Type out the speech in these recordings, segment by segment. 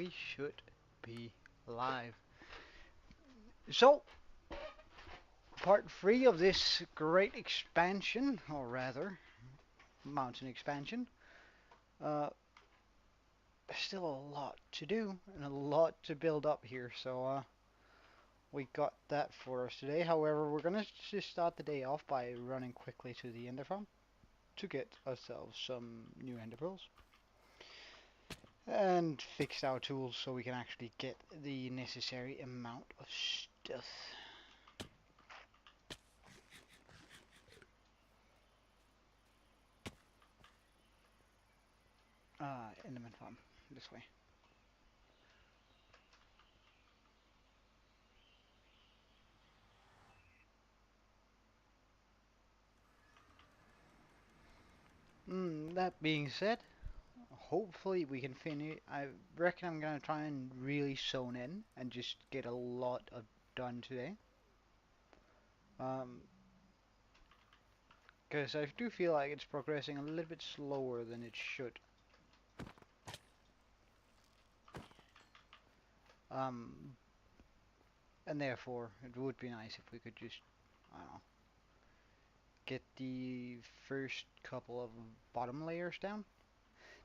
we should be live. So, part 3 of this great expansion, or rather, mountain expansion. Uh, there's still a lot to do and a lot to build up here, so we got that for us today. However, we're gonna just start the day off by running quickly to the ender farm to get ourselves some new ender pearls and fix our tools so we can actually get the necessary amount of stuff. Enderman farm, this way. That being said, hopefully we can finish. I reckon I'm gonna try and really zone in and just get a lot of done today. Because I do feel like it's progressing a little bit slower than it should. Um, and therefore it would be nice if we could just, I don't know, get the first couple of bottom layers down.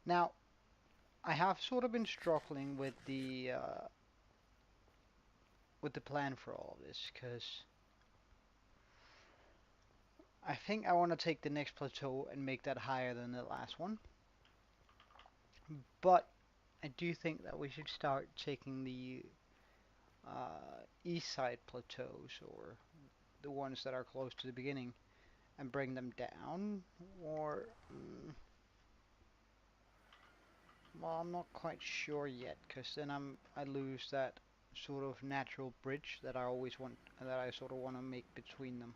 Now, I have sort of been struggling with the plan for all of this, because I think I want to take the next plateau and make that higher than the last one. But I do think that we should start taking the east side plateaus, or the ones that are close to the beginning, and bring them down. Or, well, I'm not quite sure yet, because then I lose that sort of natural bridge that I always want, that I sort of want to make between them.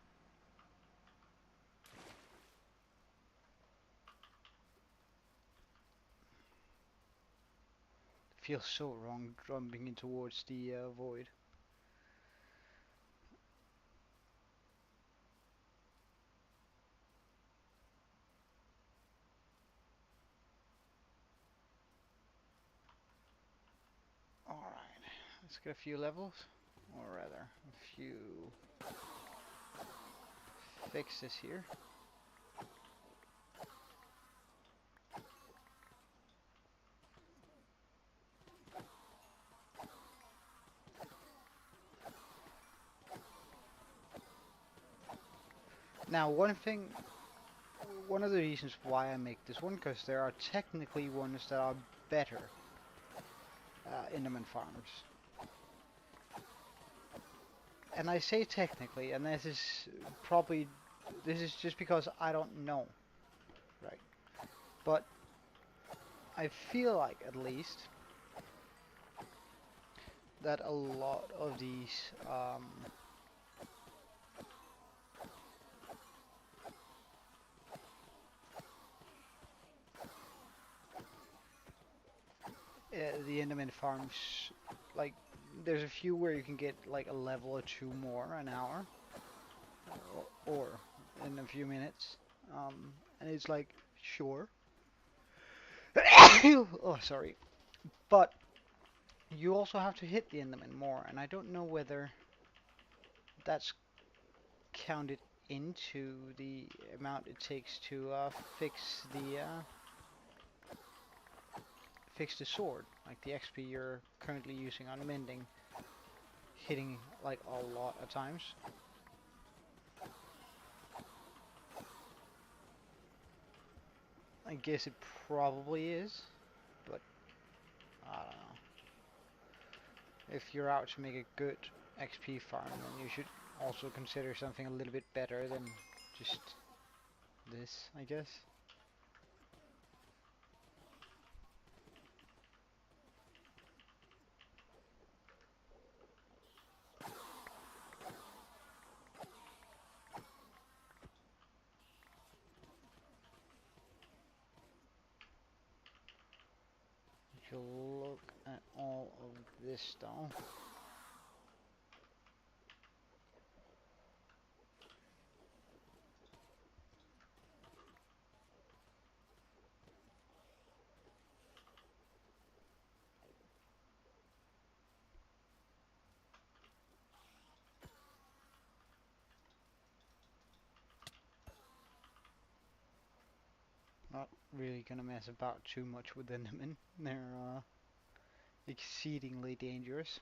Feels so wrong jumping in towards the void. Alright, let's get a few levels, or rather, a few fixes here. Now, one of the reasons why I make this one, because there are technically ones that are better Enderman farmers. And I say technically, and this is just because I don't know, right? But I feel like, at least, that a lot of these the Enderman farms, like, there's a few where you can get like a level or two more an hour, or in a few minutes, and it's like, sure. Oh, sorry, but you also have to hit the Enderman more, and I don't know whether that's counted into the amount it takes to fix the sword, like the XP you're currently using on mending, hitting like a lot of times. I guess it probably is, but I don't know. If you're out to make a good XP farm, then you should also consider something a little bit better than just this, I guess. If you look at all of this stone, Not really gonna mess about too much with Endermen. They're exceedingly dangerous.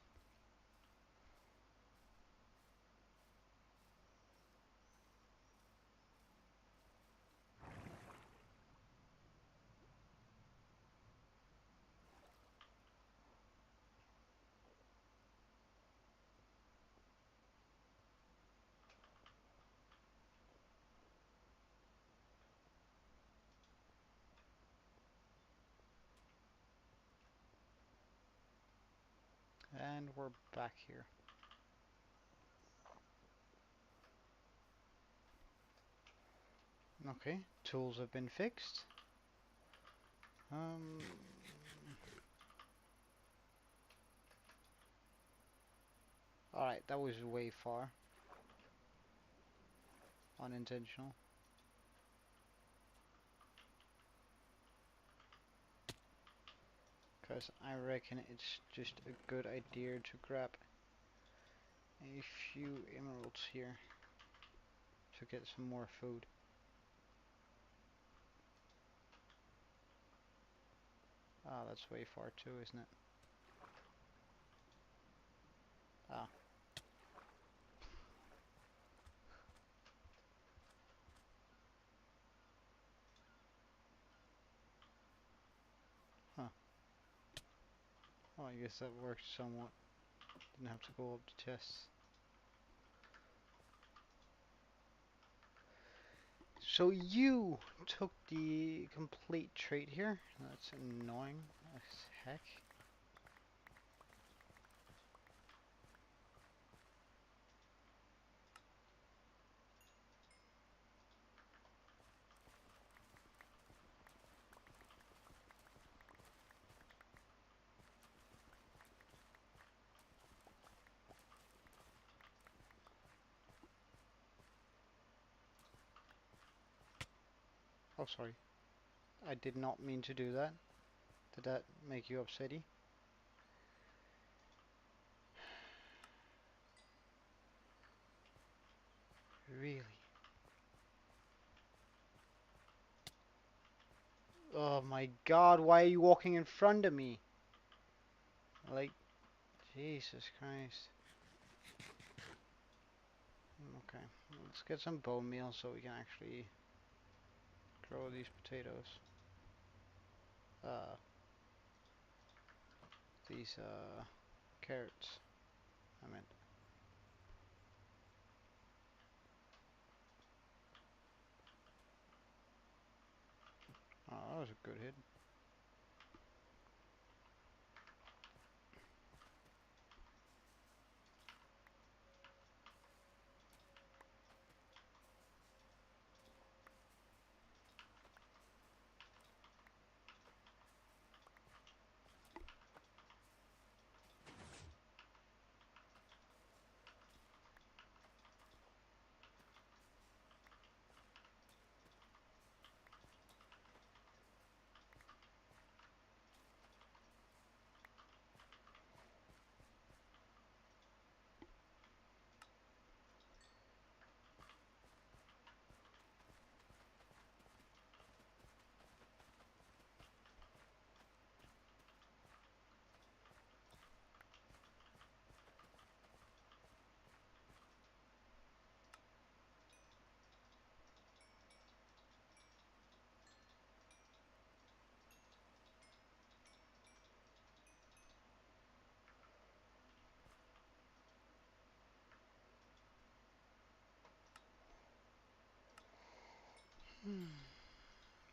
And we're back here. Okay, tools have been fixed. Um, Alright, that was way far. Unintentional. Because I reckon it's just a good idea to grab a few emeralds here to get some more food. Ah, that's way far too, isn't it? Ah, huh. Well, I guess that worked somewhat. Didn't have to go up the chests. So you took the complete trait here. That's annoying as heck. Oh, sorry. I did not mean to do that. Did that make you upsetty? Really? Oh my god, why are you walking in front of me? Like, Jesus Christ. Okay, let's get some bone meal so we can actually grow these potatoes. Uh, these carrots, I meant. Oh, that was a good hit.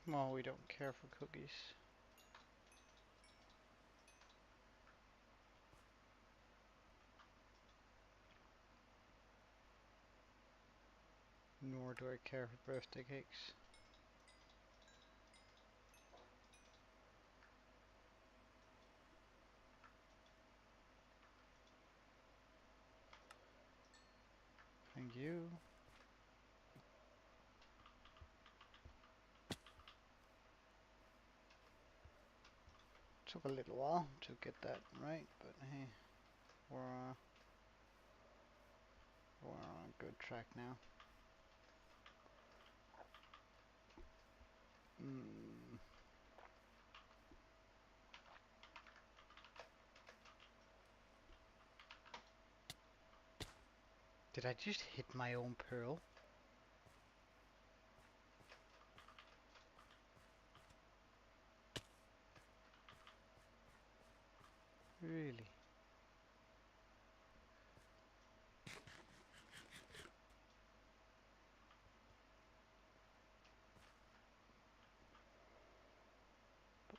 Well, we don't care for cookies. Nor do I care for birthday cakes. Thank you. Took a little while to get that right, but hey, we're, uh, we're on a good track now. Did I just hit my own pearl? Really?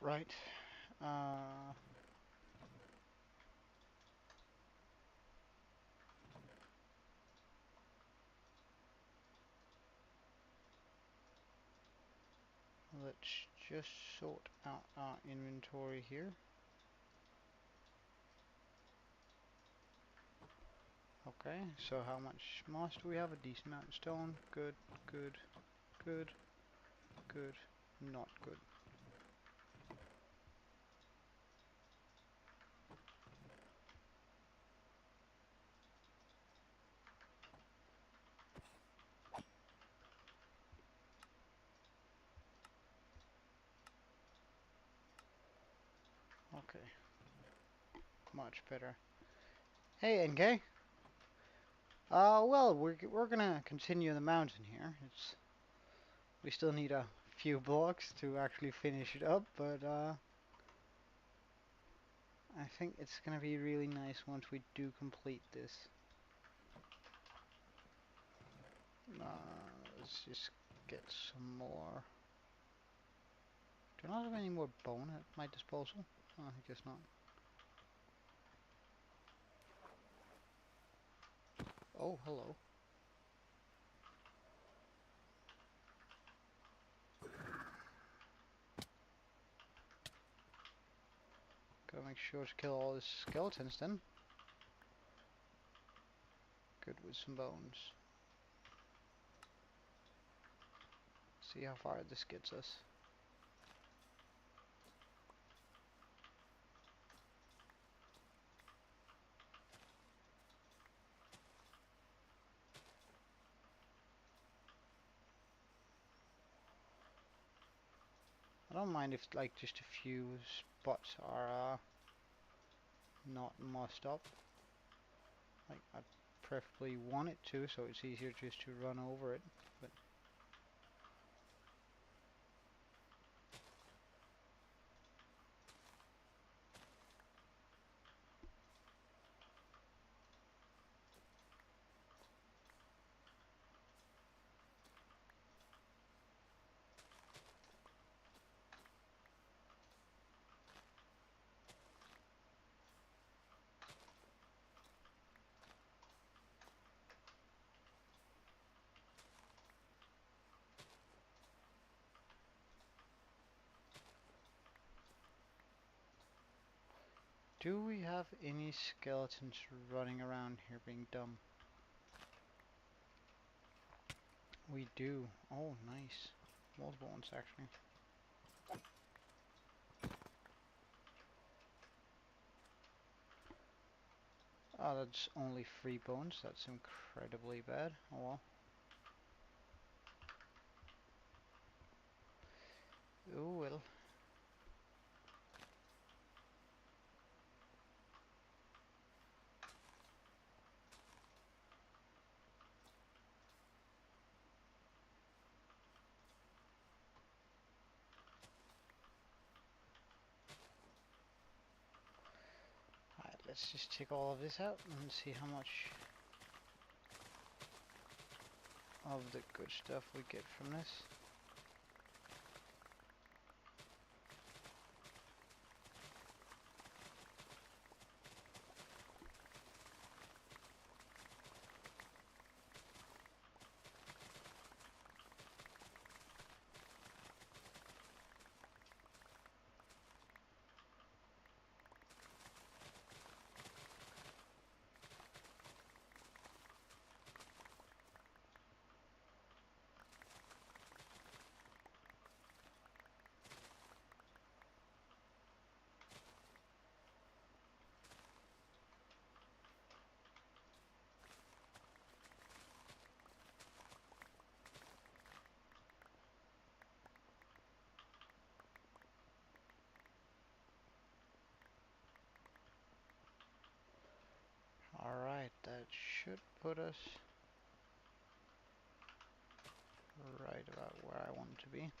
Right. Uh, let's just sort out our inventory here. Okay, so how much moss do we have? A decent amount of stone. Good, good, good, good, not good. Okay, much better. Hey, NK. Well, we're gonna continue the mountain here. We still need a few blocks to actually finish it up, but I think it's gonna be really nice once we do complete this. Let's just get some more. Do I not have any more bone at my disposal? Oh, I guess not. Oh, hello. Gotta make sure to kill all the skeletons then. Good with some bones. See how far this gets us. I don't mind if like just a few spots are not mossed up. Like I preferably want it to, so it's easier just to run over it. But do we have any skeletons running around here being dumb? We do. Oh, nice. Multiple ones actually. Oh, that's only 3 bones. That's incredibly bad. Oh well. Oh well. Alright, let's just take all of this out and see how much of the good stuff we get from this. should put us right about where I want it to be.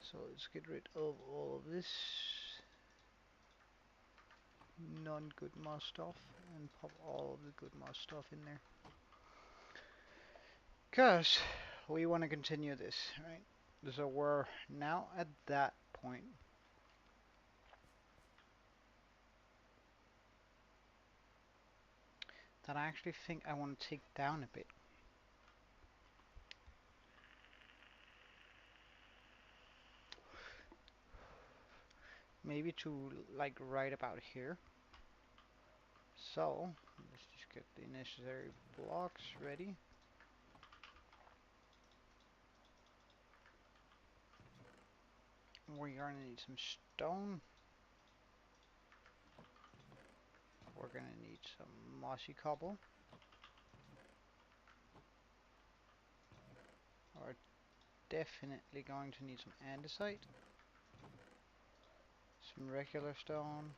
So let's get rid of all of this non-good moss stuff and pop all of the good moss stuff in there. Because we want to continue this, right? So we're now at that point that I actually think I want to take down a bit. Maybe to like right about here. So let's just get the necessary blocks ready. We're gonna need some stone. We're gonna need some mossy cobble. We're definitely going to need some andesite. Some regular stone.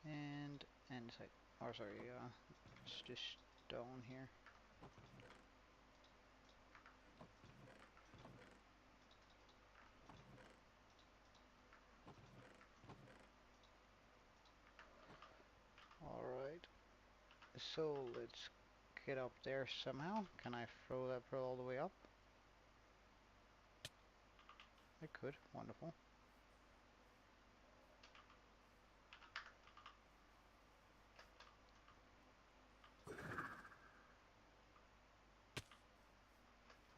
And andesite. Or sorry, it's just stone here. Alright. So let's get up there somehow. Can I throw that pearl all the way up? I could. Wonderful.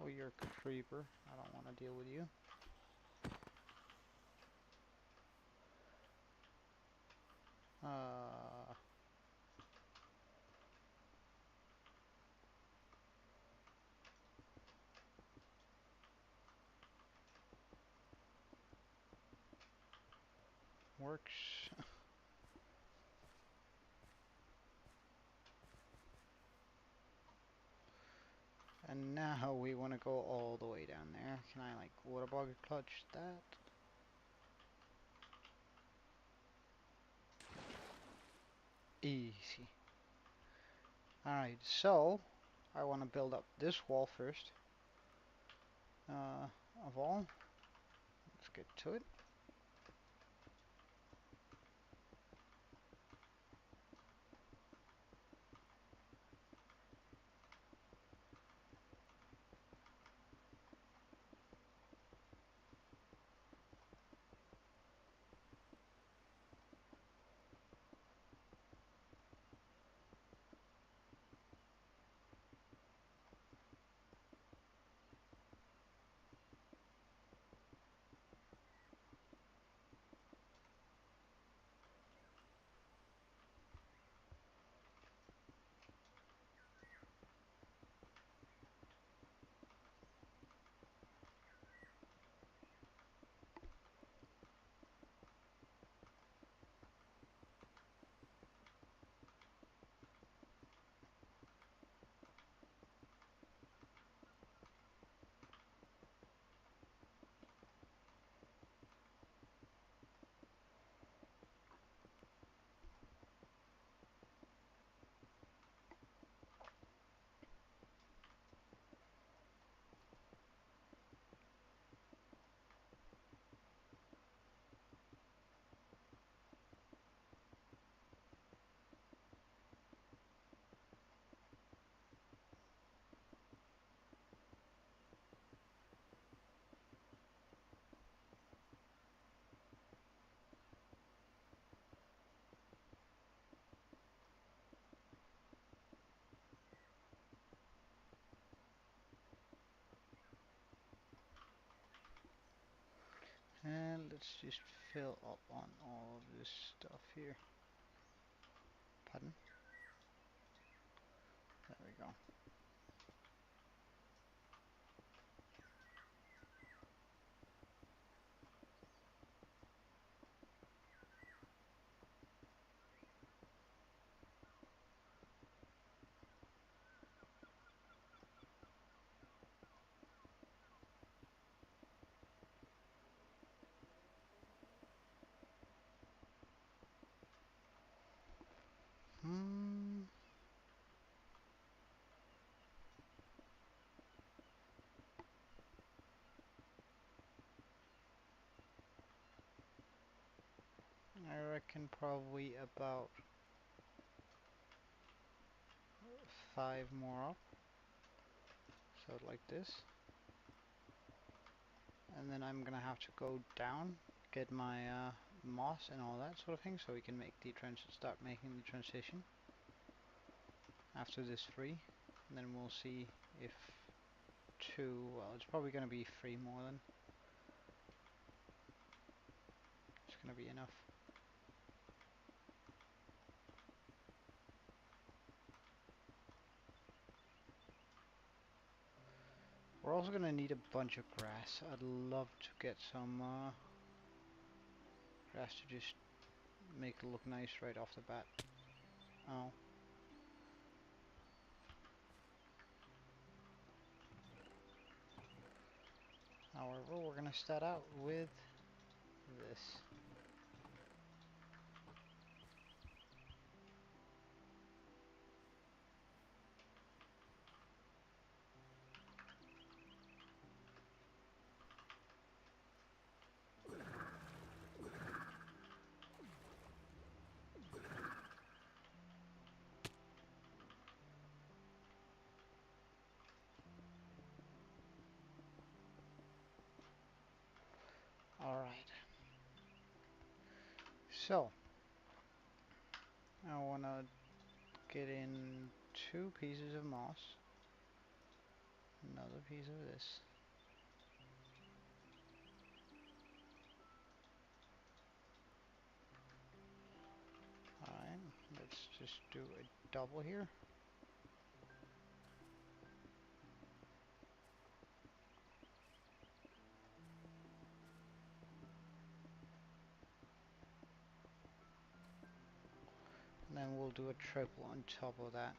Oh, you're a creeper. I don't want to deal with you. Works. And now we want to go all the way down there. Can I like water bug clutch that? Easy. Alright, so I want to build up this wall first. Of all. Let's get to it. And let's just fill up on all of this stuff here. Pardon? There we go. reckon probably about 5 more up. So like this. And then I'm gonna have to go down, get my moss and all that sort of thing, so we can make the start making the transition after this 3. And then we'll see if 2, well, it's probably gonna be 3 more than. It's gonna be enough. We're also gonna need a bunch of grass. I'd love to get some grass to just make it look nice right off the bat. Oh. However, we're gonna start out with this. Alright. So, I wanna get in 2 pieces of moss, another piece of this. Alright, let's just do a double here. And then we'll do a triple on top of that.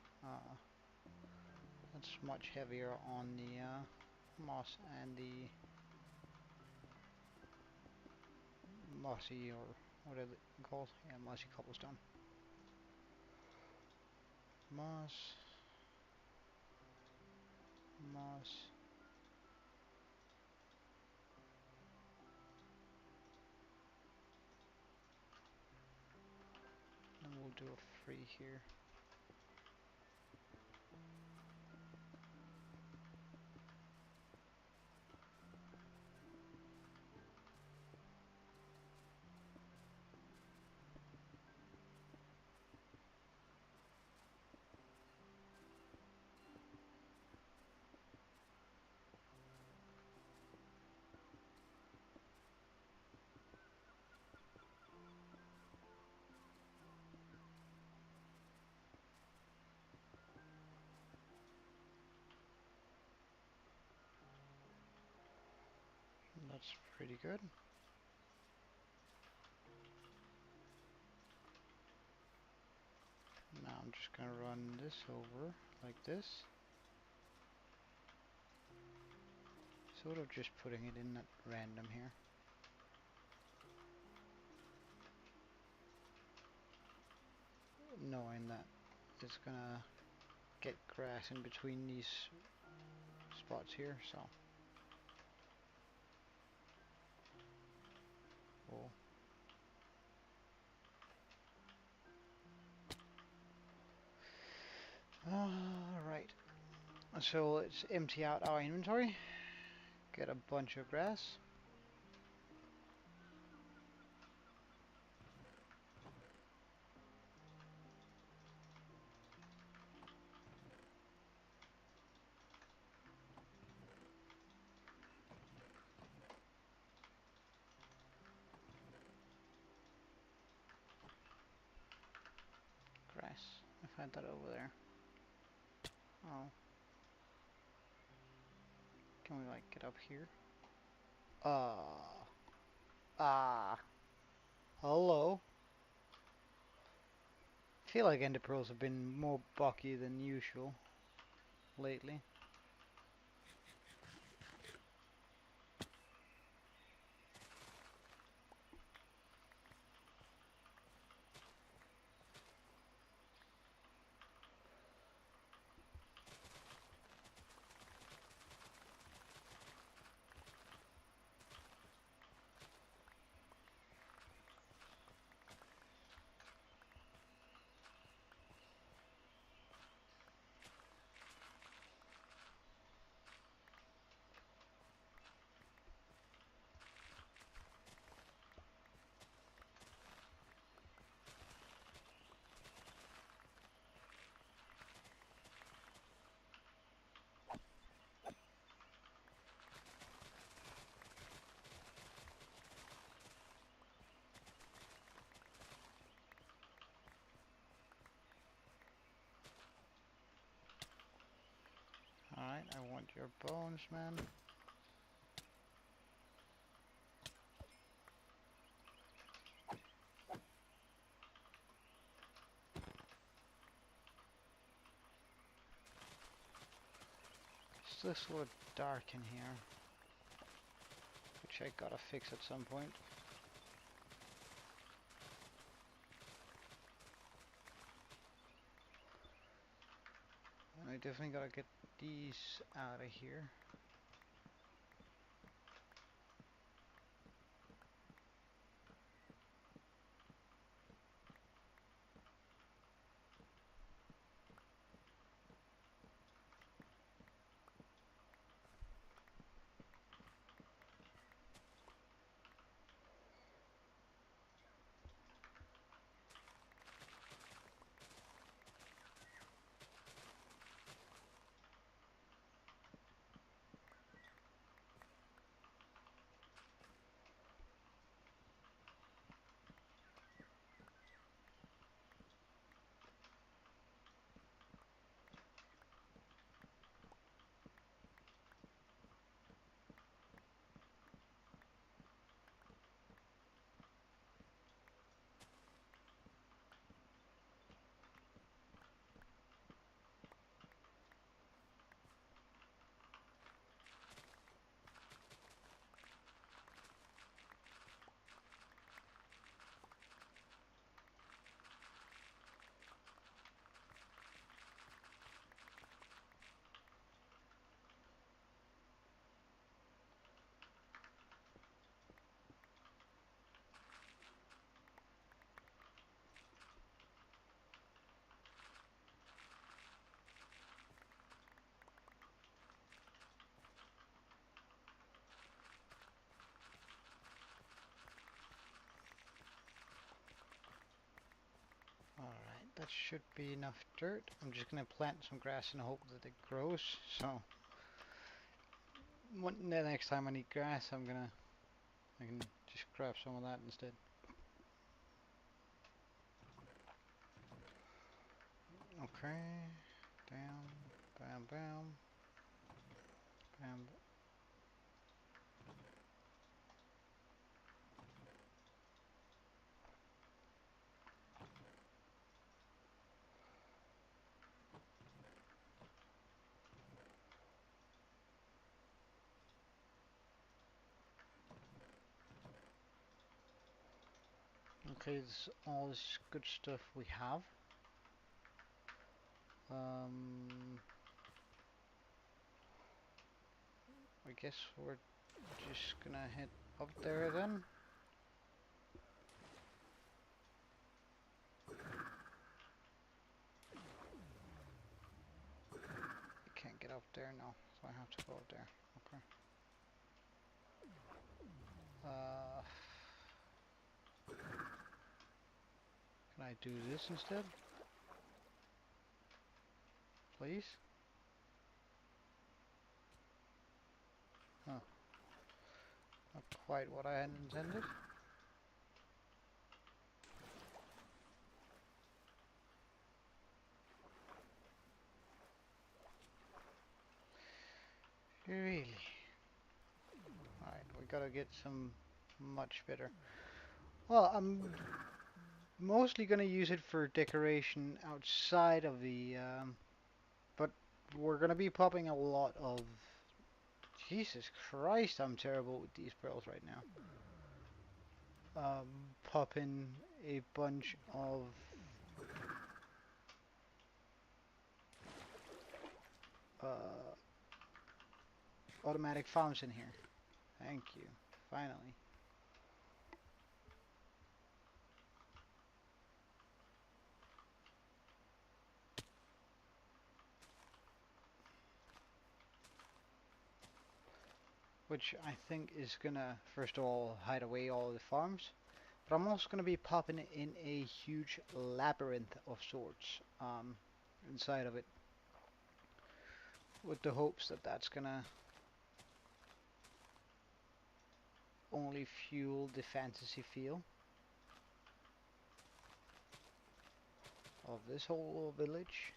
That's much heavier on the moss and the mossy, or whatever it's called. Yeah, mossy cobblestone. Moss. Moss. And we'll do a 3 here. That's pretty good. Now I'm just gonna run this over like this. Sort of just putting it in at random here. Knowing that it's gonna get grass in between these spots here, so. Cool. Alright. So let's empty out our inventory. Get a bunch of grass. Grass. I find that over there. Oh. Can we like get up here? Ah. Hello. I feel like ender pearls have been more bulky than usual lately. your bones, man. It's this sort of dark in here, which I gotta fix at some point. And I definitely gotta get these out of here. Alright, that should be enough dirt. I'm just gonna plant some grass and hope that it grows. So, the next time I need grass, I can just grab some of that instead. Okay, down, bam, bam, bam. Okay, this is all this good stuff we have. I guess we're just gonna head up there then. I can't get up there now, so I have to go up there. Okay. Can I do this instead? Please? Huh. Not quite what I had intended. Really? Alright, we gotta get some much better. Well, I'm mostly gonna use it for decoration outside of the, but we're gonna be popping a lot of... Jesus Christ, I'm terrible with these pearls right now. Popping a bunch of automatic farms in here. Thank you. Finally. Which I think is gonna, first of all, hide away all the farms. But I'm also gonna be popping in a huge labyrinth of sorts inside of it. With the hopes that that's gonna only fuel the fantasy feel of this whole village.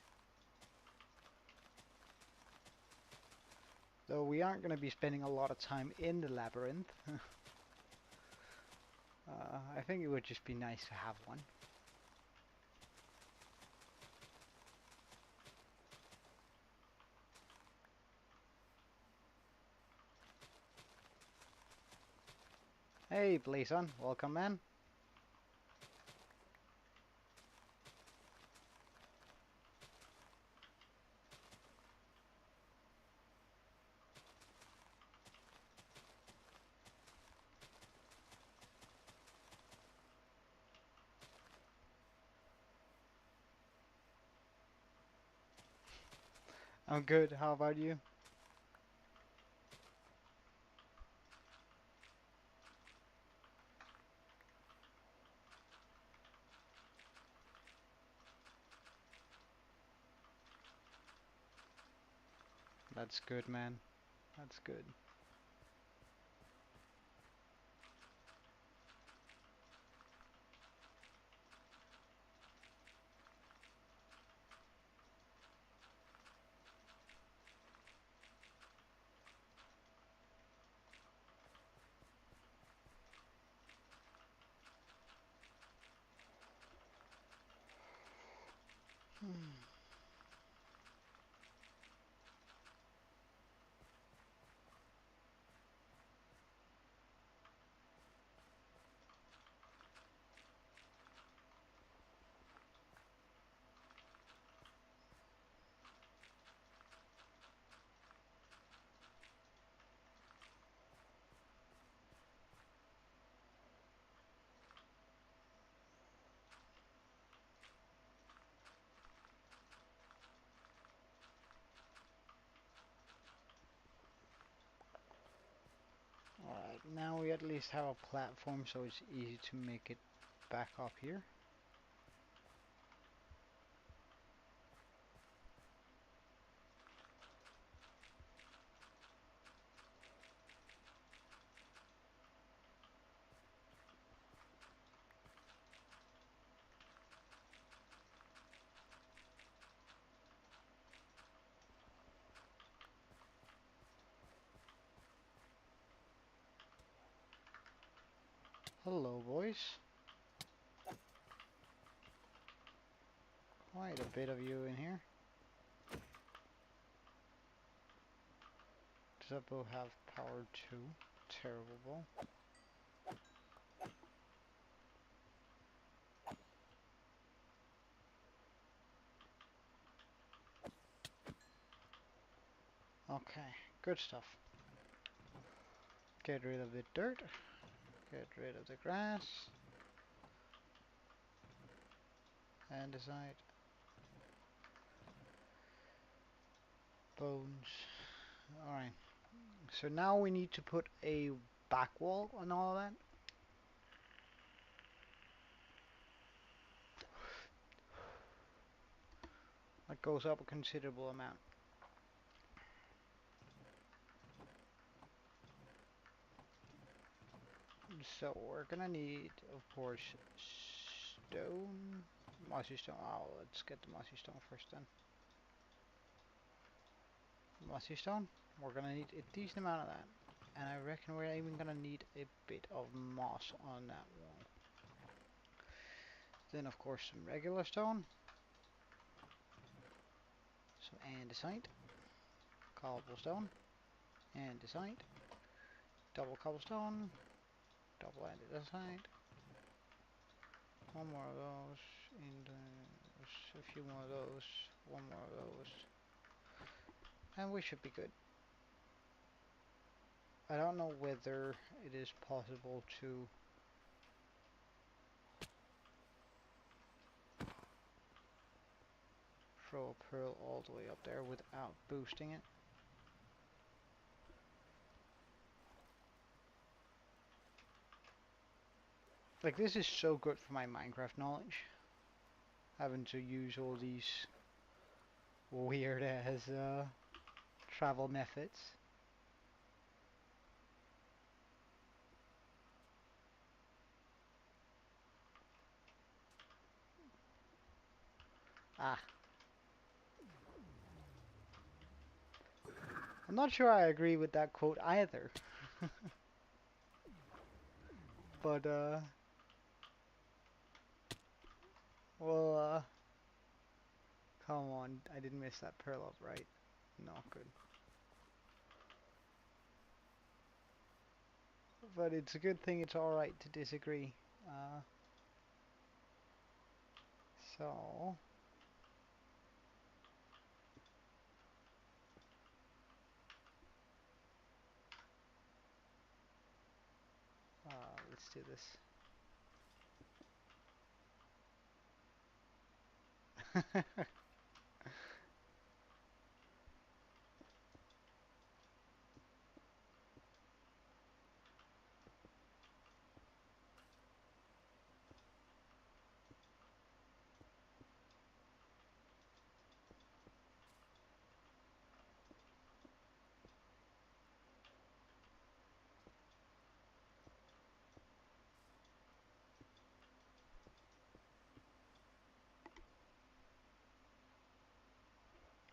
Though we aren't going to be spending a lot of time in the labyrinth. I think it would just be nice to have one. Hey, Blazon, welcome, man. I'm good. How about you? That's good, man. That's good. Alright, now we at least have a platform so it's easy to make it back up here. Hello, boys. Quite a bit of you in here. Does that bow have power too? Terrible bow. Okay, good stuff. Get rid of the dirt. Get rid of the grass. And decide. Bones. Alright. So now we need to put a back wall on all of that. That goes up a considerable amount. So we're gonna need, of course, stone. Mossy stone. Oh, let's get the mossy stone first then. Mossy stone. We're gonna need a decent amount of that. And I reckon we're even gonna need a bit of moss on that wall. Then of course some regular stone. Some andesite. Cobblestone. Andesite. Double cobblestone. Double andesite. One more of those. And a few more of those. One more of those. And we should be good. I don't know whether it is possible to throw a pearl all the way up there without boosting it. Like, this is so good for my Minecraft knowledge. Having to use all these weird ass travel methods. Ah. I'm not sure I agree with that quote either. But, well, come on. I didn't miss that pearl up, right? Not good. But it's a good thing it's alright to disagree. Uh, so, let's do this.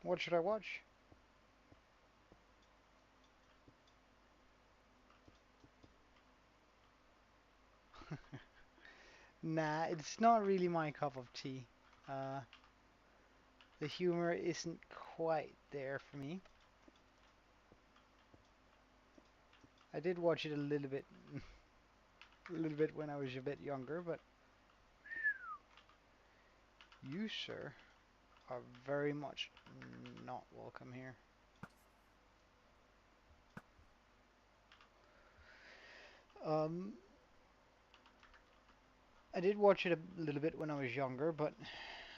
What should I watch? Nah, it's not really my cup of tea. Uh, the humor isn't quite there for me. I did watch it a little bit when I was a bit younger, but you, sir, are very much not welcome here. Um, I did watch it a little bit when I was younger, but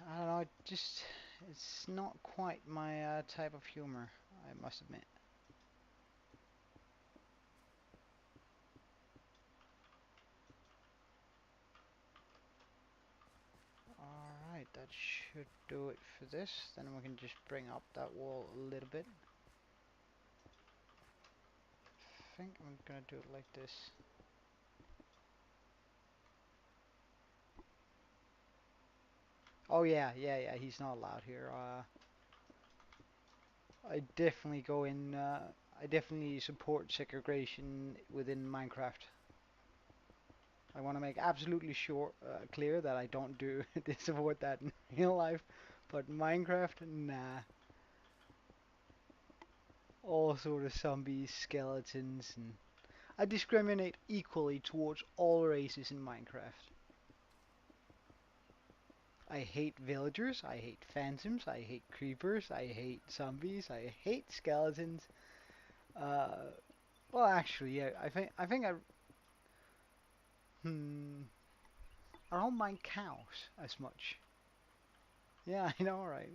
I don't know, it's not quite my type of humor, I must admit. Alright, that should do it for this. Then we can just bring up that wall a little bit. I think I'm gonna do it like this. Oh yeah, he's not allowed here. I definitely go in, I definitely support segregation within Minecraft. I want to make absolutely sure, clear that I don't do support that in real life, but Minecraft, nah. All sort of zombies, skeletons, and I discriminate equally towards all races in Minecraft. I hate villagers, I hate phantoms, I hate creepers, I hate zombies, I hate skeletons. Uh, well, actually, yeah, hmm, I don't mind cows as much. Yeah, I know, right?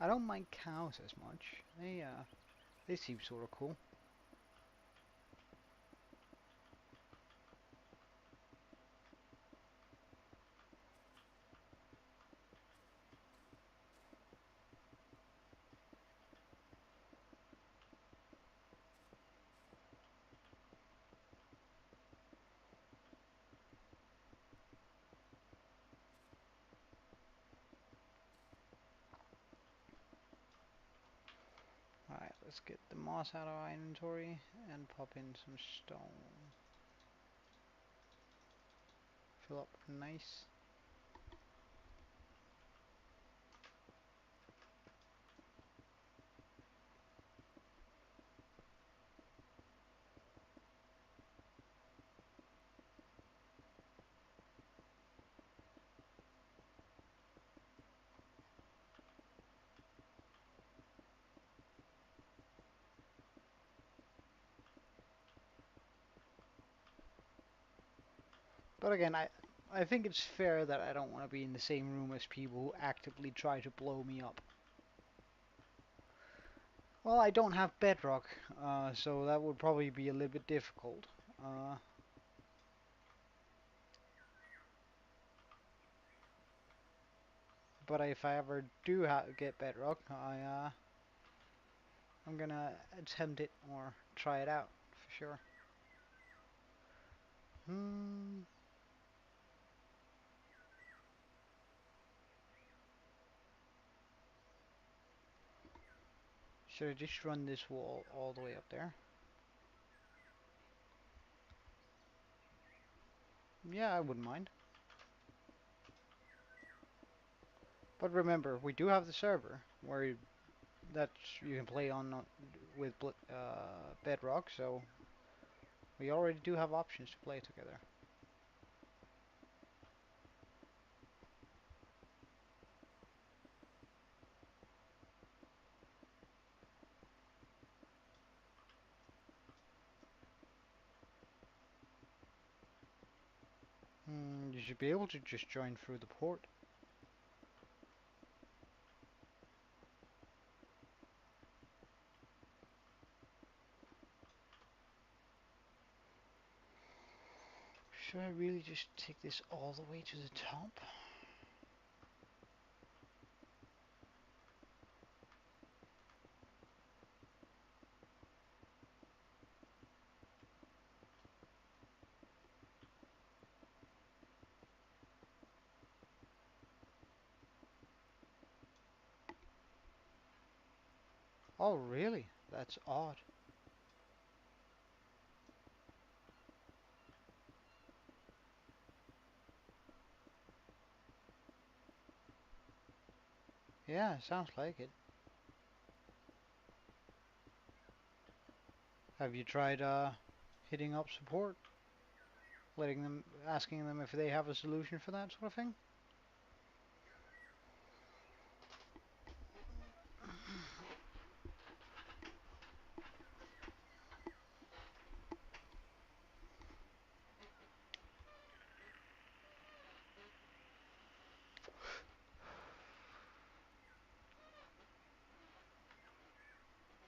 I don't mind cows as much. They seem sort of cool. Alright, let's get the moss out of our inventory and pop in some stone. Fill up nice. But again, I think it's fair that I don't want to be in the same room as people who actively try to blow me up. Well, I don't have bedrock, so that would probably be a little bit difficult. Uh, but if I ever do get bedrock, I'm gonna attempt it or try it out Sure. Hmm. Should I just run this wall all the way up there? Yeah, I wouldn't mind. But remember, we do have the server where that you can play on with Bedrock, so we already do have options to play together. You should be able to just join through the port. Should I really just take this all the way to the top? Oh, really? That's odd. Yeah, sounds like it. Have you tried hitting up support? Asking them if they have a solution for that sort of thing?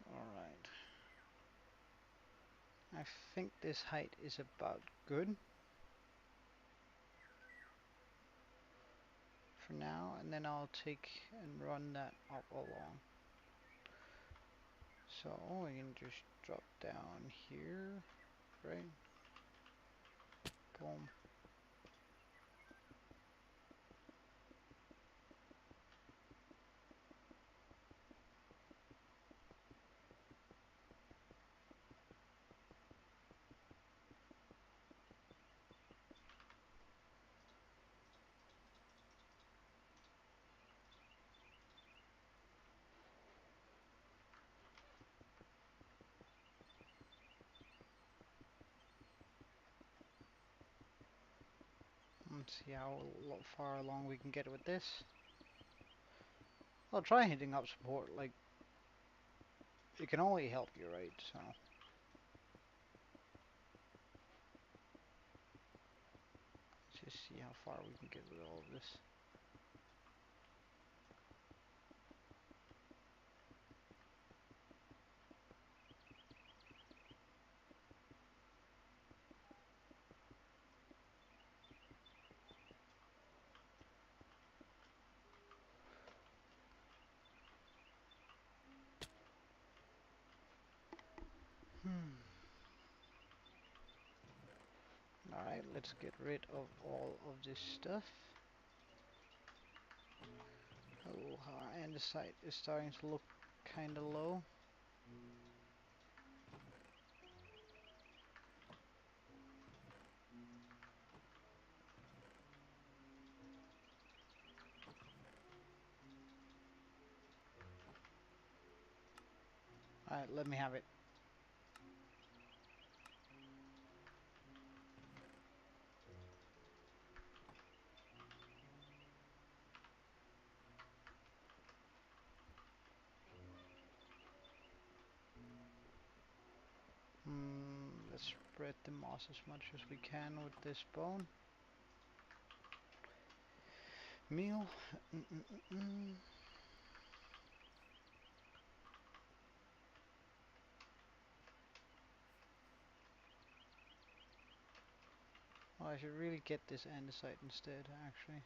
Alright. I think this height is about good for now, and then I'll take and run that up along. So we can just drop down here, right? Boom. Let's see how far along we can get with this. I'll try hitting up support, like, it can only help you, right? So, let's just see how far we can get with all of this. Alright, let's get rid of all of this stuff. Oh, our andesite is starting to look kinda low. Alright, let me have it. Let's spread the moss as much as we can with this bone. Meal. Mm -mm -mm -mm. Oh, I should really get this andesite instead, actually.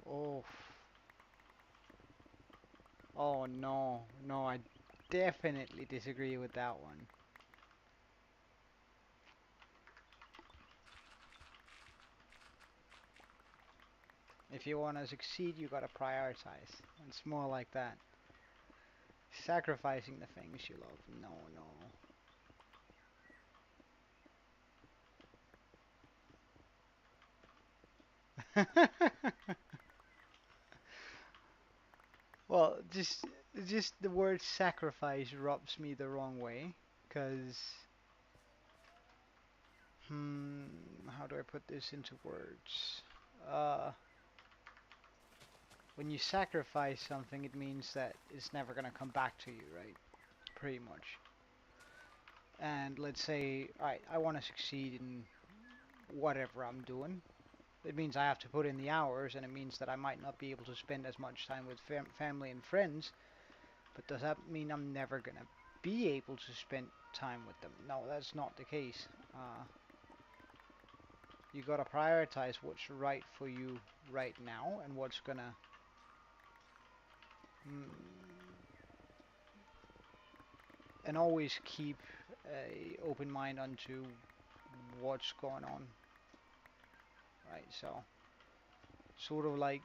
Oh, Oh no, no, I definitely disagree with that one. If you want to succeed, you gotta prioritize. It's more like that. Sacrificing the things you love. No, no. Well, just the word sacrifice rubs me the wrong way, cause hmm, how do I put this into words? Uh, when you sacrifice something, it means that it's never gonna come back to you, right? Pretty much. And let's say, alright, I want to succeed in whatever I'm doing. It means I have to put in the hours, and it means that I might not be able to spend as much time with family and friends. But does that mean I'm never gonna be able to spend time with them? No, that's not the case. You gotta prioritize what's right for you right now, and what's gonna mm, and always keep a open mind onto what's going on, right? So sort of like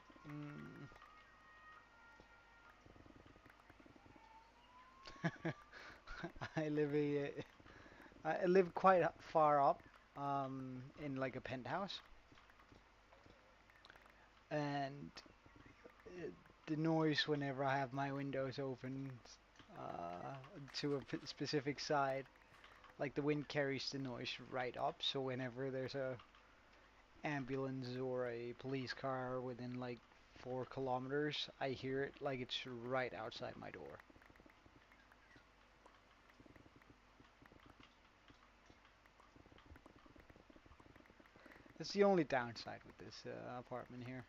I live I live quite far up in like a penthouse, and uh, the noise whenever I have my windows open uh, to a specific side, like the wind carries the noise right up. So whenever there's a ambulance or a police car within like 4 kilometers, I hear it like it's right outside my door. That's the only downside with this apartment here.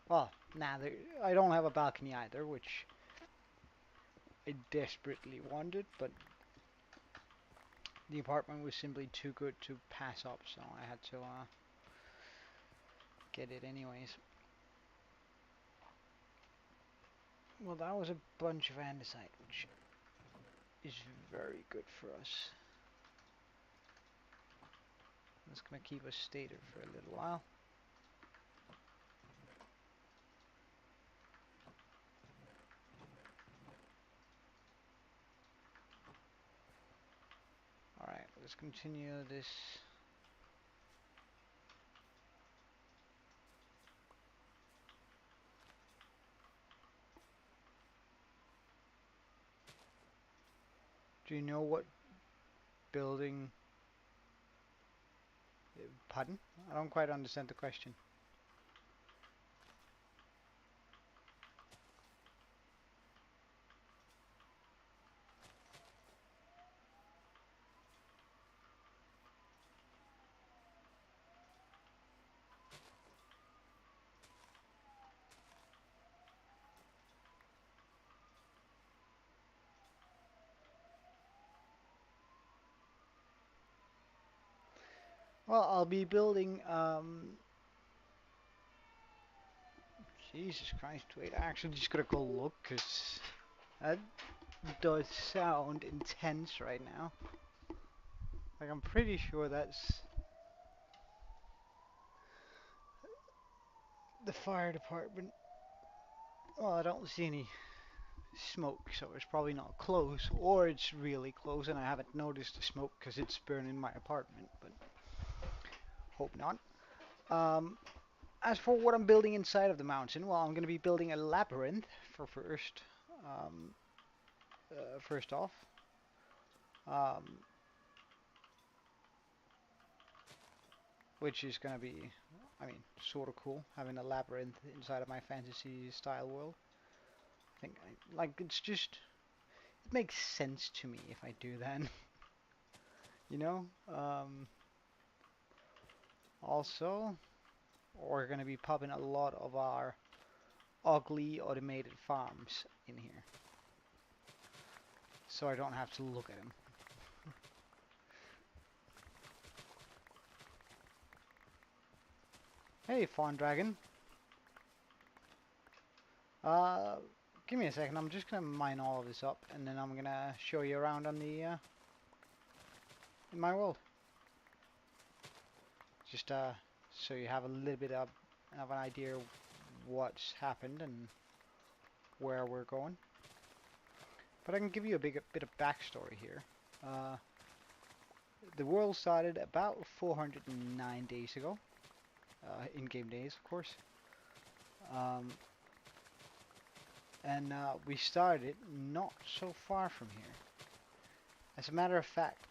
Well, nah, I don't have a balcony either, which I desperately wanted, but the apartment was simply too good to pass up, so I had to get it anyways. Well, that was a bunch of andesite, which is very good for us. That's gonna keep us stated for a little while. Alright, let's continue this. Do you know what building... Pardon? I don't quite understand the question. Well, I'll be building, Jesus Christ, wait, I actually just gotta go look, because that does sound intense right now. Like, I'm pretty sure that's the fire department. Well, I don't see any smoke, so it's probably not close, or it's really close and I haven't noticed the smoke because it's burning my apartment, but hope not. Um, as for what I'm building inside of the mountain, well, I'm going to be building a labyrinth for um, first off. Um, which is going to be, I mean, sort of cool, having a labyrinth inside of my fantasy style world. I think, like, it's just, it makes sense to me if I do that, you know? Also, we're going to be popping a lot of our ugly automated farms in here, so I don't have to look at them. Hey, Fawn Dragon. Uh, give me a second. I'm just gonna mine all of this up, and then I'm gonna show you around on the in my world. Just so you have a little bit of an idea of what's happened and where we're going. But I can give you a bit of backstory here. Uh, the world started about 409 days ago, in-game days, of course. And we started not so far from here. As a matter of fact,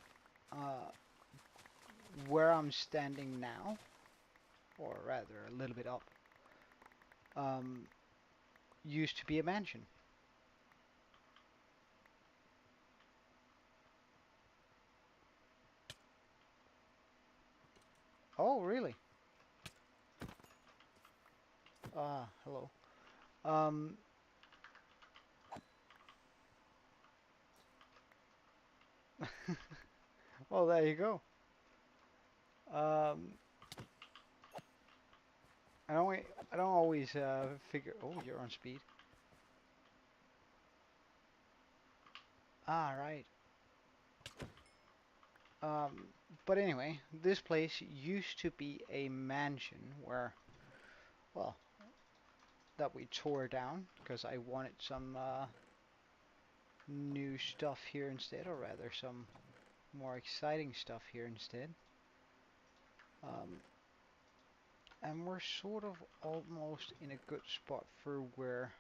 where I'm standing now, or rather a little bit up, used to be a mansion. Oh, really? Ah, hello. Um, well, there you go. Um, I don't always figure. Oh, you're on speed. Ah, right. Um, but anyway, this place used to be a mansion where, well, that we tore down because I wanted some new stuff here instead, or rather some more exciting stuff here instead. Um, and we're sort of almost in a good spot for where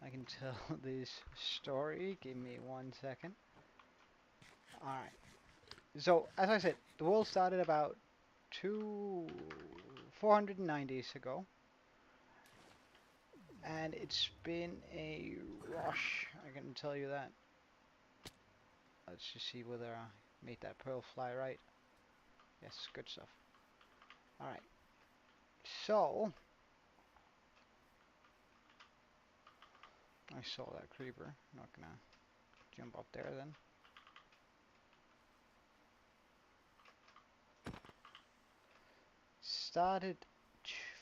I can tell this story. Give me 1 second. Alright. So, as I said, the world started about 409 days ago. And it's been a rush, I can tell you that. Let's just see whether I made that pearl fly right. Yes, good stuff. Alright. So, I saw that creeper. Not gonna jump up there then. Started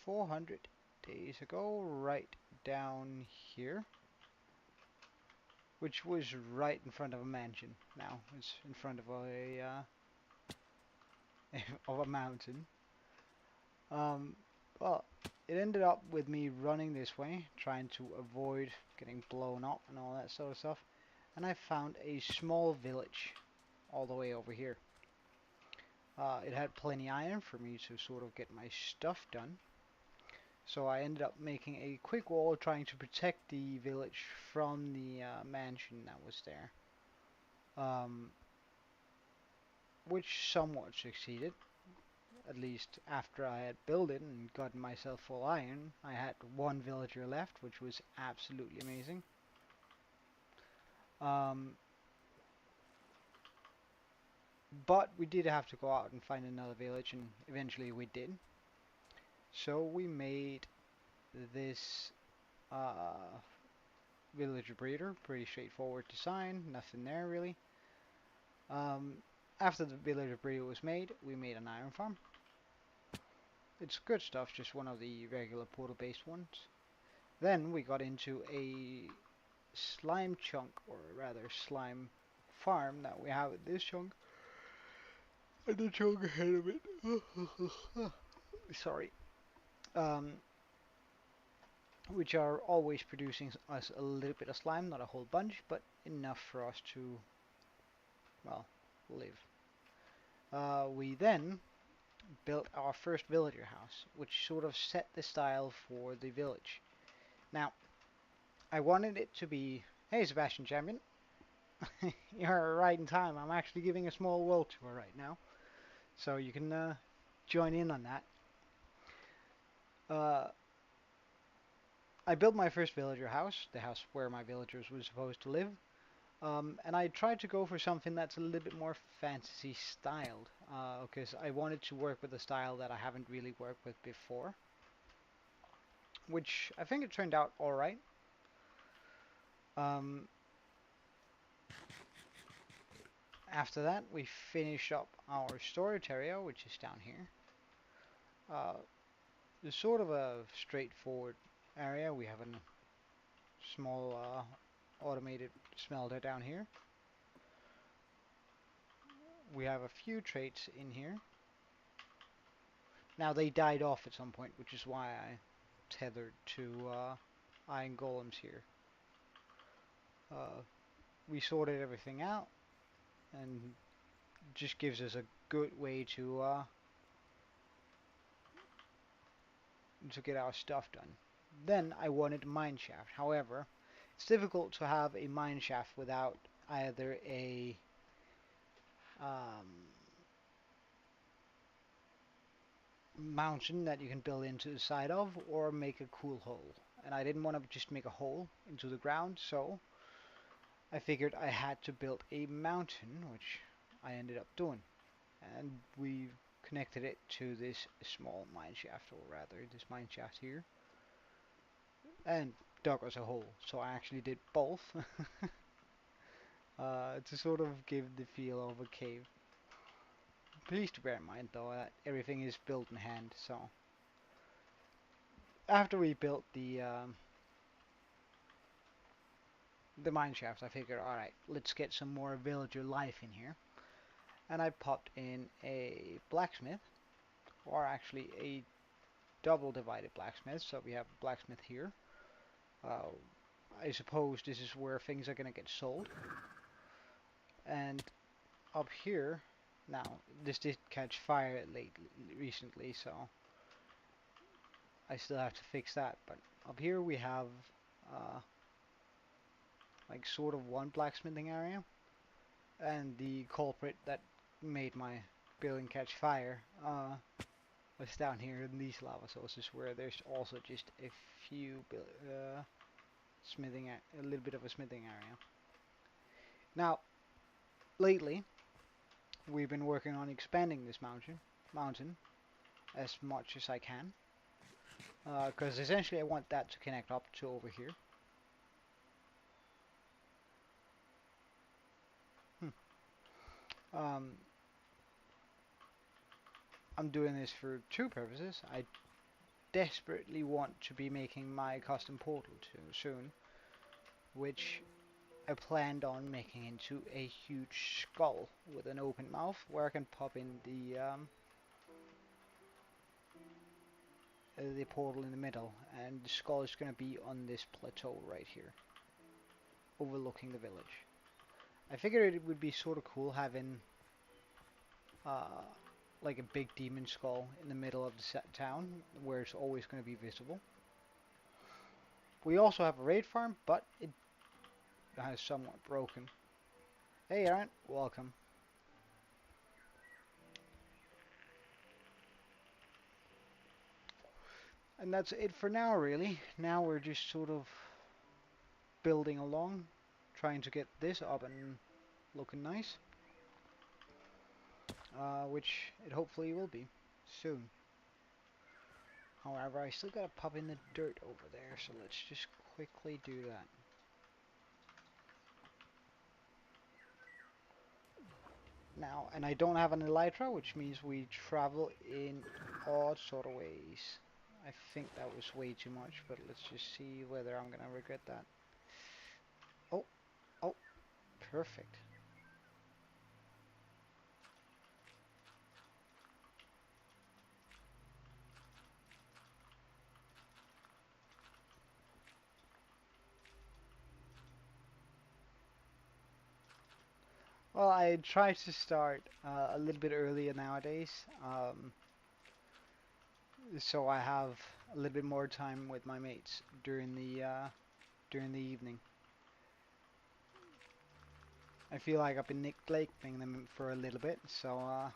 400 days ago, right down here, which was right in front of a mansion. Now it's in front of a of a mountain. Well, it ended up with me running this way, trying to avoid getting blown up and all that sort of stuff. And I found a small village all the way over here. It had plenty iron for me to sort of get my stuff done. So I ended up making a quick wall trying to protect the village from the mansion that was there. Which somewhat succeeded. At least after I had built it and gotten myself full iron, I had one villager left, which was absolutely amazing. But we did have to go out and find another village, and eventually we did. So we made this villager breeder, pretty straightforward design, nothing there really. After the villager breeder was made, we made an iron farm. It's good stuff, just one of the regular portal-based ones. Then we got into a slime chunk, or rather slime farm that we have at this chunk. And the chunk ahead of it. Sorry. Which are always producing us a little bit of slime, not a whole bunch, but enough for us to, well, live. We then built our first villager house, which sort of set the style for the village. Now, I wanted it to be, hey Sebastian Champion, you're right in time. I'm actually giving a small world tour right now, so you can join in on that. I built my first villager house, the house where my villagers were supposed to live, and I tried to go for something that's a little bit more fantasy styled, because I wanted to work with a style that I haven't really worked with before, which I think it turned out alright. After that, we finished up our storage area, which is down here. It's sort of a straightforward area. We have small automated smelter down here. We have a few traits in here. Now they died off at some point, which is why I tethered to iron golems here. We sorted everything out, and just gives us a good way to get our stuff done. Then I wanted a mine shaft. However, it's difficult to have a mine shaft without either a um, mountain that you can build into the side of, or make a cool hole. And I didn't want to just make a hole into the ground, so I figured I had to build a mountain, which I ended up doing. And we connected it to this small mine shaft, or rather this mine shaft here, and dug us a hole. So I actually did both to sort of give the feel of a cave. Please to bear in mind though that everything is built in hand. So after we built the mine shaft, I figured, all right, let's get some more villager life in here, and I popped in a blacksmith, or actually a double divided blacksmith. So we have a blacksmith here. Uh, I suppose this is where things are gonna get sold. And up here, now this did catch fire recently, so I still have to fix that. But up here we have uh, like sort of one blacksmithing area, and the culprit that made my building catch fire was down here in these lava sources, where there's also just a few a little bit of a smithing area. Now, lately, we've been working on expanding this mountain as much as I can, because essentially I want that to connect up to over here. Um, I'm doing this for two purposes. I desperately want to be making my custom portal soon, which I planned on making into a huge skull with an open mouth, where I can pop in the portal in the middle, and the skull is going to be on this plateau right here, overlooking the village. I figured it would be sort of cool having uh, like a big demon skull in the middle of the town, where it's always going to be visible. We also have a raid farm, but it is somewhat broken. Hey Aaron, welcome. And that's it for now, really. Now we're just sort of building along, trying to get this up and looking nice, which it hopefully will be soon. However, I still gotta pop in the dirt over there, so let's just quickly do that. Now, and I don't have an elytra, which means we travel in odd sort of ways. I think that was way too much, but let's just see whether I'm gonna regret that. Oh, oh, perfect. Well, I try to start a little bit earlier nowadays, so I have a little bit more time with my mates during the evening. I feel like I've been neglecting them for a little bit, so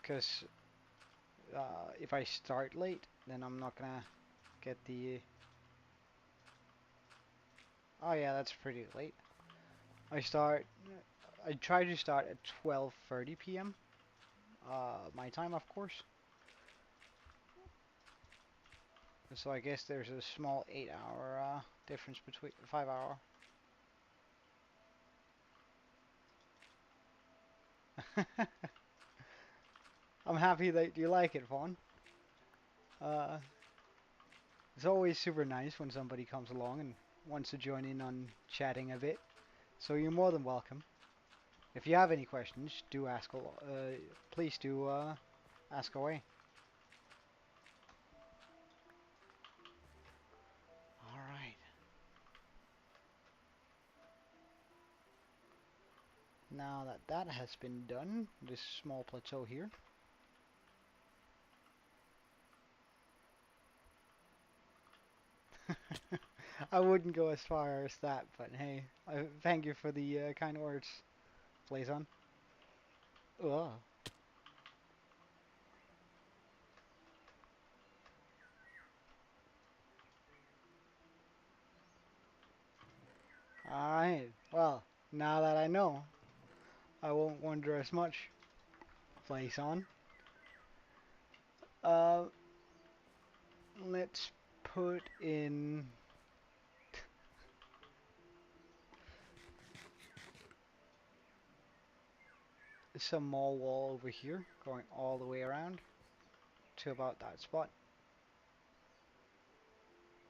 because if I start late, then I'm not gonna get the. Oh yeah, that's pretty late. I start. I try to start at 12:30 p.m. My time, of course. So I guess there's a small 8-hour difference between 5-hour. I'm happy that you like it, Vaughn. Uh, It's always super nice when somebody comes along and wants to join in on chatting a bit. So you're more than welcome. If you have any questions, do ask. Please do ask away. All right. Now that that has been done, this small plateau here. I wouldn't go as far as that, but hey, thank you for the kind words, Blazon. Ugh. Alright, well, now that I know, I won't wonder as much. Blazon. Uh, let's put in some more wall over here, going all the way around to about that spot.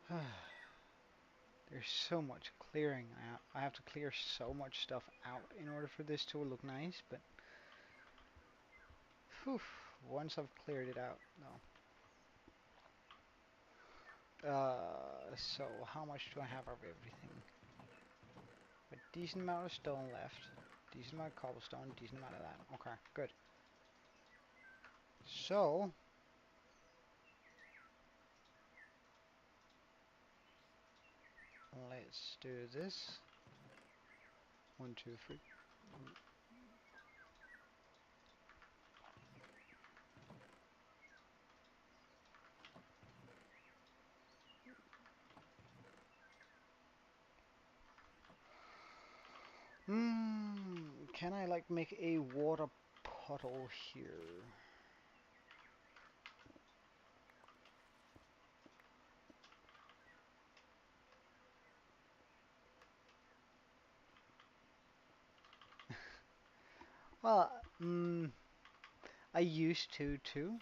There's so much clearing. I have to clear so much stuff out in order for this to look nice, but whew, once I've cleared it out, no. So how much do I have of everything? A decent amount of stone left, decent amount of cobblestone, decent amount of that. Okay, good. So let's do this. 1, 2, 3. Can I like make a water puddle here? Well, I used to too,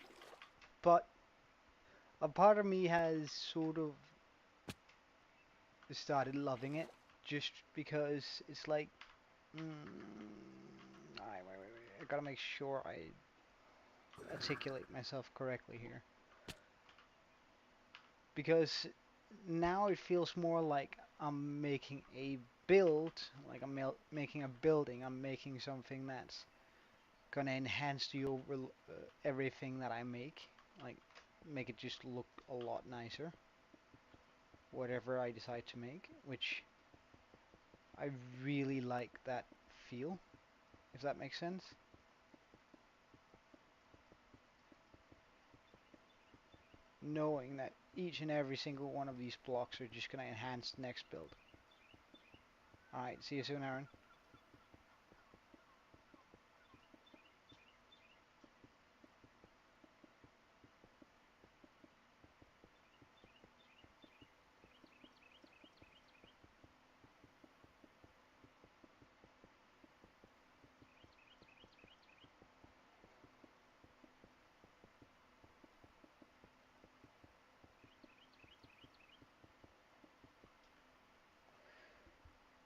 but a part of me has sort of started loving it just because it's like, I gotta make sure I articulate myself correctly here. Because now it feels more like I'm making a build, like I'm making a building, I'm making something that's gonna enhance the over everything that I make, like make it just look a lot nicer, whatever I decide to make, which I really like that feel, if that makes sense. Knowing that each and every single one of these blocks are just gonna enhance the next build. Alright, see you soon, Aaron.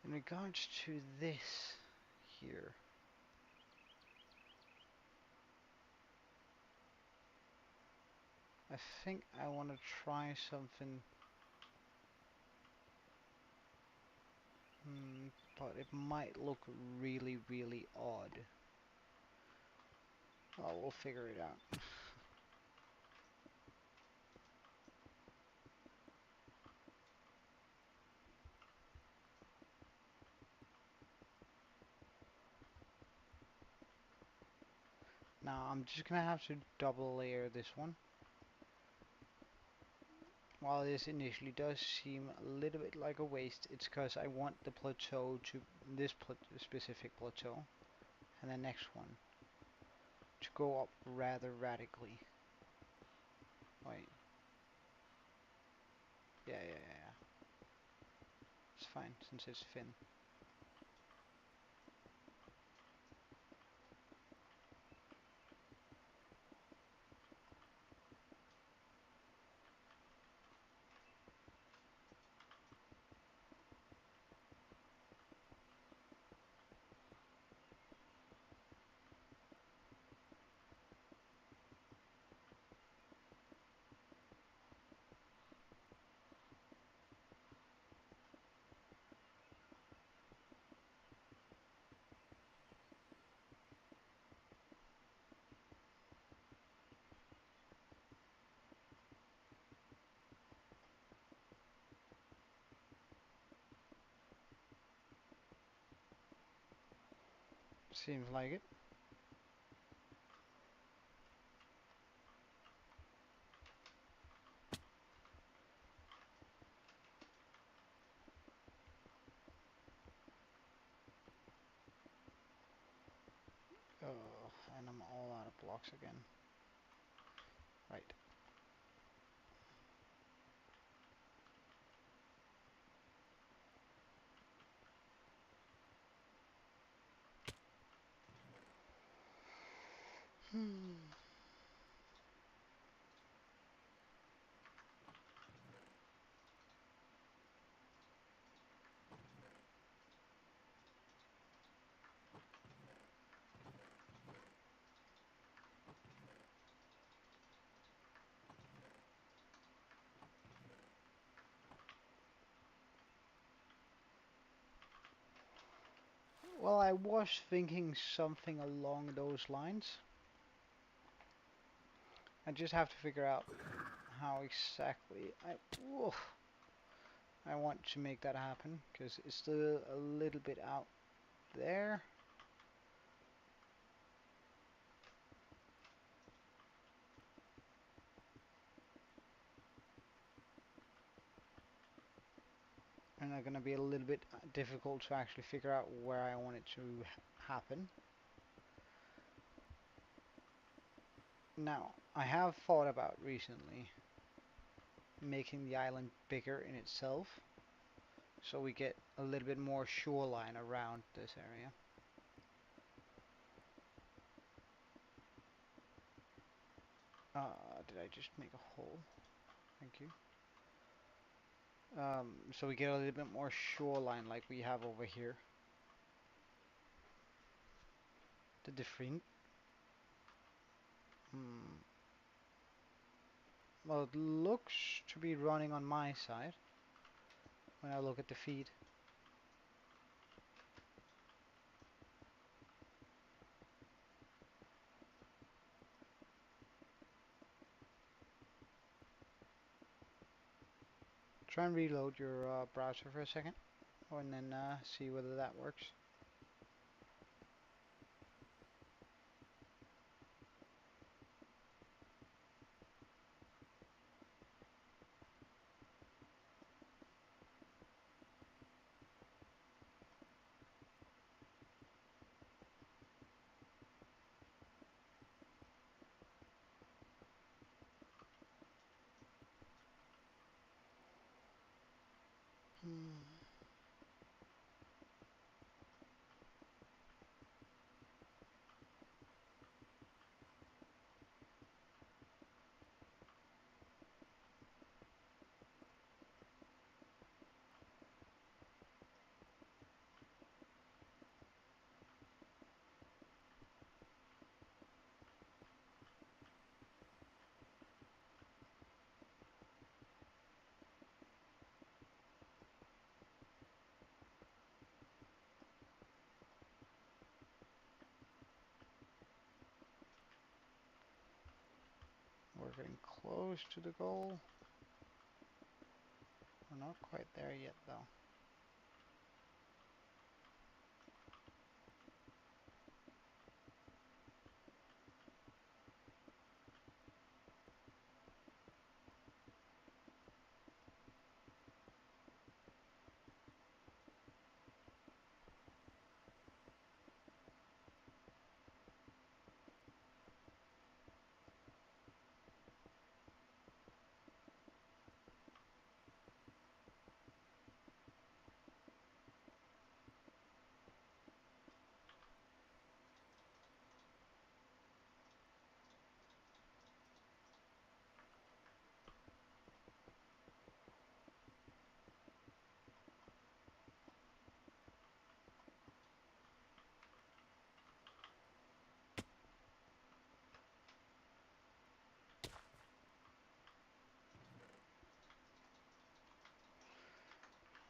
In regards to this here, I think I want to try something, but it might look really, really odd. Oh, we'll figure it out. Now I'm just gonna have to double layer this one. While this initially does seem a little bit like a waste, it's because I want the plateau to, this specific plateau, and the next one, to go up rather radically. Wait. Yeah. It's fine, since it's thin. Seems like it. Oh, and I'm all out of blocks again. Right. Hmm. Well, I was thinking something along those lines. I just have to figure out how exactly I want to make that happen, because it's still a little bit out there. And are going to be a little bit difficult to actually figure out where I want it to happen. Now, I have thought about recently making the island bigger in itself, so we get a little bit more shoreline around this area. Did I just make a hole? Thank you. So we get a little bit more shoreline like we have over here. The different. Hmm. Well, it looks to be running on my side when I look at the feed. Try and reload your browser for a second, and then see whether that works. Hmm. We're getting close to the goal. We're not quite there yet, though.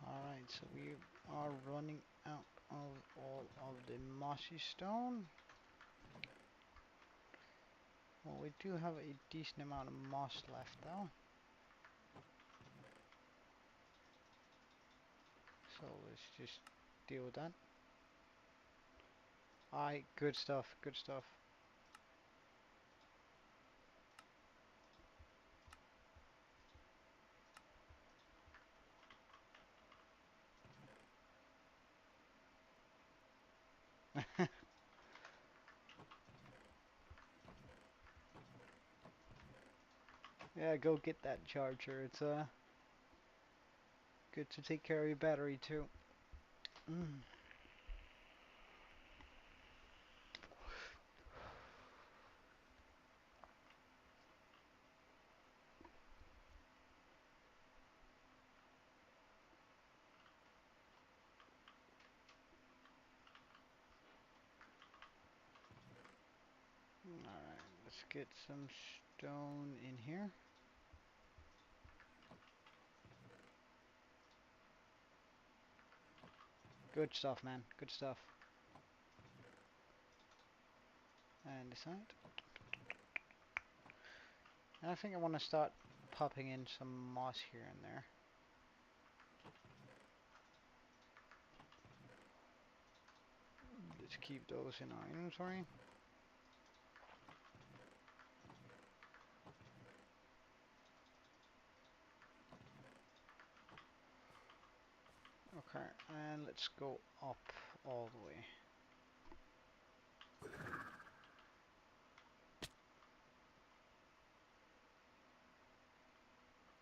Alright, so we are running out of all of the mossy stone. Well, we do have a decent amount of moss left, though. So let's just deal with that. Alright, good stuff, good stuff. Yeah, go get that charger. It's good to take care of your battery too. Mm. Alright, let's get some stone in here. Good stuff, man. Good stuff. And this side. And I think I want to start popping in some moss here and there. Let's keep those in our inventory. Okay, and let's go up all the way.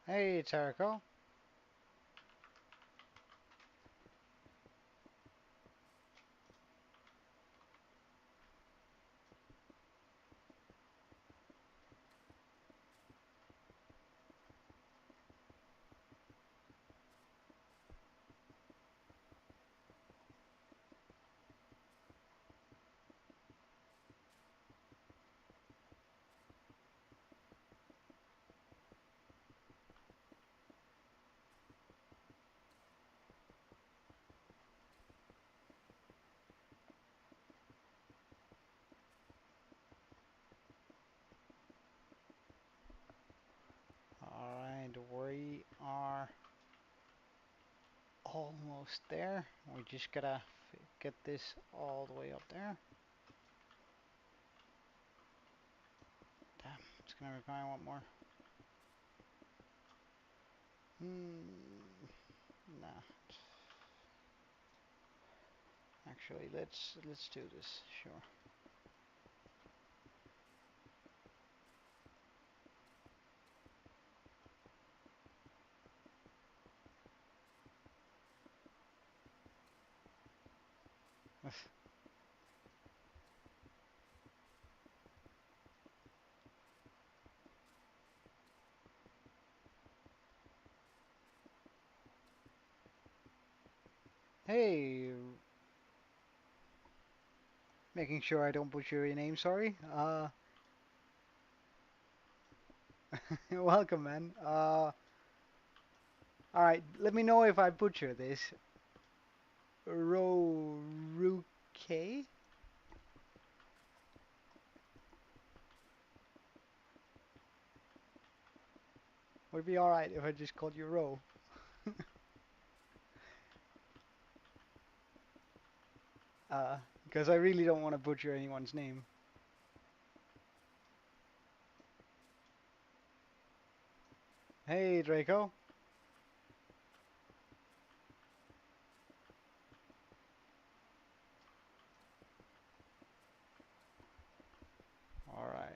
Hey, Tariko. Alright, we are almost there. We just gotta get this all the way up there. Damn, it's gonna require one more. Nah. Actually, let's do this. Sure. Hey, making sure I don't butcher your name. Sorry. Welcome, man. All right. Let me know if I butcher this. Roruke? Would it be all right if I just called you Ro? Uh, because I really don't want to butcher anyone's name. Hey, Draco. All right.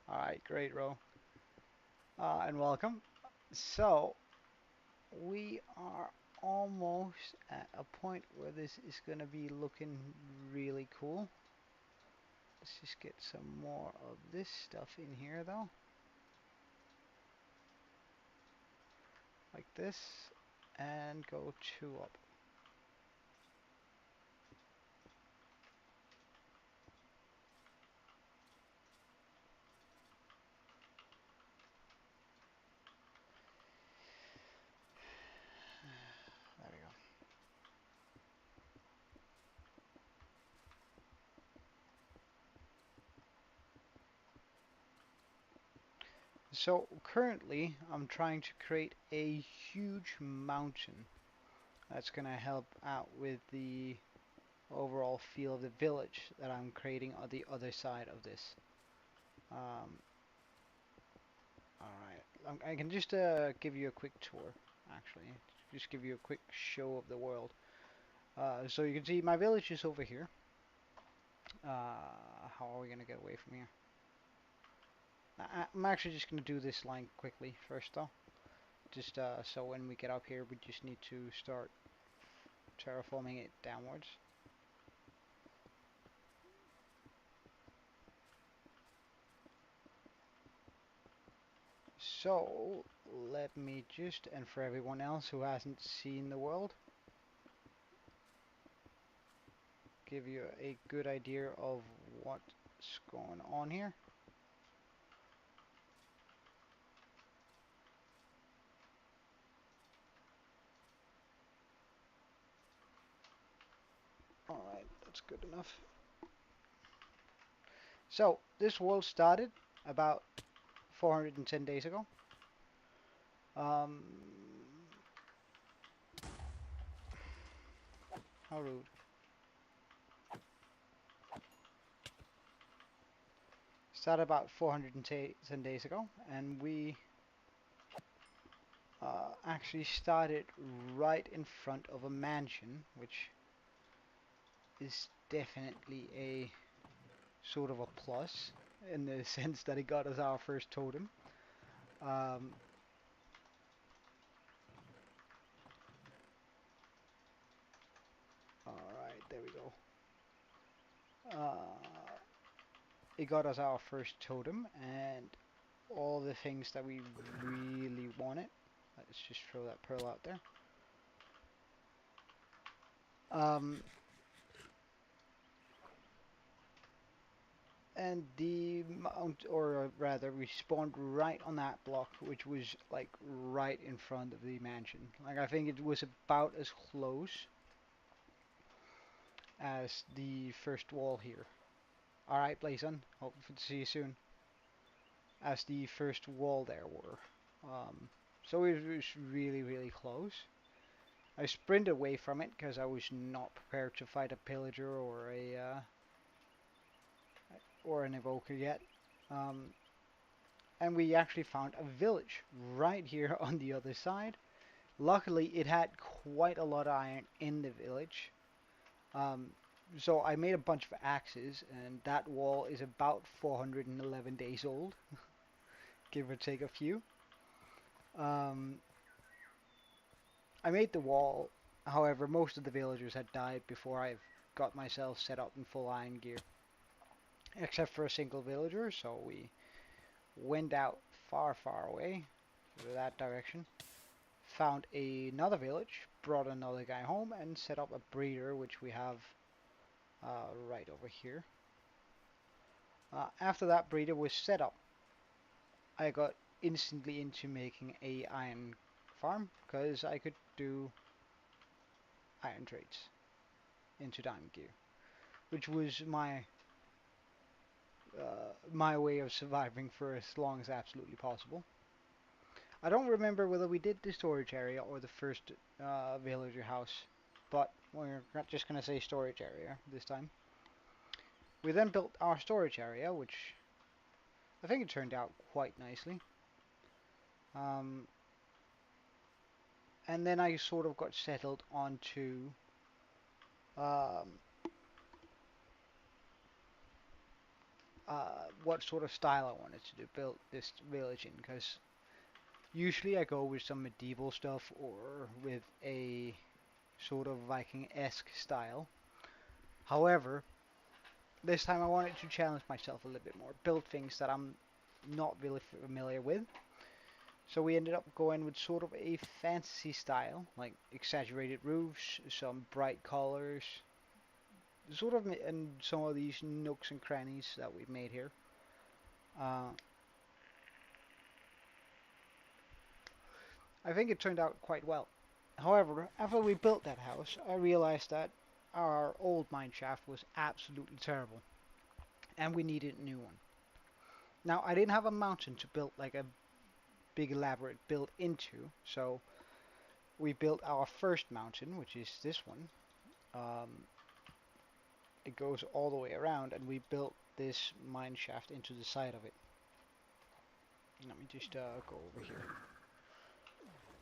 All right, great, Ro. And welcome. So, we are almost at a point where this is going to be looking really cool. Let's just get some more of this stuff in here, though. Like this. And go 2 up. There we go. So currently, I'm trying to create a huge mountain that's going to help out with the overall feel of the village that I'm creating on the other side of this. Um, Alright, I can just give you a quick tour, actually. Just give you a quick show of the world. So you can see my village is over here. How are we going to get away from here? I'm actually just going to do this line quickly first though. Just so when we get up here we just need to start terraforming it downwards. So let me just, and for everyone else who hasn't seen the world, give you a good idea of what's going on here. Alright, that's good enough. So, this world started about 410 days ago. Um, how rude. Started about 410 days ago, and we actually started right in front of a mansion, which is definitely a sort of a plus in the sense that it got us our first totem. Um, Alright, there we go. It got us our first totem and all the things that we really wanted. Let's just throw that pearl out there. Um, and the mount, or rather, we spawned right on that block, which was like right in front of the mansion. Like I think it was about as close as the first wall here. All right, Blazon. Hope to see you soon. As the first wall there were. So it was really, really close. I sprinted away from it because I was not prepared to fight a pillager or an evoker yet. Um, and we actually found a village right here on the other side. Luckily, it had quite a lot of iron in the village. Um, so I made a bunch of axes, and that wall is about 411 days old, give or take a few. Um, I made the wall, however, most of the villagers had died before I got myself set up in full iron gear. Except for a single villager, so we went out far, far away to that direction. Found another village, brought another guy home, and set up a breeder, which we have right over here. After that breeder was set up, I got instantly into making a iron farm, because I could do iron trades into diamond gear, which was my way of surviving for as long as absolutely possible. I don't remember whether we did the storage area or the first villager house, but we're not just going to say storage area this time. We then built our storage area, which I think it turned out quite nicely. Um, and then I sort of got settled onto um, what sort of style I wanted to build this village in, because usually I go with some medieval stuff or with a sort of Viking-esque style. However, this time I wanted to challenge myself a little bit more, build things that I'm not really familiar with. So we ended up going with sort of a fantasy style, like exaggerated roofs, some bright colors, sort of, and some of these nooks and crannies that we've made here. Uh, I think it turned out quite well. However, after we built that house, I realized that our old mine shaft was absolutely terrible, and we needed a new one. Now, I didn't have a mountain to build like a big elaborate build into. So we built our first mountain, which is this one. Um, it goes all the way around, and we built this mine shaft into the side of it. Let me just go over here.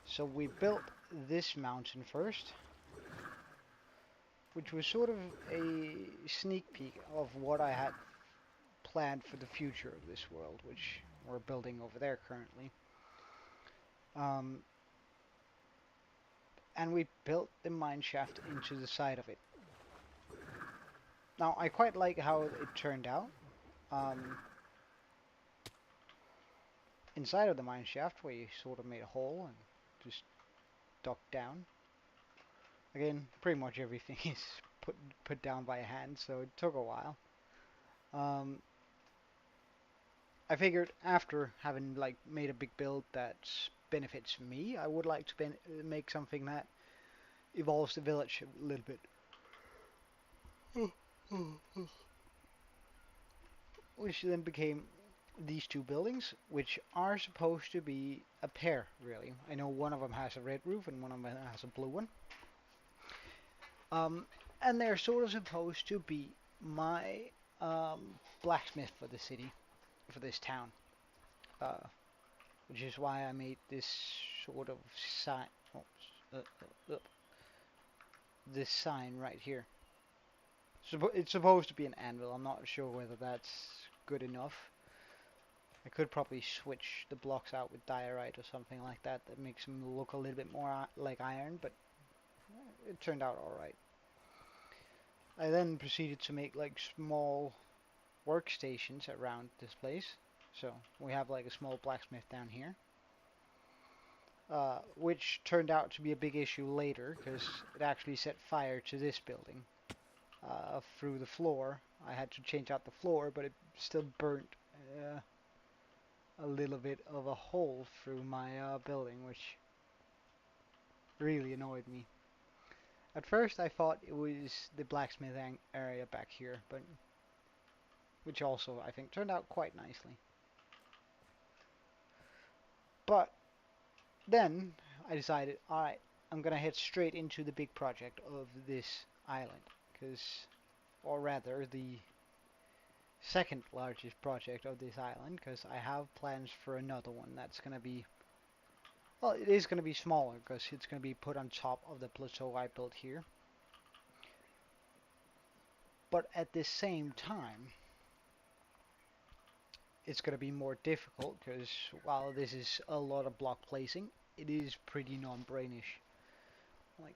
So we built this mountain first, which was sort of a sneak peek of what I had planned for the future of this world, which we're building over there currently. Um, and we built the mine shaft into the side of it. Now, I quite like how it turned out. Um, inside of the mine shaft, we sort of made a hole and just dug down. Again, pretty much everything is put down by hand, so it took a while. Um, I figured after having like made a big build that benefits me, I would like to make something that evolves the village a little bit. Which then became these two buildings, which are supposed to be a pair, really. I know one of them has a red roof and one of them has a blue one. And they're sort of supposed to be my blacksmith for the city, for this town. Which is why I made this sort of sign, this sign right here. It's supposed to be an anvil. I'm not sure whether that's good enough. I could probably switch the blocks out with diorite or something like that that makes them look a little bit more like iron, but it turned out alright. I then proceeded to make like small workstations around this place. So we have like a small blacksmith down here. Which turned out to be a big issue later because it actually set fire to this building through the floor. I had to change out the floor, but it still burnt a little bit of a hole through my building, which really annoyed me. At first I thought it was the blacksmith area back here, but which also I think turned out quite nicely. But then I decided, alright, I'm gonna head straight into the big project of this island, or rather the second largest project of this island, because I have plans for another one that's gonna be, well, it is gonna be smaller because it's gonna be put on top of the plateau I built here. But at the same time, it's gonna be more difficult because while this is a lot of block placing, it is pretty non-brainish. Like,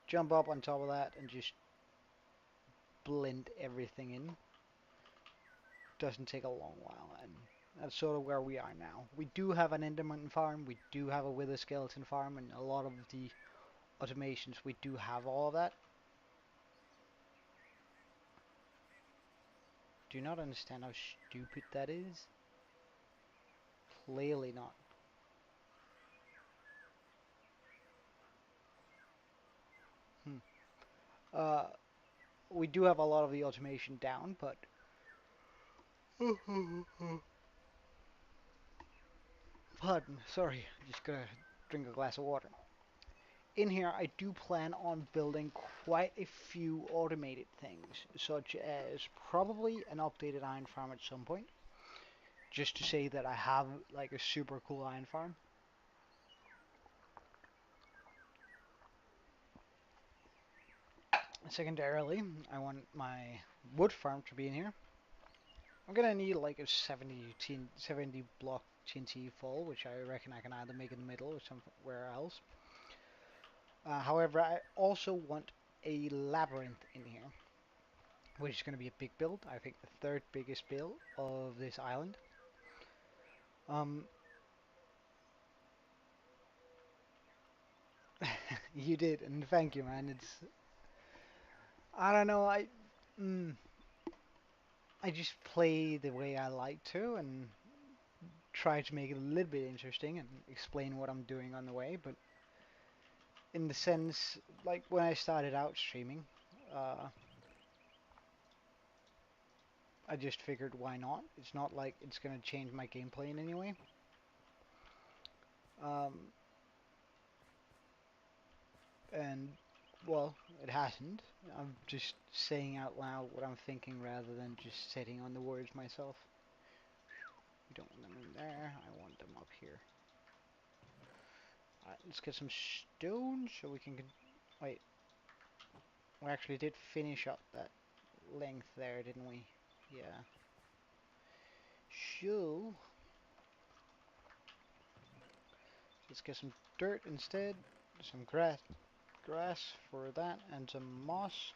jump up on top of that and just blend everything in. Doesn't take a long while, and that's sort of where we are now. We do have an Enderman farm, we do have a Wither Skeleton farm, and a lot of the automations, we do have all of that. Do you not understand how stupid that is? Clearly not. Hmm. Uh, we do have a lot of the automation down, but pardon, sorry, just gonna drink a glass of water. In here, I do plan on building quite a few automated things, such as probably an updated iron farm at some point, just to say that I have like a super cool iron farm. Secondarily, I want my wood farm to be in here. I'm gonna need like a 70 block TNT full, which I reckon I can either make in the middle or somewhere else. However, I also want a labyrinth in here, which is going to be a big build. I think the third biggest build of this island. Um, you did, and thank you, man. I don't know, mm, I just play the way I like to and try to make it a little bit interesting and explain what I'm doing on the way. But in the sense, like when I started out streaming, uh, I just figured why not? It's not like it's gonna change my gameplay in any way. Um, and, well, it hasn't. I'm just saying out loud what I'm thinking rather than just sitting on the words myself. We don't want them in there. I want them up here. Alright, let's get some stone so we can... Wait, we actually did finish up that length there, didn't we? Yeah. So, let's get some dirt instead. Some grass for that, and some moss.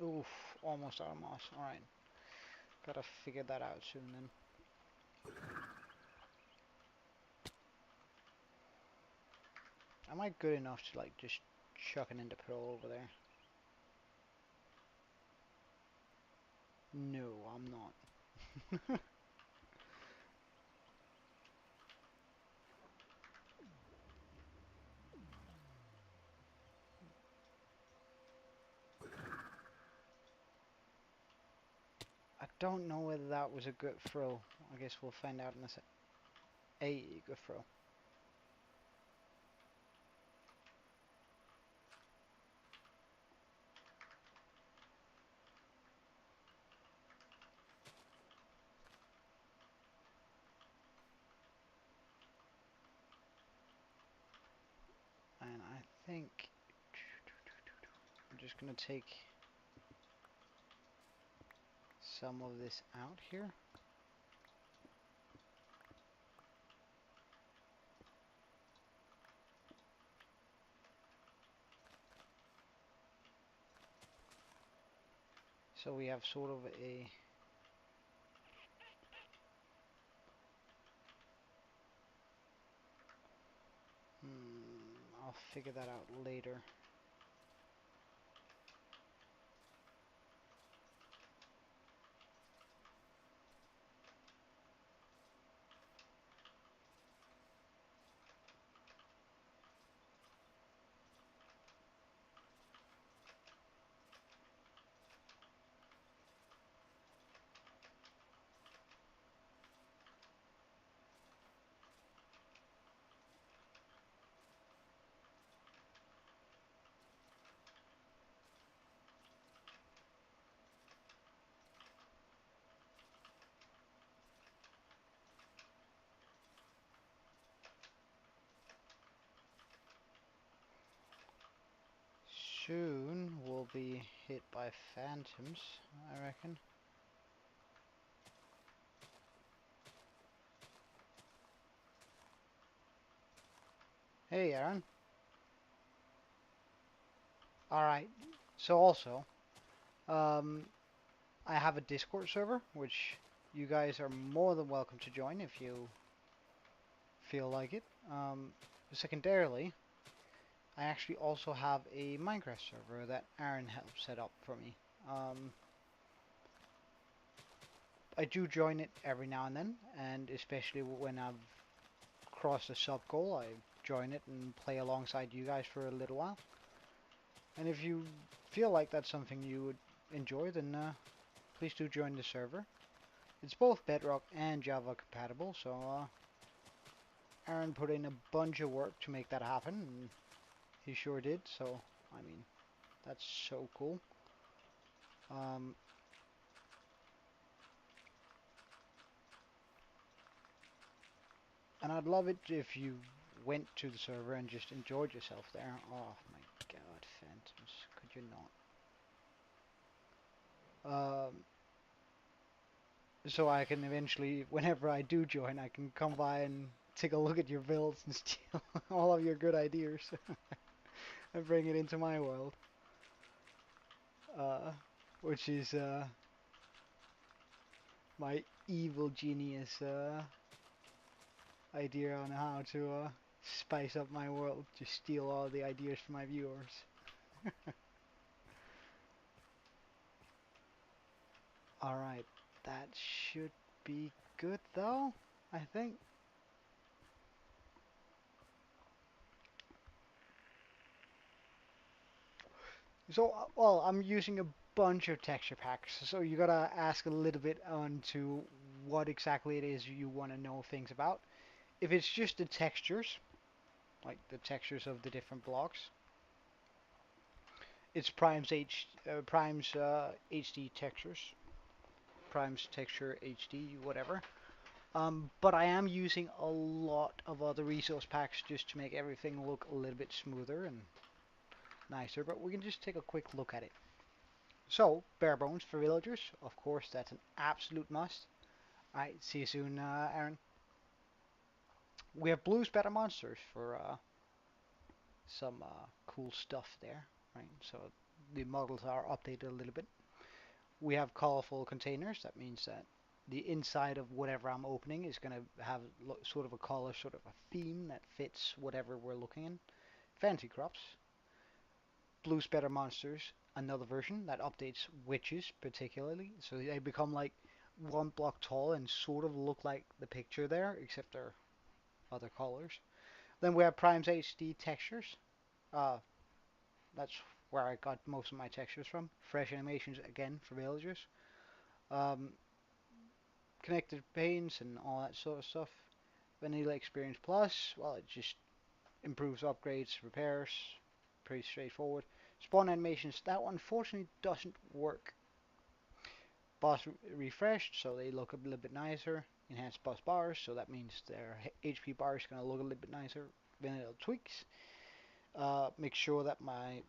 Oof, almost out of moss. Alright, gotta figure that out soon then. Am I good enough to like just chuck an ender pearl over there? No, I'm not. I don't know whether that was a good throw. I guess we'll find out in a sec. A good throw. And I think I'm just gonna take some of this out here. So we have sort of a... I'll figure that out later. Soon we'll be hit by phantoms, I reckon. Hey, Aaron. Alright, so also, um, I have a Discord server, which you guys are more than welcome to join if you feel like it. Secondarily, I actually also have a Minecraft server that Aaron helped set up for me. I do join it every now and then, and especially when I've crossed a sub goal, I join it and play alongside you guys for a little while. And if you feel like that's something you would enjoy, then please do join the server. It's both Bedrock and Java compatible, so Aaron put in a bunch of work to make that happen, and he sure did, so, I mean, that's so cool. And I'd love it if you went to the server and just enjoyed yourself there. Oh my god, phantoms, could you not? So I can eventually, whenever I do join, I can come by and take a look at your builds and steal all of your good ideas and bring it into my world. Uh, which is my evil genius idea on how to spice up my world, to steal all the ideas from my viewers. Alright, that should be good though, I think. So, well, I'm using a bunch of texture packs, so you gotta ask a little bit onto what exactly it is you want to know things about. If it's just the textures, like the textures of the different blocks, it's Prime's HD textures, Prime's texture HD, whatever. But I am using a lot of other resource packs just to make everything look a little bit smoother and nicer. But we can just take a quick look at it. So, bare bones for villagers, of course, that's an absolute must. Alright, see you soon, Aaron. We have blue spatter monsters for some cool stuff there, right? So the models are updated a little bit. We have colorful containers. That means that the inside of whatever I'm opening is going to have sort of a color, sort of a theme that fits whatever we're looking in. Fancy crops. Blue spatter monsters, another version that updates witches particularly. So they become like 1 block tall and sort of look like the picture there, except they're other colors. Then we have Prime's HD textures. Uh, that's where I got most of my textures from. Fresh animations again for villagers. Um, Connected panes and all that sort of stuff. Vanilla Experience Plus, well, it just improves upgrades, repairs, pretty straightforward. Spawn animations, that one unfortunately doesn't work. Boss refreshed, so they look a little bit nicer. Enhanced boss bars, so that means their HP bar is going to look a little bit nicer. Vanilla tweaks. Make sure that my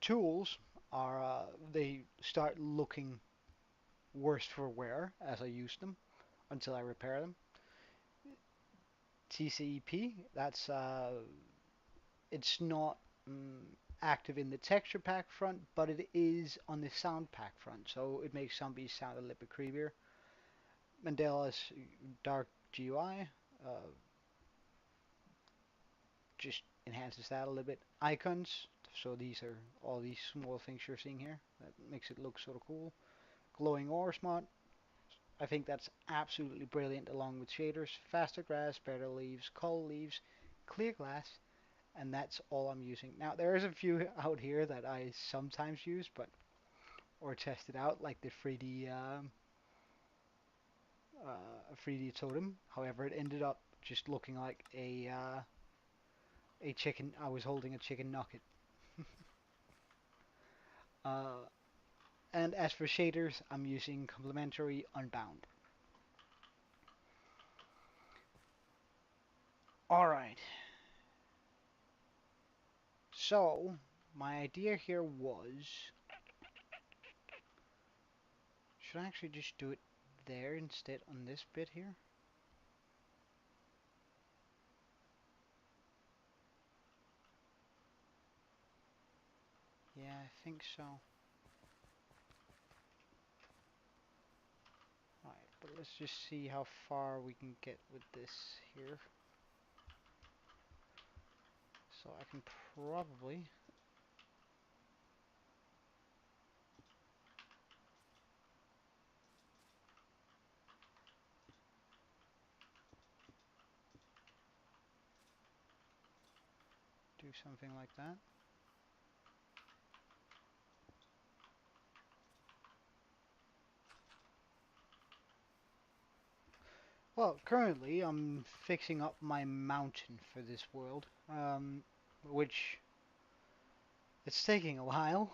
tools are they start looking worse for wear as I use them until I repair them. TCEP, that's it's not active in the texture pack front, but it is on the sound pack front, so it makes zombies sound a little bit creepier. Mandela's dark GUI just enhances that a little bit. Icons, so these are all these small things you're seeing here. That makes it look sort of cool. Glowing ores mod, I think that's absolutely brilliant along with shaders. Faster grass, better leaves, coal leaves, clear glass, and that's all I'm using. Now there is a few out here that I sometimes use, but or tested out, like the 3D totem. However, it ended up just looking like a chicken. I was holding a chicken nugget. uh, and as for shaders, I'm using complementary unbound. All right. So my idea here was, should I actually just do it there instead on this bit here? Yeah, I think so. Alright, but let's just see how far we can get with this here. So I can probably do something like that. Well, currently I'm fixing up my mountain for this world, which it's taking a while.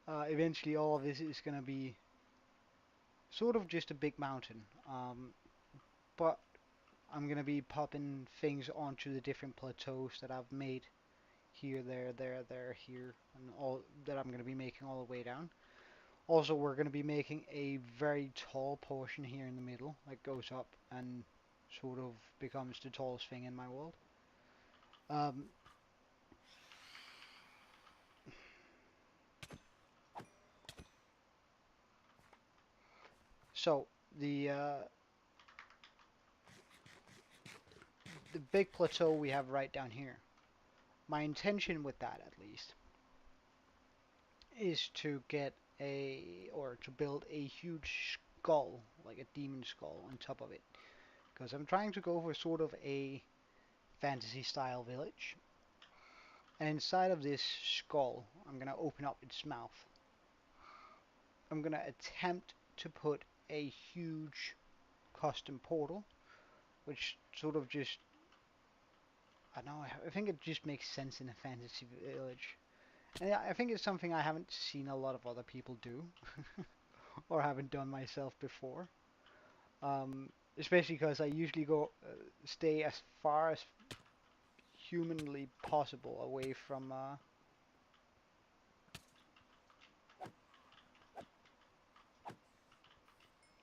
Eventually all of this is going to be sort of just a big mountain, but I'm going to be popping things onto the different plateaus that I've made here, there, here, and all that I'm going to be making all the way down. Also, we're going to be making a very tall portion here in the middle that goes up and sort of becomes the tallest thing in my world. Um, so the big plateau we have right down here. My intention with that, at least, is to get or to build a huge skull, like a demon skull, on top of it. Because I'm trying to go for sort of a fantasy style village. And inside of this skull, I'm going to open up its mouth. I'm going to attempt to put a huge custom portal which sort of just, I don't know, I think it just makes sense in a fantasy village. And I think it's something I haven't seen a lot of other people do, or haven't done myself before. Especially because I usually stay as far as humanly possible away from,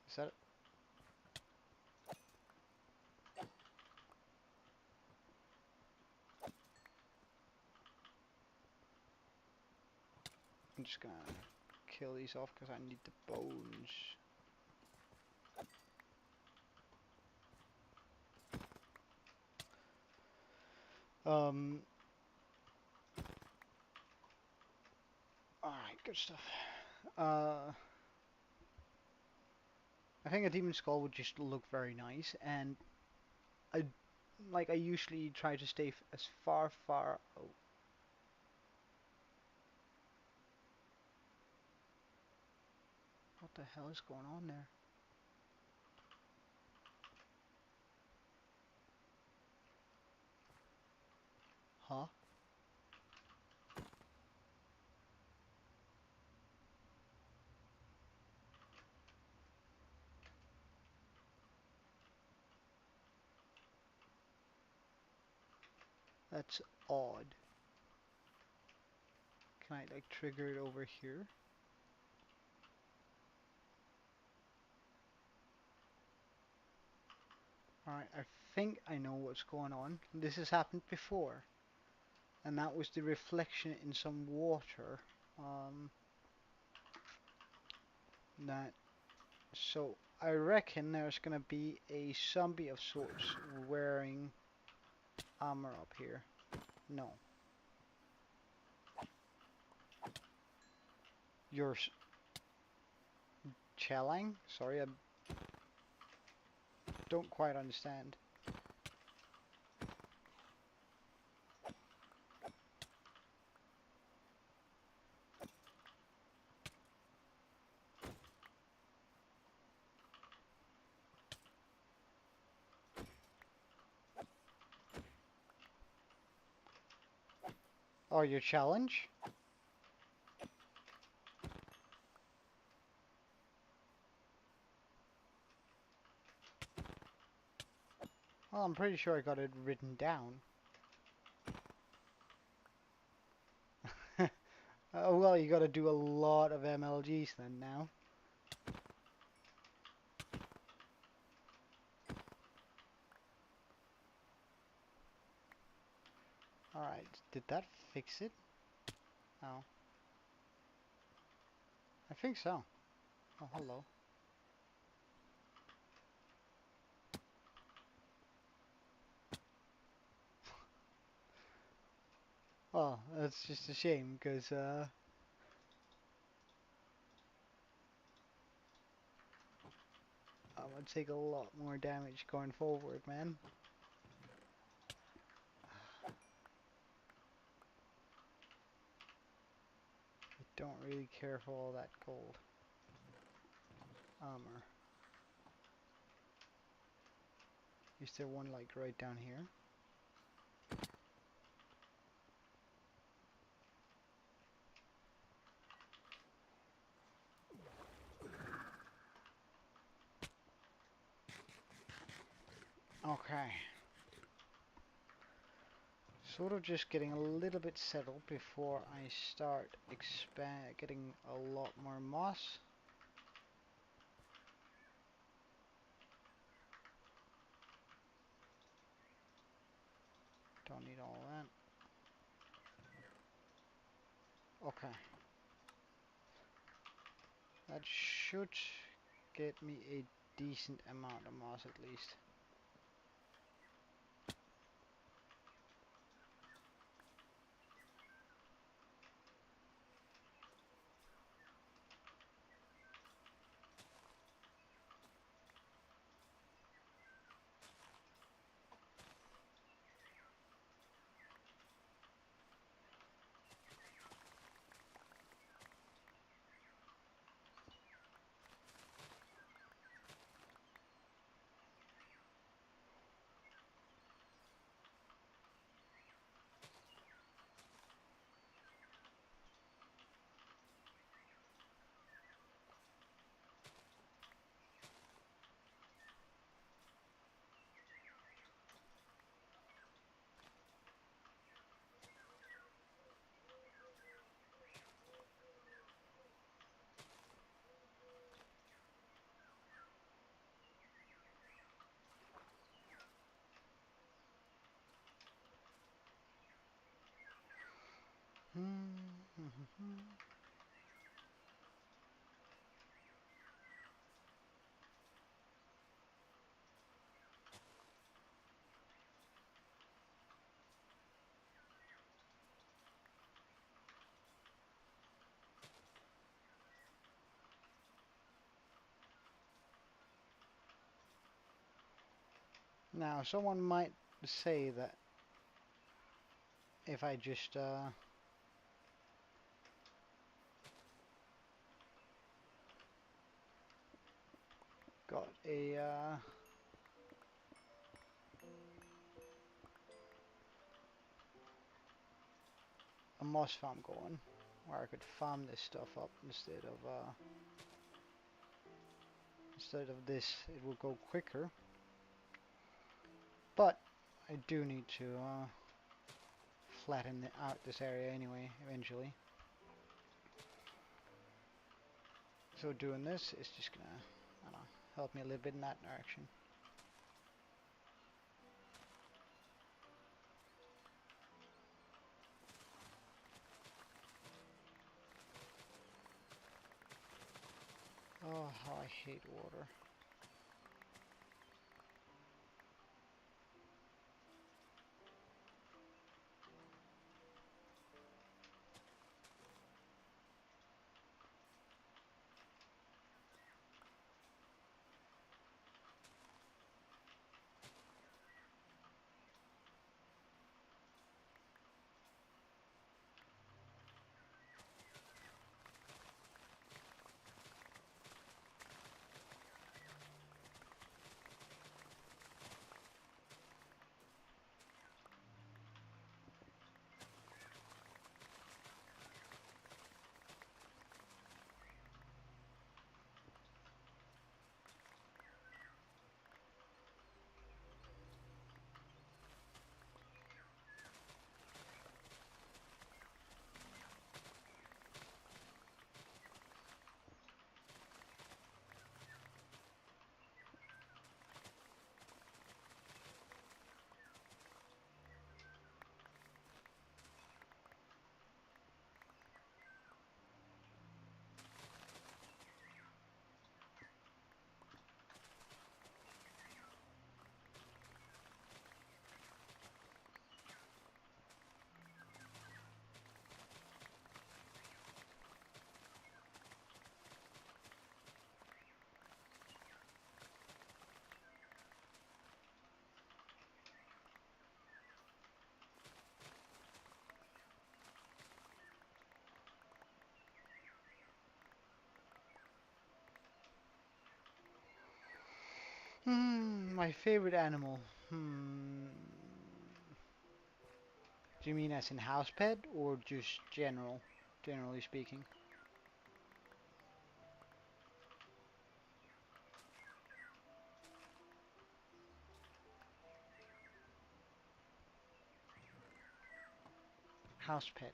is that, I'm just gonna kill these off because I need the bones. Um, Alright, good stuff. I think a demon skull would just look very nice, and I I usually try to stay as far. Oh, what the hell is going on there? Huh? That's odd. Can I like trigger it over here? Alright, I think I know what's going on. This has happened before, and that was the reflection in some water. Um, that So I reckon there's gonna be a zombie of sorts wearing armor up here. No. You're chelling? Sorry, I don't quite understand. Oh, your challenge? Well, I'm pretty sure I got it written down. Oh, well, you gotta do a lot of MLGs then now. Alright, did that fix it? Oh. I think so. Oh, hello. Well, that's just a shame, because, I'm gonna take a lot more damage going forward, man. I don't really care for all that gold. Armor. Is there one like right down here? Okay. Sort of just getting a little bit settled before I start getting a lot more moss. Don't need all that. Okay. That should get me a decent amount of moss at least. Now, someone might say that if I just got a moss farm going, where I could farm this stuff up instead of this, it will go quicker. But I do need to flatten out this area anyway, eventually. So doing this is just gonna, I don't know, help me a little bit in that direction. Oh, how I hate water. My favorite animal. Do you mean as in house pet or just generally speaking? House pet.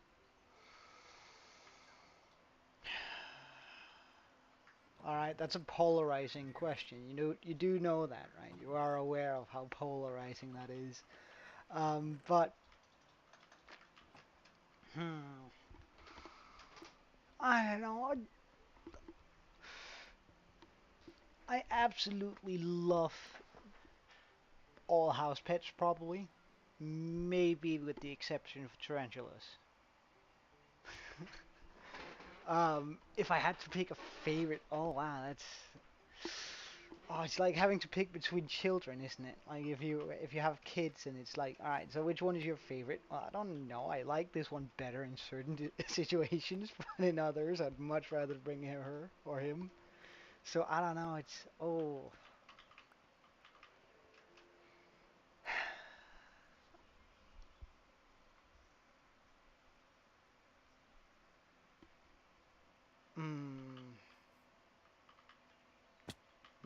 All right, that's a polarizing question. You do know that, right? You are aware of how polarizing that is. But hmm, I don't know. I absolutely love all house pets, probably. Maybe with the exception of tarantulas. If I had to pick a favorite, oh wow, that's oh, it's like having to pick between children, isn't it? Like if you have kids and it's like, all right, so which one is your favorite? Well, I don't know. I like this one better in certain situations, but in others, I'd much rather bring her or him. So I don't know. It's oh, mm,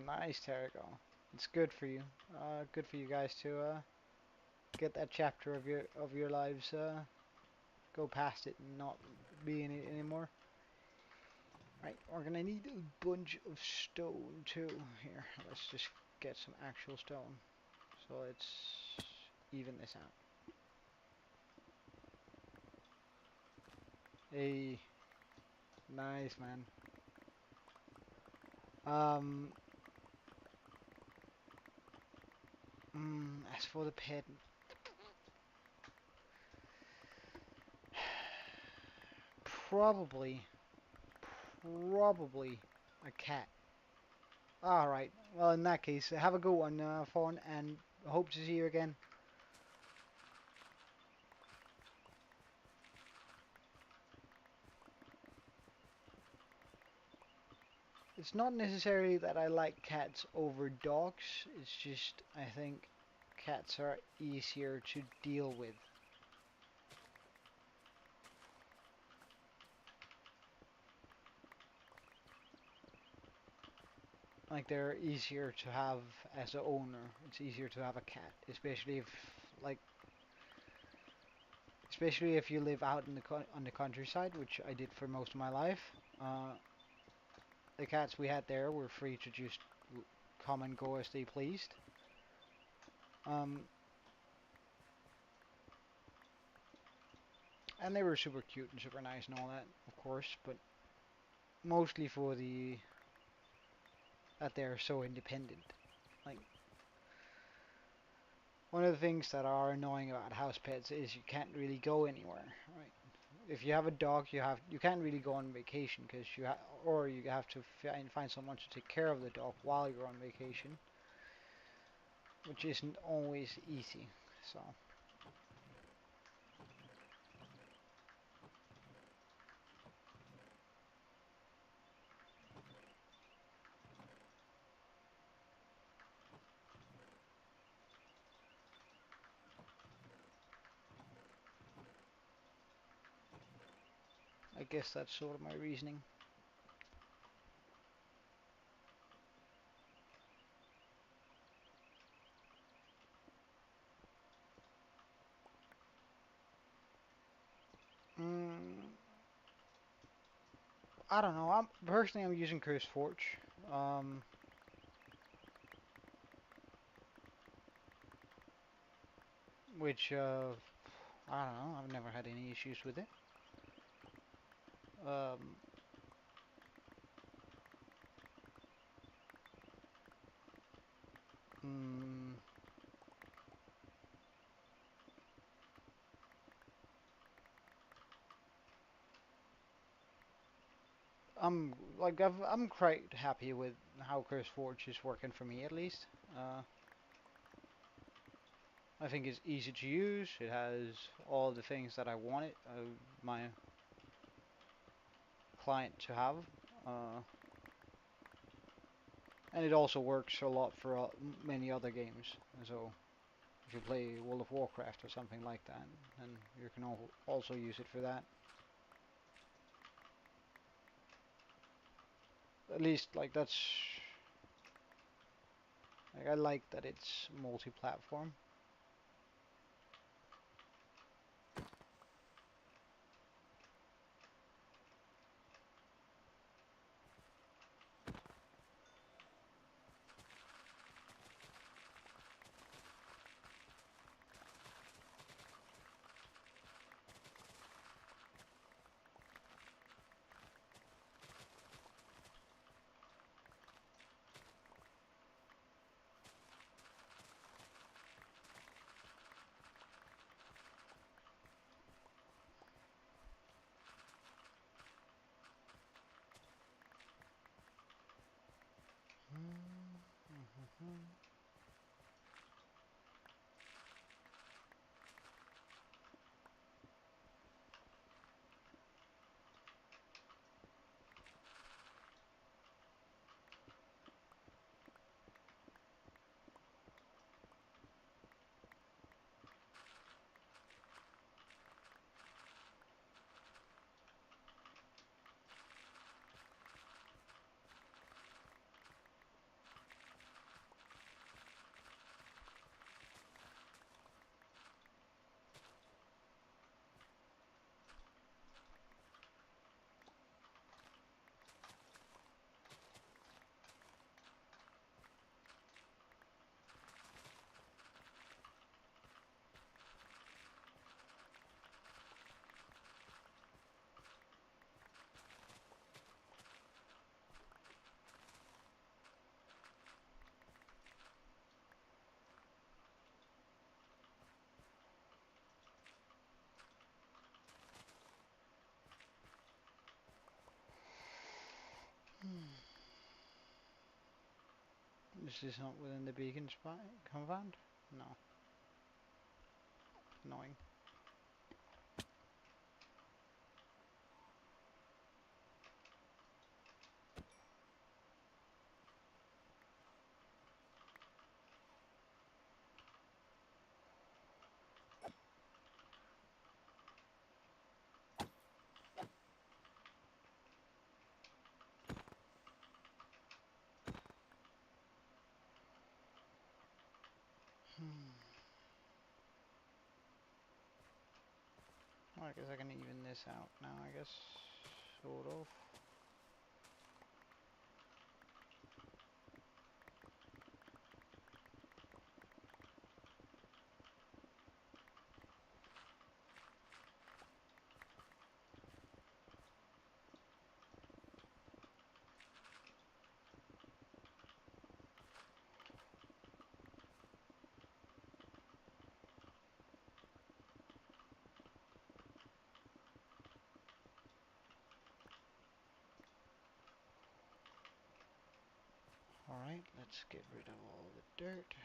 nice, Terrigal. It's good for you. Good for you guys to get that chapter of your lives go past it and not be in it anymore. Right, we're gonna need a bunch of stone too. Here, let's just get some actual stone. So let's even this out. Hey, nice man. Um, as for the pet, probably, probably a cat. All right. Well, in that case, have a good one, Fawn, and hope to see you again. It's not necessarily that I like cats over dogs. It's just I think cats are easier to deal with. Like they're easier to have as an owner. It's easier to have a cat, especially if like especially if you live out in the on the countryside, which I did for most of my life. The cats we had there were free to just come and go as they pleased. Um, and they were super cute and super nice and all that, of course, but mostly for the that they're so independent. Like one of the things that are annoying about house pets is you can't really go anywhere, right? If you have a dog, you can't really go on vacation because or you have to find someone to take care of the dog while you're on vacation, which isn't always easy. So I guess that's sort of my reasoning. Mm, I don't know. I'm using Curse Forge, um, which I don't know. I've never had any issues with it. Um, mm, I'm quite happy with how Curse Forge is working for me at least. Uh, I think it's easy to use. It has all the things that I wanted my client to have, uh, and it also works a lot for many other games. So if you play World of Warcraft or something like that, then you can also use it for that. At least like that's like I like that it's multi-platform. Is this not within the beacon command? No. Annoying. Well, I guess I can even this out now, I guess. Sort of. Alright, let's get rid of all the dirt.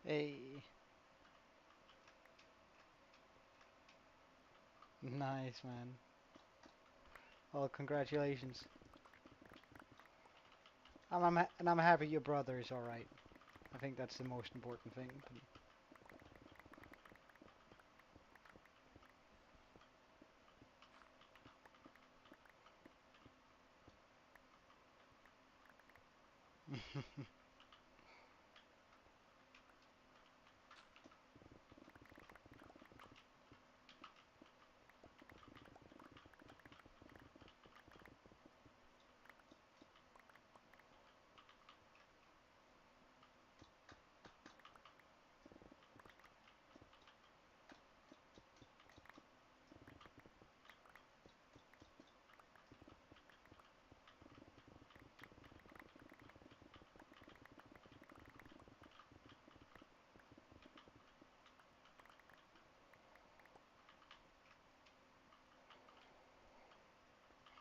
Hey, nice man. Well, congratulations. And I'm happy your brother is alright. I think that's the most important thing.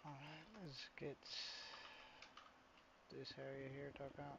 Alright, let's get this area here dug out.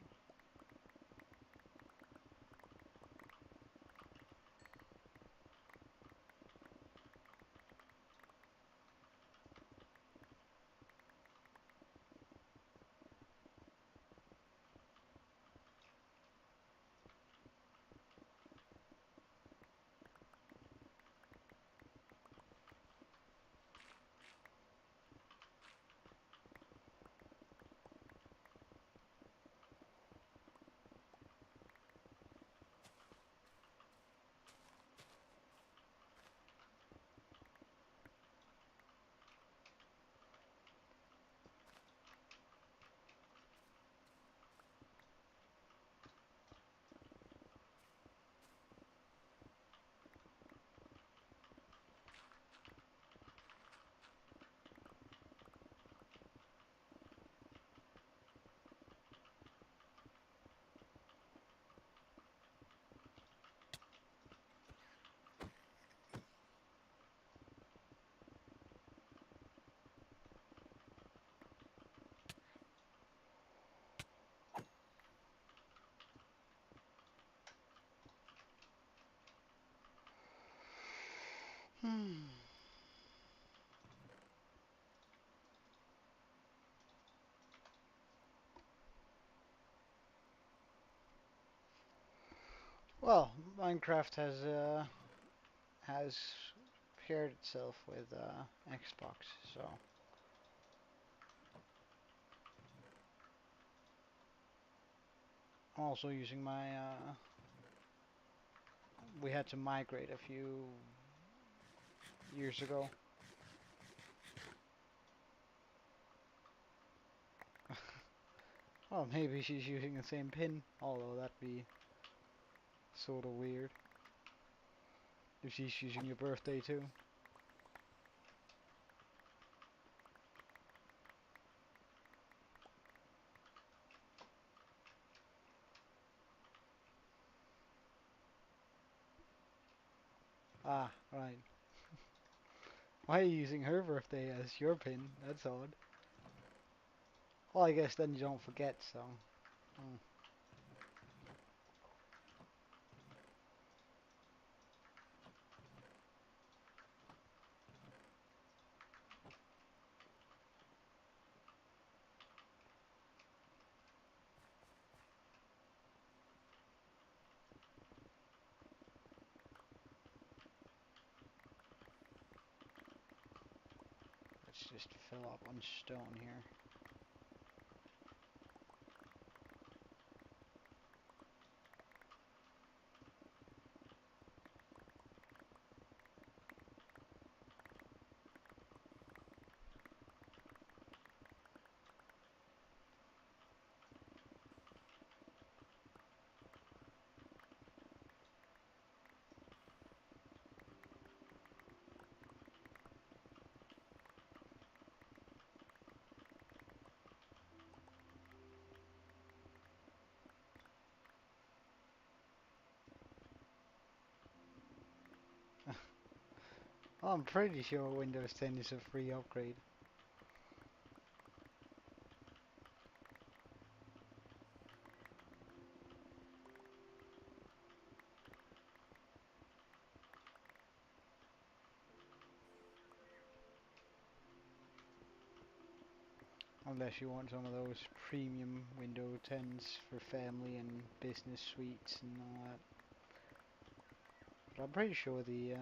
Hmm. Well, Minecraft has paired itself with Xbox, so I'm also using my. We had to migrate a few years ago. Oh, maybe she's using the same pin, although that'd be sort of weird if she's using your birthday too. Ah, right. Why are you using her birthday as your pin? That's odd. Well, I guess then you don't forget, so. Mm. Let's just fill up on stone here. Oh, I'm pretty sure Windows 10 is a free upgrade. Unless you want some of those premium Windows 10s for family and business suites and all that. But I'm pretty sure the...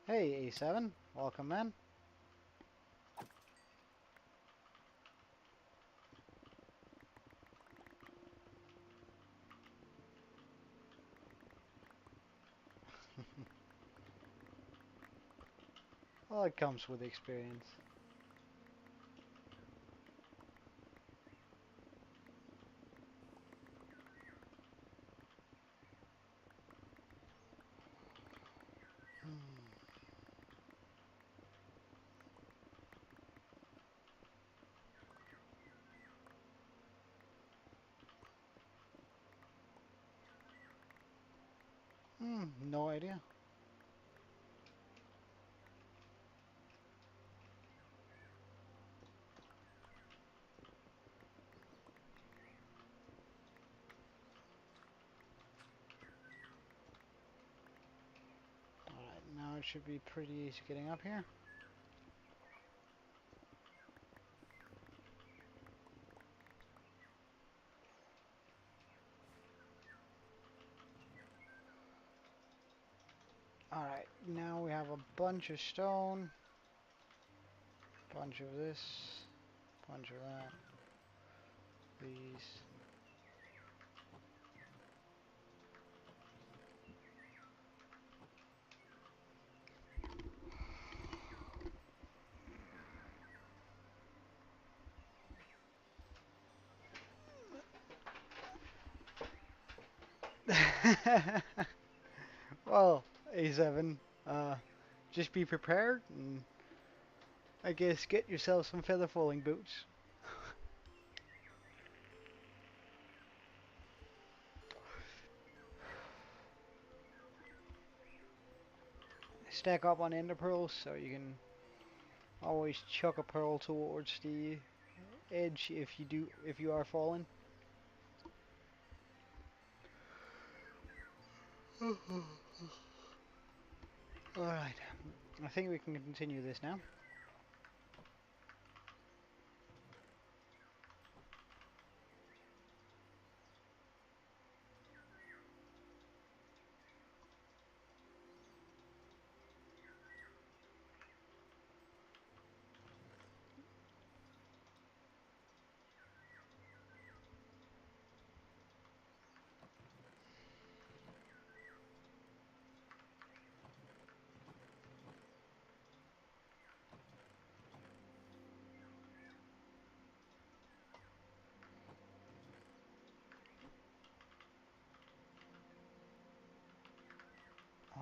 Hey, A7. Welcome, man. Well, it comes with experience. No idea. Alright, now it should be pretty easy getting up here. Alright, now we have a bunch of stone, bunch of this, bunch of that, these. Well, A7, uh, just be prepared and I guess get yourself some feather falling boots. Stack up on ender pearls so you can always chuck a pearl towards the edge if you are falling. think we can continue this now.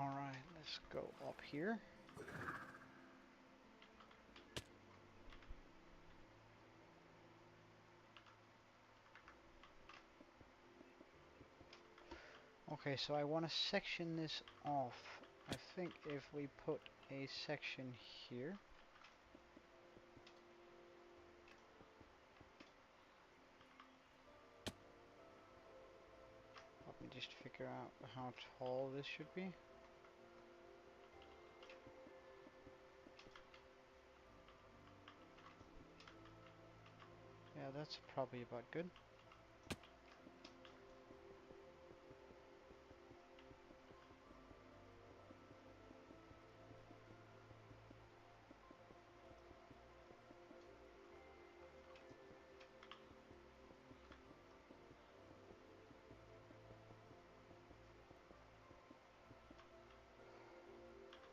Alright, let's go up here. Okay, so I want to section this off. I think if we put a section here. Let me just figure out how tall this should be. Yeah, that's probably about good.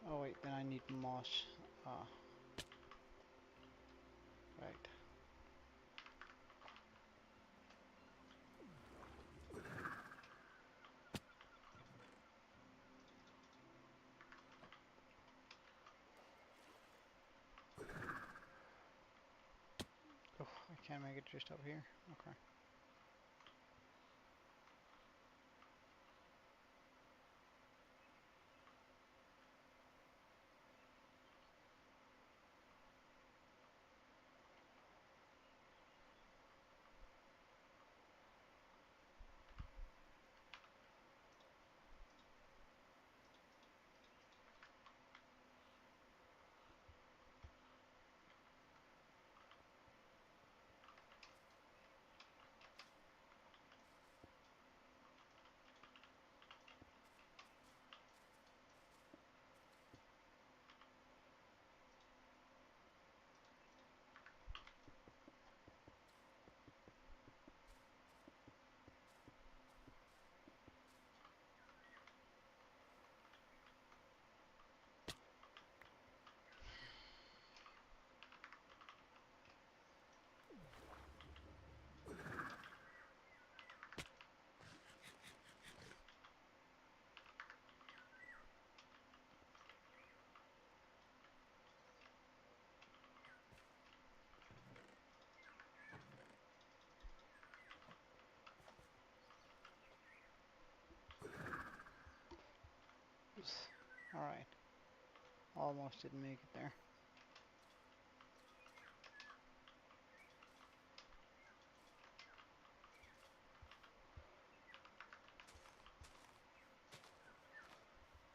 Oh wait, then I need moss. Ah, right. Oh, I can't make it just up here. Okay. Alright. Almost didn't make it there.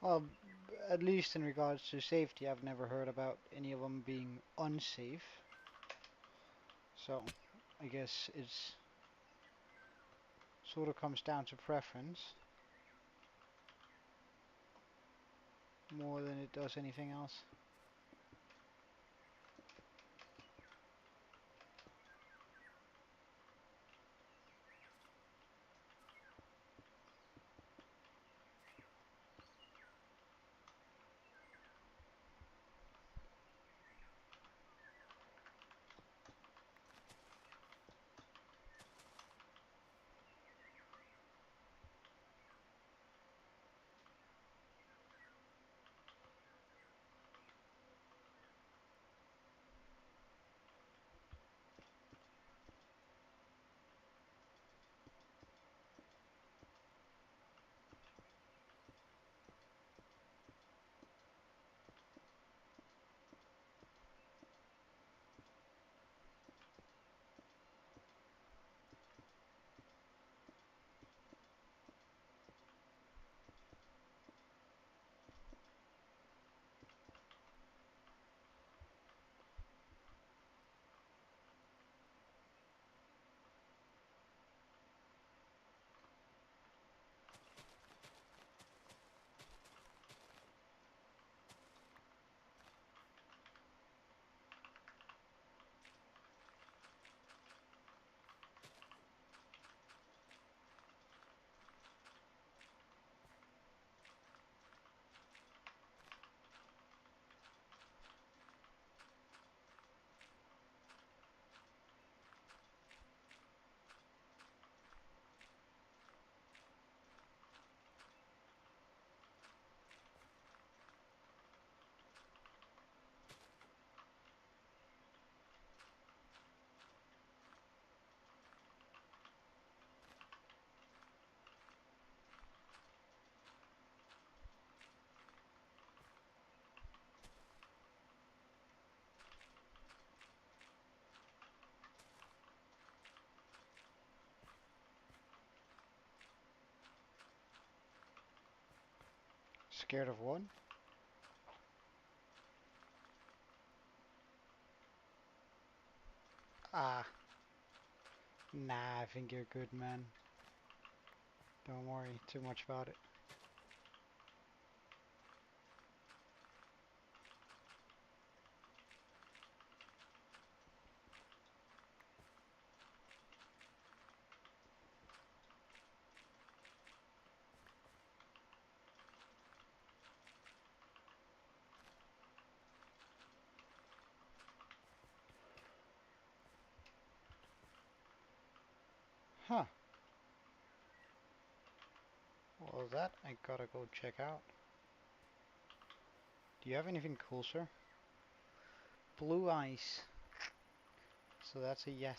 Well, at least in regards to safety, I've never heard about any of them being unsafe. So, I guess it's sort of comes down to preference more than it does anything else. Scared of what? Ah, nah, I think you're good, man. Don't worry too much about it. Huh. Well, that I gotta go check out. Do you have anything cool, sir? Blue ice. So that's a yes.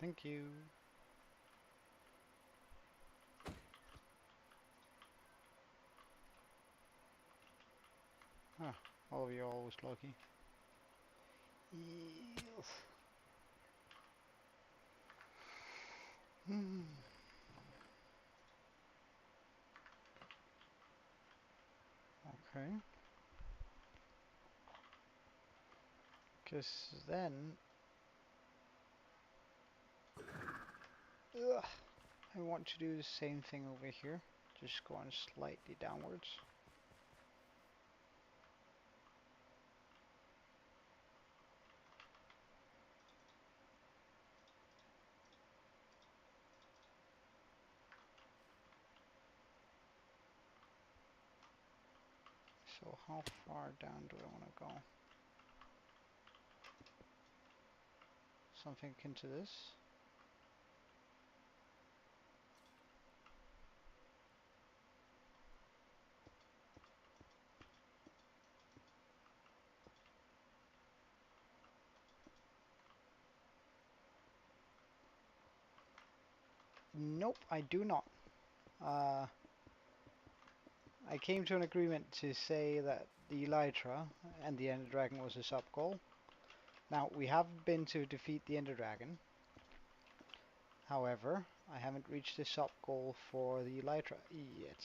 Thank you. Huh. All of you are always lucky. Yes. Hmm. Okay. Because then... Ugh, I want to do the same thing over here. Just going slightly downwards. So how far down do I want to go? Something akin to this. Nope, I do not. Uh, I came to an agreement to say that the Elytra and the Ender Dragon was a sub-goal. Now, we have been to defeat the Ender Dragon. However, I haven't reached the sub-goal for the Elytra yet.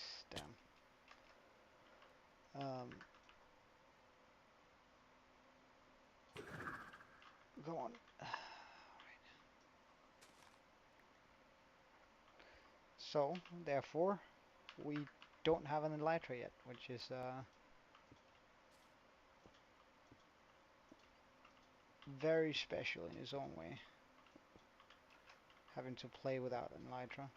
Damn. Go on. So, therefore, we don't have an Elytra yet, which is very special in its own way. Having to play without an Elytra.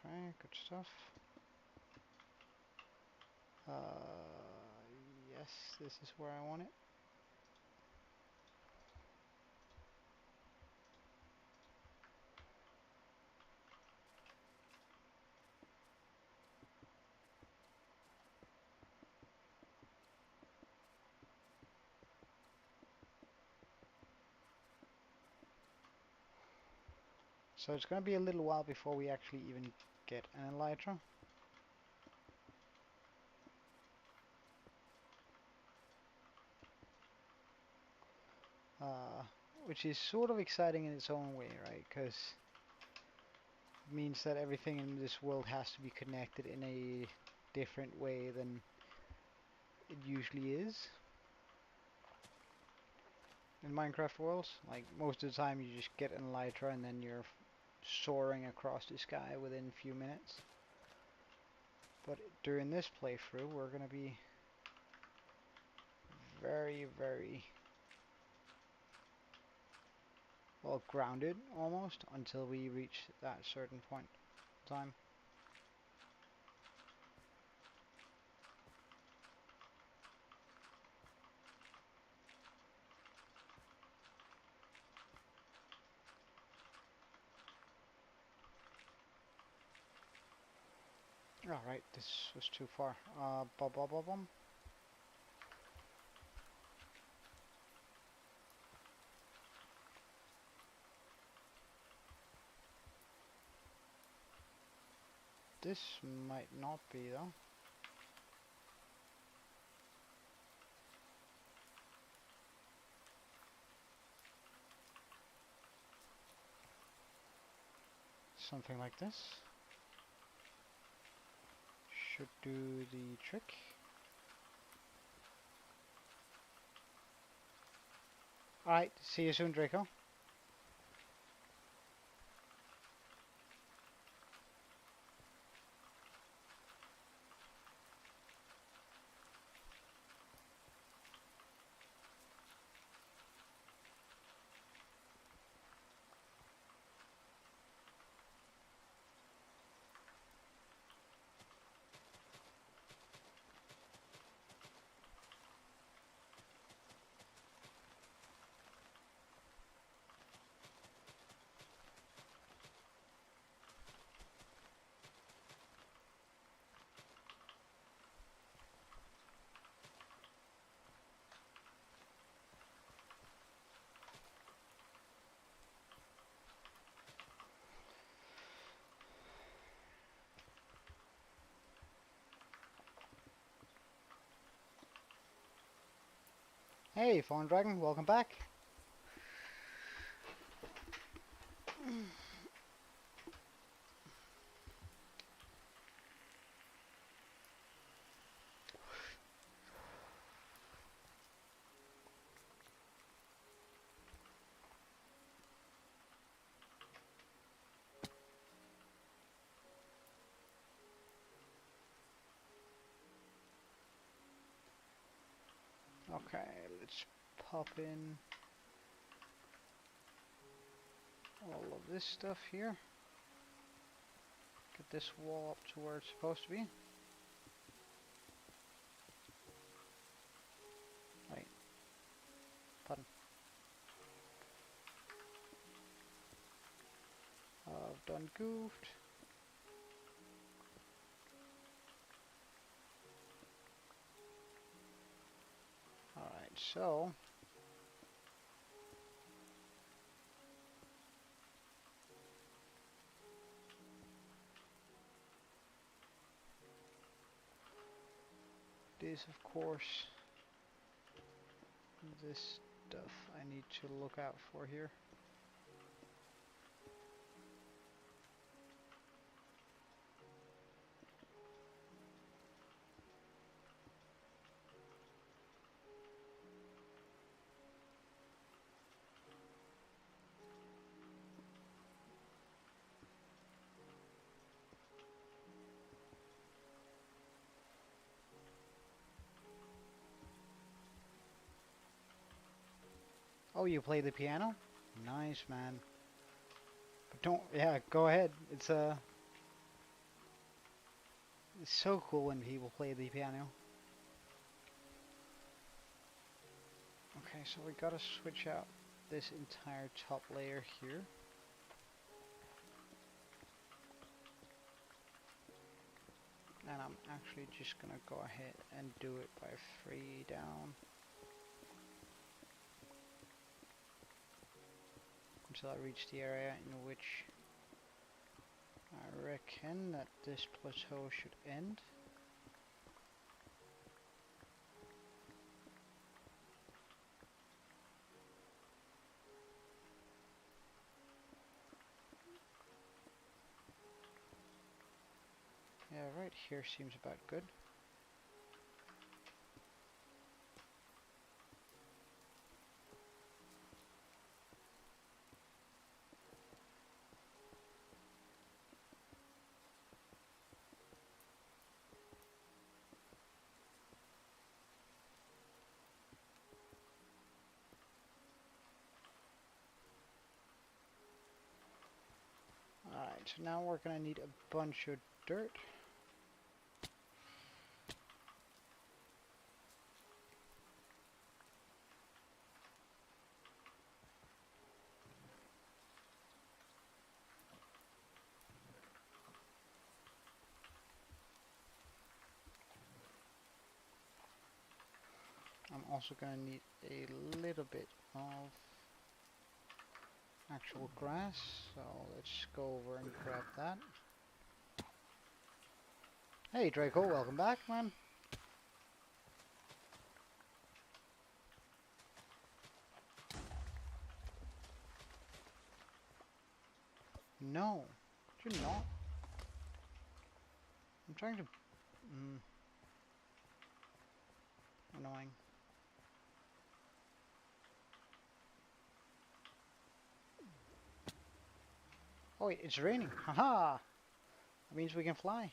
Okay, good stuff. Yes, this is where I want it. So it's going to be a little while before we actually even get an Elytra. Uh, which is sort of exciting in its own way, right? Because it means that everything in this world has to be connected in a different way than it usually is in Minecraft worlds. Like most of the time you just get an Elytra and then you're soaring across the sky within a few minutes. But during this playthrough we're going to be very, very well, grounded almost until we reach that certain point in time. Alright, this was too far. Bum bum bum bum. This might not be though. Something like this should do the trick. Alright, see you soon, Draco. Hey, Fallen Dragon, welcome back. Okay, let's pop in all of this stuff here. Get this wall up to where it's supposed to be. Right. Button. I've done goofed. Alright, so this, of course, this stuff I need to look out for here. Oh, you play the piano? Nice, man. But don't, yeah, go ahead. It's so cool when people play the piano. Okay, so we gotta switch out this entire top layer here. And I'm actually just gonna go ahead and do it by 3 down. Until I reach the area in which I reckon that this plateau should end. Yeah, right here seems about good. so now we're gonna need a bunch of dirt. I'm also gonna need a little bit of actual grass, so let's go over and grab that. Hey Draco, welcome back, man. No, you're not. I'm trying to... annoying. Oh wait, it's raining. Haha! That means we can fly.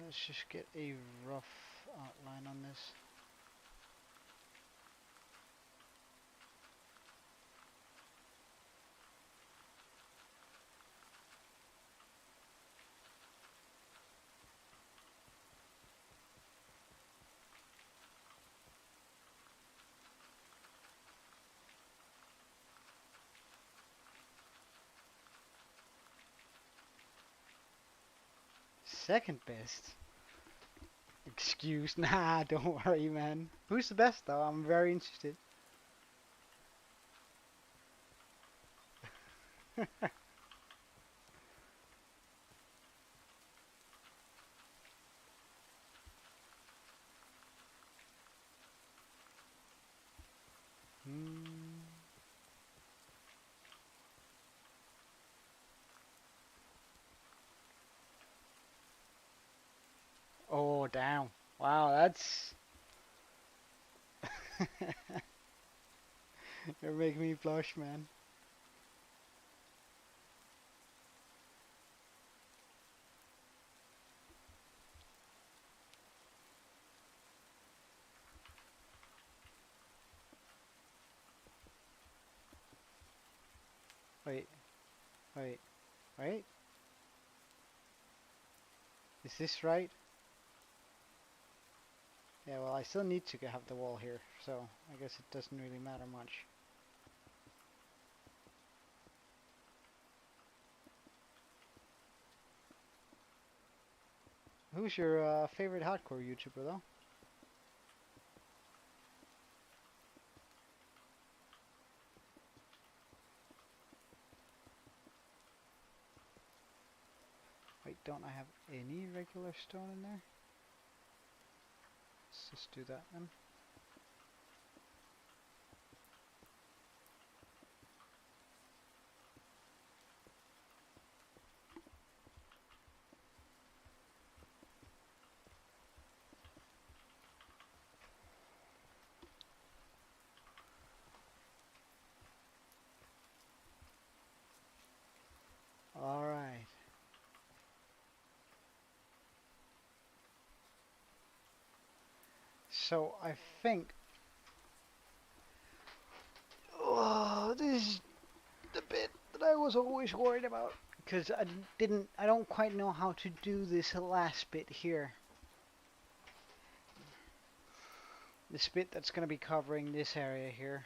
Let's just get a rough outline on this. Second best? Excuse? Nah, don't worry, man. Who's the best, though? I'm very interested. Oh, damn. Wow, that's... You're making me blush, man. Wait, wait, wait. Is this right? Yeah, well, I still need to have the wall here, so I guess it doesn't really matter much. Who's your favorite hardcore YouTuber, though? Wait, don't I have any regular stone in there? Let's just do that then. Alright. So I think... Oh, this is the that I was always worried about. Because I don't quite know how to do this last bit here. This bit that's going to be covering this area here.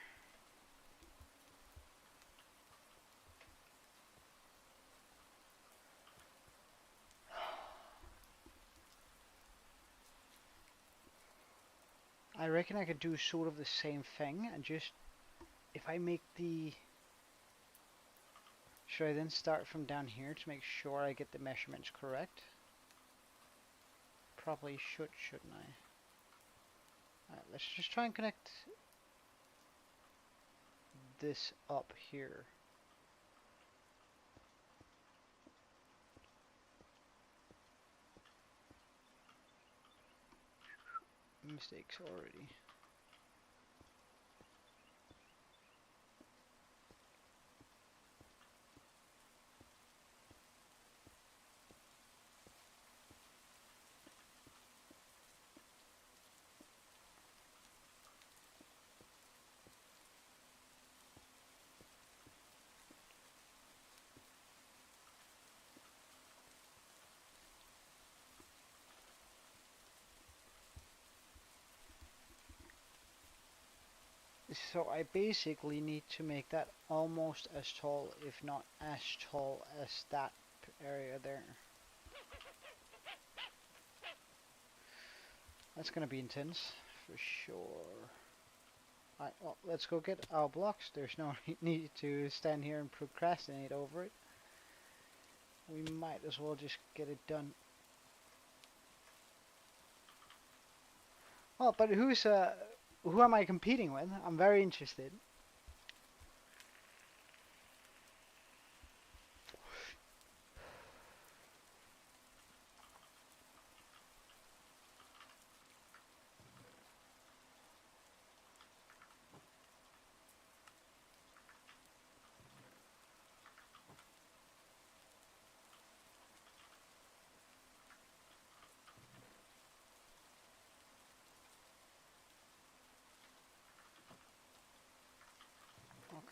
I reckon I could do sort of the same thing and just, if I make the, should I then start from down here to make sure I get the measurements correct? Probably should, shouldn't I? Alright, let's just try and connect this up here. Mistakes already. So I basically need to make that almost as tall, if not as tall as that area there. That's gonna be intense, for sure. Alright, well, let's go get our blocks. There's no need to stand here and procrastinate over it. We might as well just get it done. Well, but who am I competing with? I'm very interested.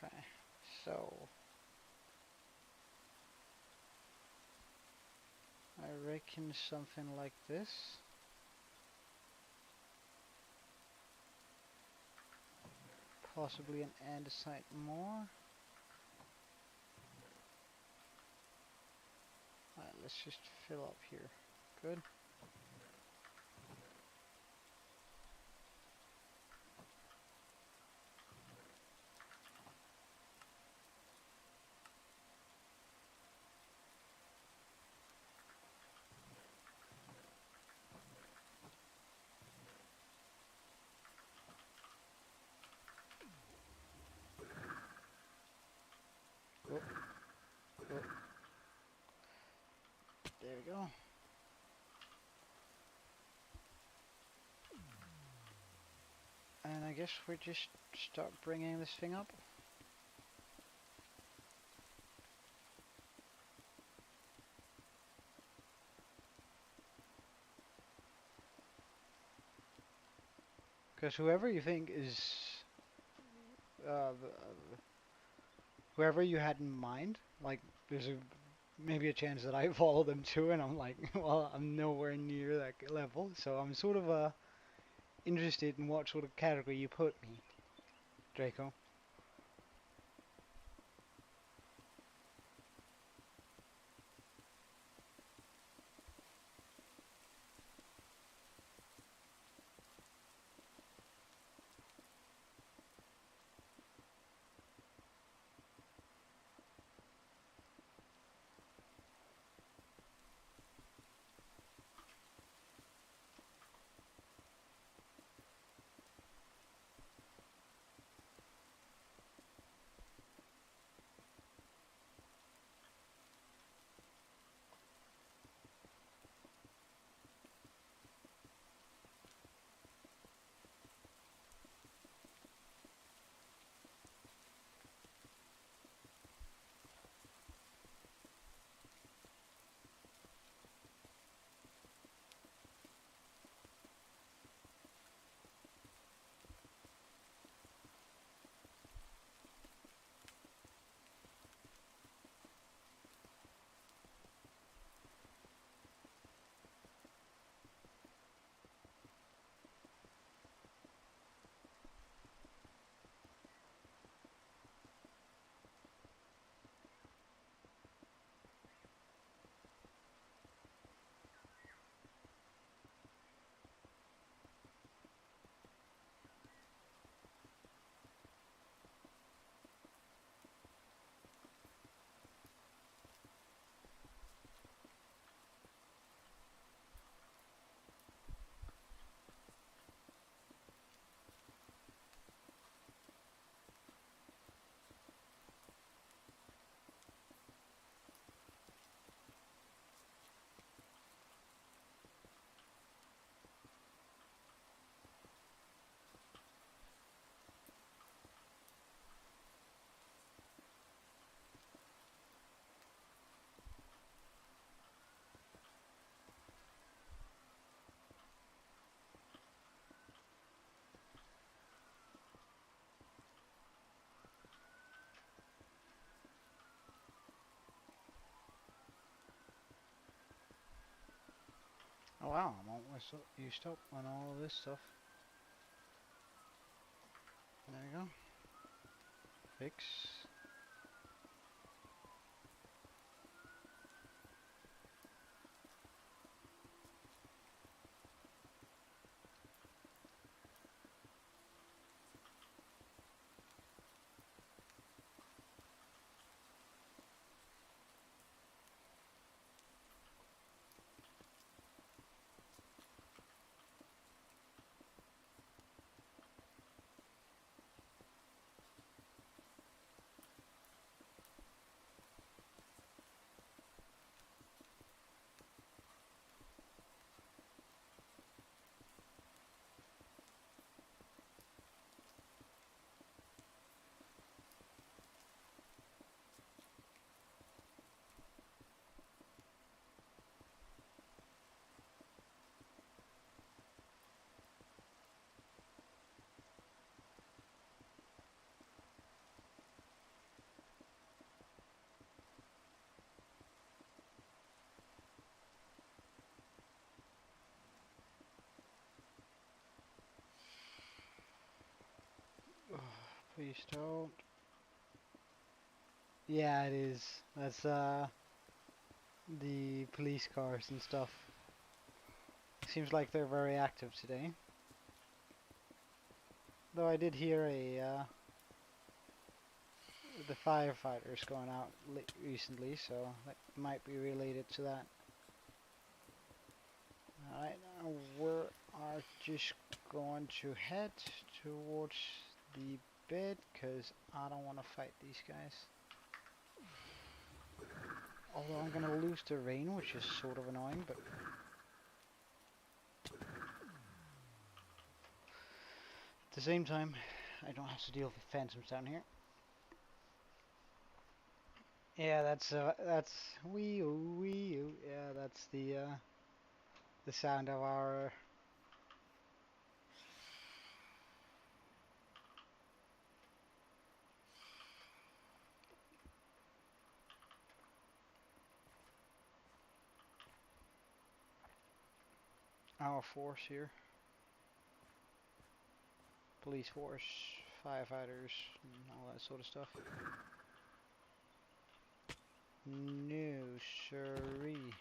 Okay, so I reckon something like this. Possibly an andesite more. Alright, let's just fill up here. Good. Oh, oh. There we go. And I guess we just start bringing this thing up. Because whoever you think is, uh, whoever you had in mind, like, there's maybe a chance that I follow them too, and I'm like, well, I'm nowhere near that level, so I'm sort of interested in what sort of category you put me, Draco. Oh wow, I'm almost used up on all this stuff. There you go. Fix. Please don't. Yeah, it is. That's the police cars and stuff. Seems like they're very active today. Though I did hear the firefighters going out recently, so that might be related to that. Alright, now we are just going to head towards the bed, because I don't want to fight these guys. Although I'm going to lose the rain, which is sort of annoying, but... At the same time, I don't have to deal with phantoms down here. Yeah, that's wee oo. Yeah, that's the sound of our force here. Police force, firefighters, and all that sort of stuff. No, siree.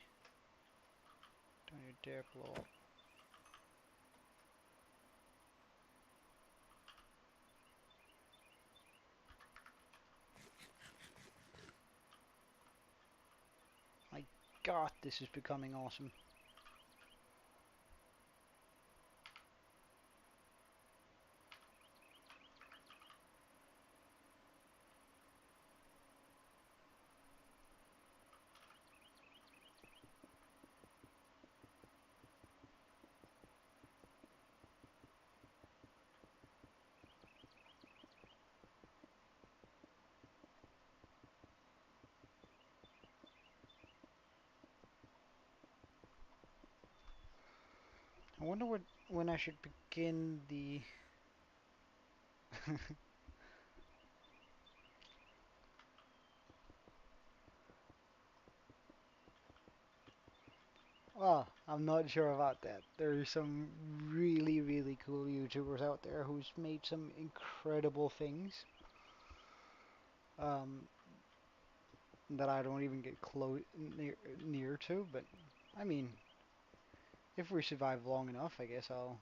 Don't you dare blow up. My god, this is becoming awesome. I wonder when I should begin the... Well, I'm not sure about that. There are some really, really cool YouTubers out there who's made some incredible things. Um, that I don't even get close near to, but I mean, if we survive long enough, I guess I'll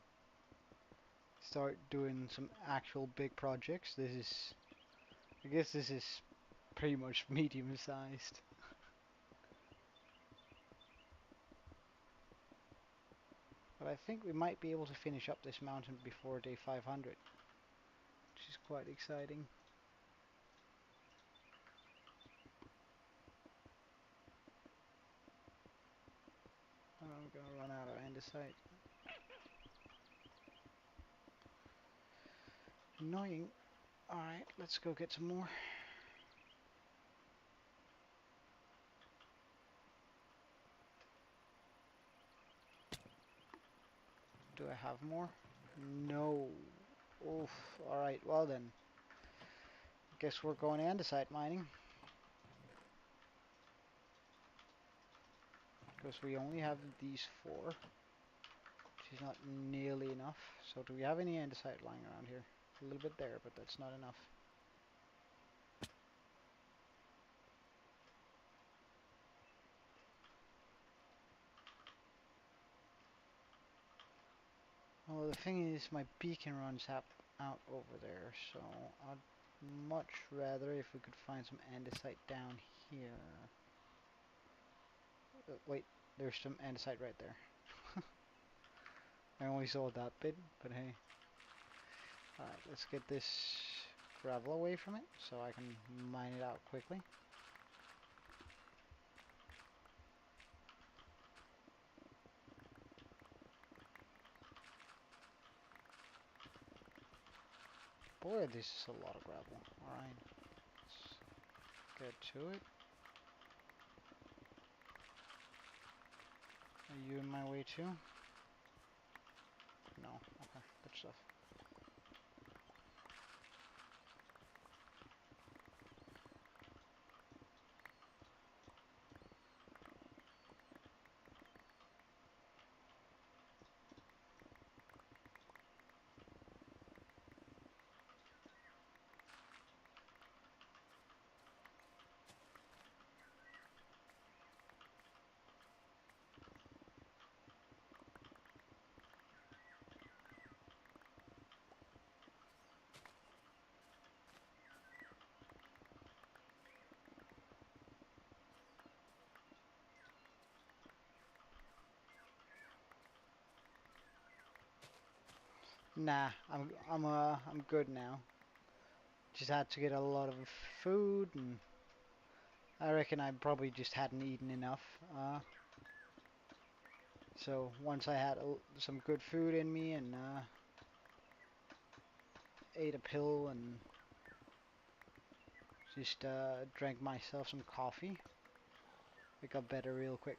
start doing some actual big projects. I guess this is pretty much medium sized. But I think we might be able to finish up this mountain before day 500, which is quite exciting. I'm gonna run out of andesite. Annoying. Alright, let's go get some more. Do I have more? No. Oof. Alright, well then. Guess we're going andesite mining. Because we only have these 4. which is not nearly enough. So do we have any andesite lying around here? A little bit there, but that's not enough. Well, the thing is, my beacon runs out over there, so I'd much rather if we could find some andesite down here. Wait, there's some andesite right there. I only saw that bit, but hey. Alright, let's get this gravel away from it so I can mine it out quickly. Boy, this is a lot of gravel. Alright, let's get to it. Are you in my way too? No. Okay, good stuff. Nah, I'm good now. Just had to get a lot of food, and I reckon I probably just hadn't eaten enough. So once I had some good food in me and ate a pill and just drank myself some coffee, it got better real quick.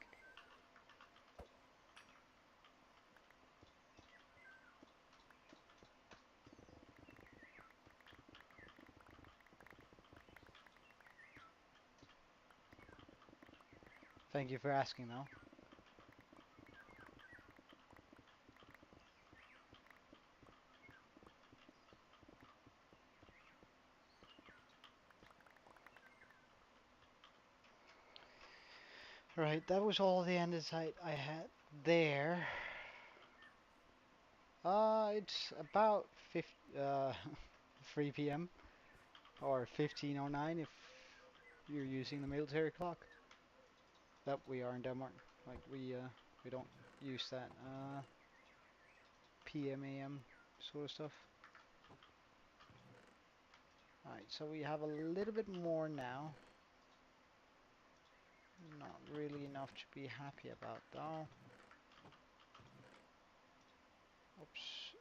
Thank you for asking, though. Right, that was all the andesite I had there. It's about 3 p.m. or 15:09 if you're using the military clock. That we are in Denmark. Like we don't use that PM AM sort of stuff. Alright, so we have a little bit more now. Not really enough to be happy about though. Oops.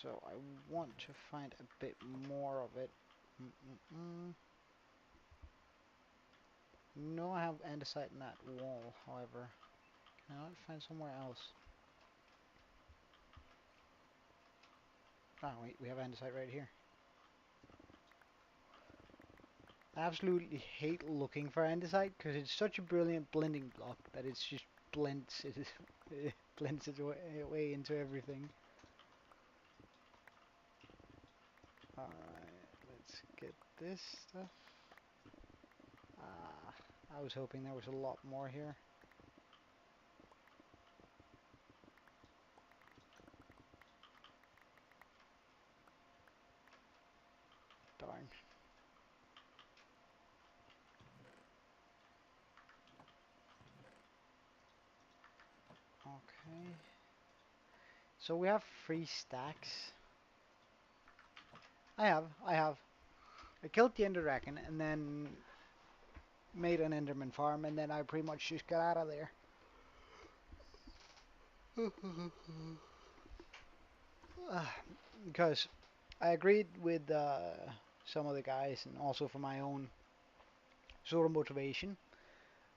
So I want to find a bit more of it. No, I have andesite in that wall, however. Can I not find somewhere else? Ah, wait, we have andesite right here. I absolutely hate looking for andesite because it's such a brilliant blending block that it's just blends it, it blends its way into everything. Alright, let's get this stuff. Ah, I was hoping there was a lot more here. Darn. Okay. So we have 3 stacks. I have. I killed the Ender Dragon and then made an Enderman farm and then I pretty much just got out of there. Because I agreed with some of the guys and also for my own sort of motivation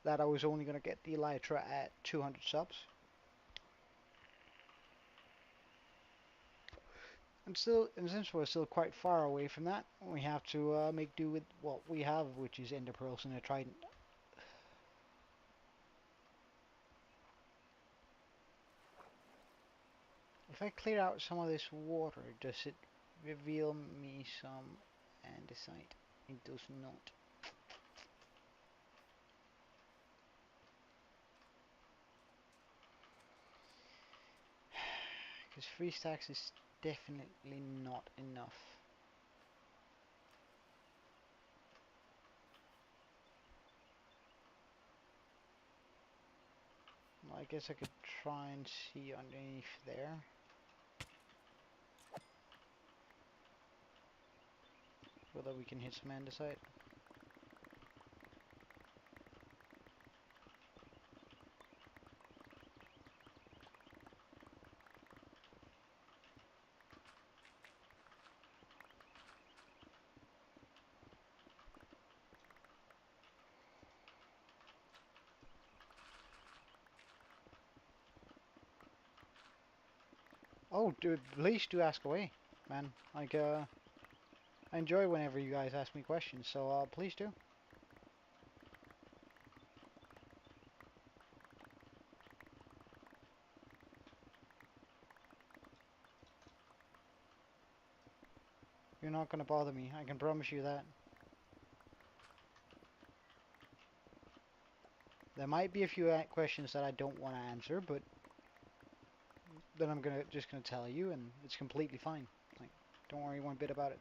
that I was only going to get the Elytra at 200 subs. And since we're still quite far away from that, we have to make do with what we have, which is Ender Pearls and a Trident. If I clear out some of this water, does it reveal me some andesite? It does not. Because 3 stacks is definitely not enough. Well, I guess I could try and see underneath there. Whether we can hit some andesite. Oh, dude, please do ask away, man. Like, I enjoy whenever you guys ask me questions, so please do. You're not gonna bother me, I can promise you that. There might be a few questions that I don't want to answer, but then I'm just gonna tell you, and it's completely fine. Like, don't worry one bit about it.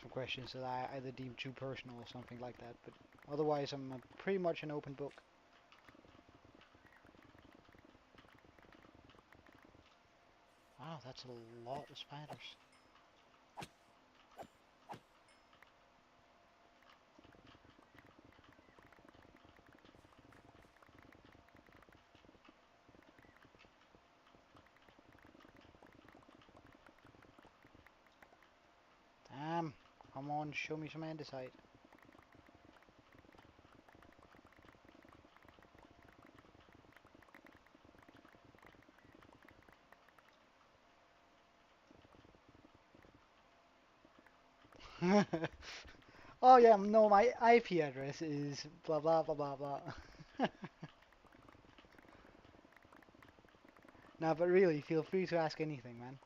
Some questions that I either deem too personal or something like that, but otherwise I'm pretty much an open book. Wow, that's a lot of spiders. Damn, come on, show me some andesite. Oh yeah, no, my IP address is blah blah blah blah blah. No, but really, feel free to ask anything, man.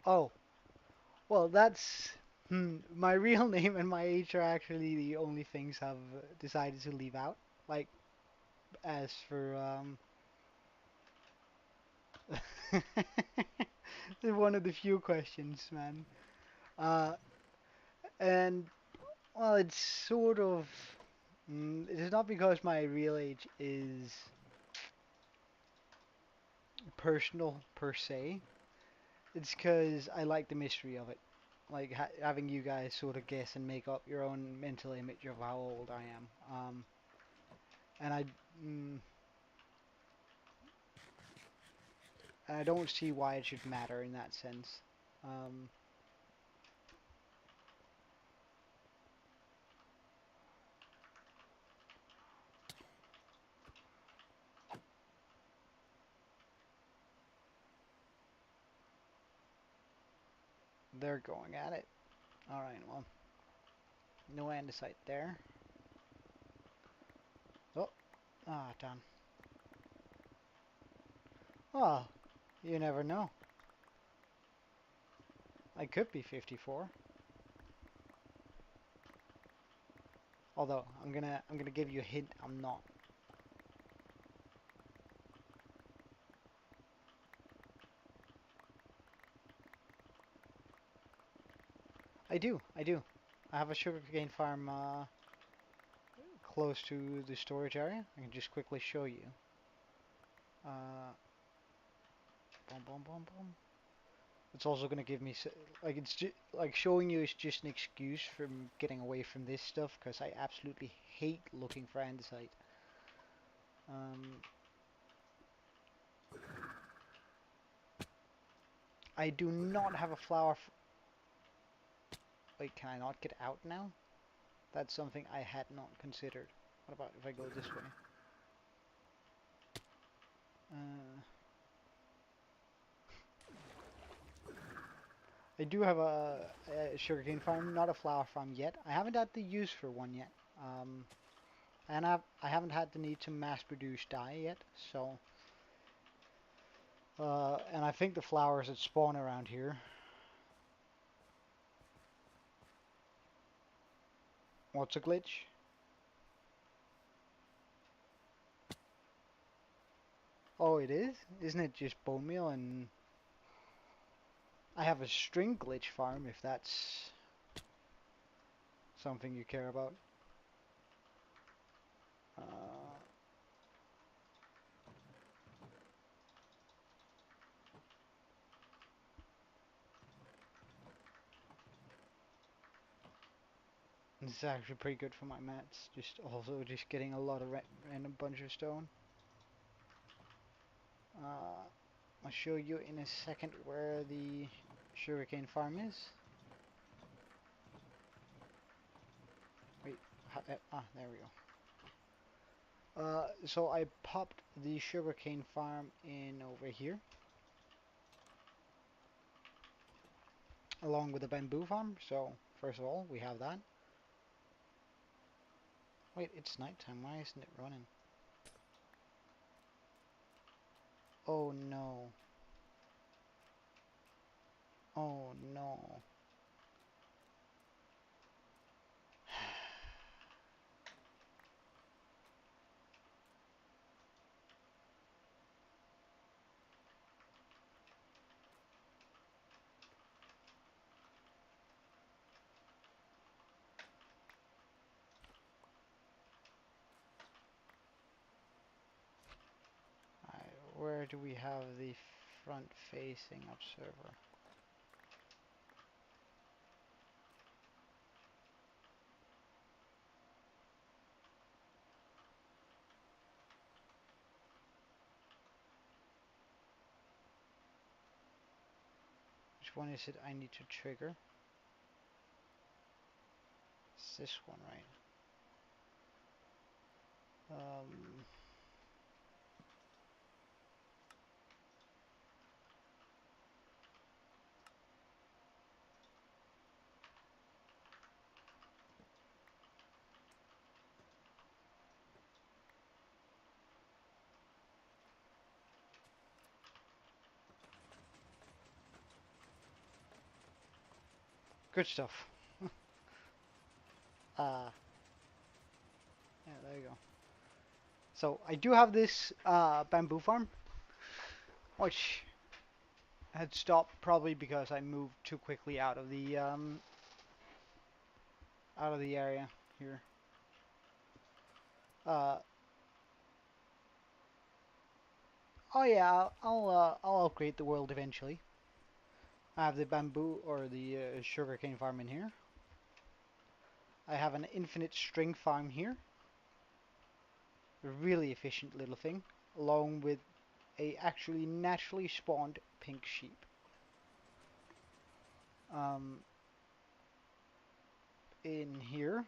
Oh, well, that's my real name and my age are actually the only things I've decided to leave out. Like, as for one of the few questions, man. Uh, and well, it's sort of it is not because my real age is personal per se. It's because I like the mystery of it. Like having you guys sort of guess and make up your own mental image of how old I am. And mm, I don't see why it should matter in that sense. Um, they're going at it. All right, well, no andesite there. Oh, damn. Oh, you never know. I could be 54. Although I'm gonna give you a hint. I'm not. I do. I do. I have a sugarcane farm close to the storage area. I can just quickly show you. Uh, boom, boom, boom, boom. It's also gonna give me like it's like showing you is just an excuse from getting away from this stuff because I absolutely hate looking for andesite. Um, I do not have a flower. Wait, can I not get out now? That's something I had not considered. What about if I go this way? Uh, I do have a sugarcane farm, not a flower farm yet. I haven't had the use for one yet. And I haven't had the need to mass produce dye yet, so and I think the flowers that spawn around here. What's a glitch? Oh, it is? Isn't it just bone meal? And I have a string glitch farm if that's something you care about. Uh, this is actually pretty good for my mats. Just also just getting a lot of random bunch of stone. I'll show you in a second where the sugarcane farm is. Wait, there we go. So I popped the sugarcane farm in over here, along with the bamboo farm. So first of all, we have that. Wait, it's nighttime. Why isn't it running? Oh no. Oh no. Where do we have the front-facing observer? Which one is it I need to trigger? It's this one, right? Good stuff. Uh, yeah, there you go. So I do have this bamboo farm, which had stopped probably because I moved too quickly out of the area here. Uh, oh yeah, I'll upgrade the world eventually. I have the bamboo or the sugarcane farm in here. I have an infinite string farm here. A really efficient little thing, along with a actually naturally spawned pink sheep. Um, in here,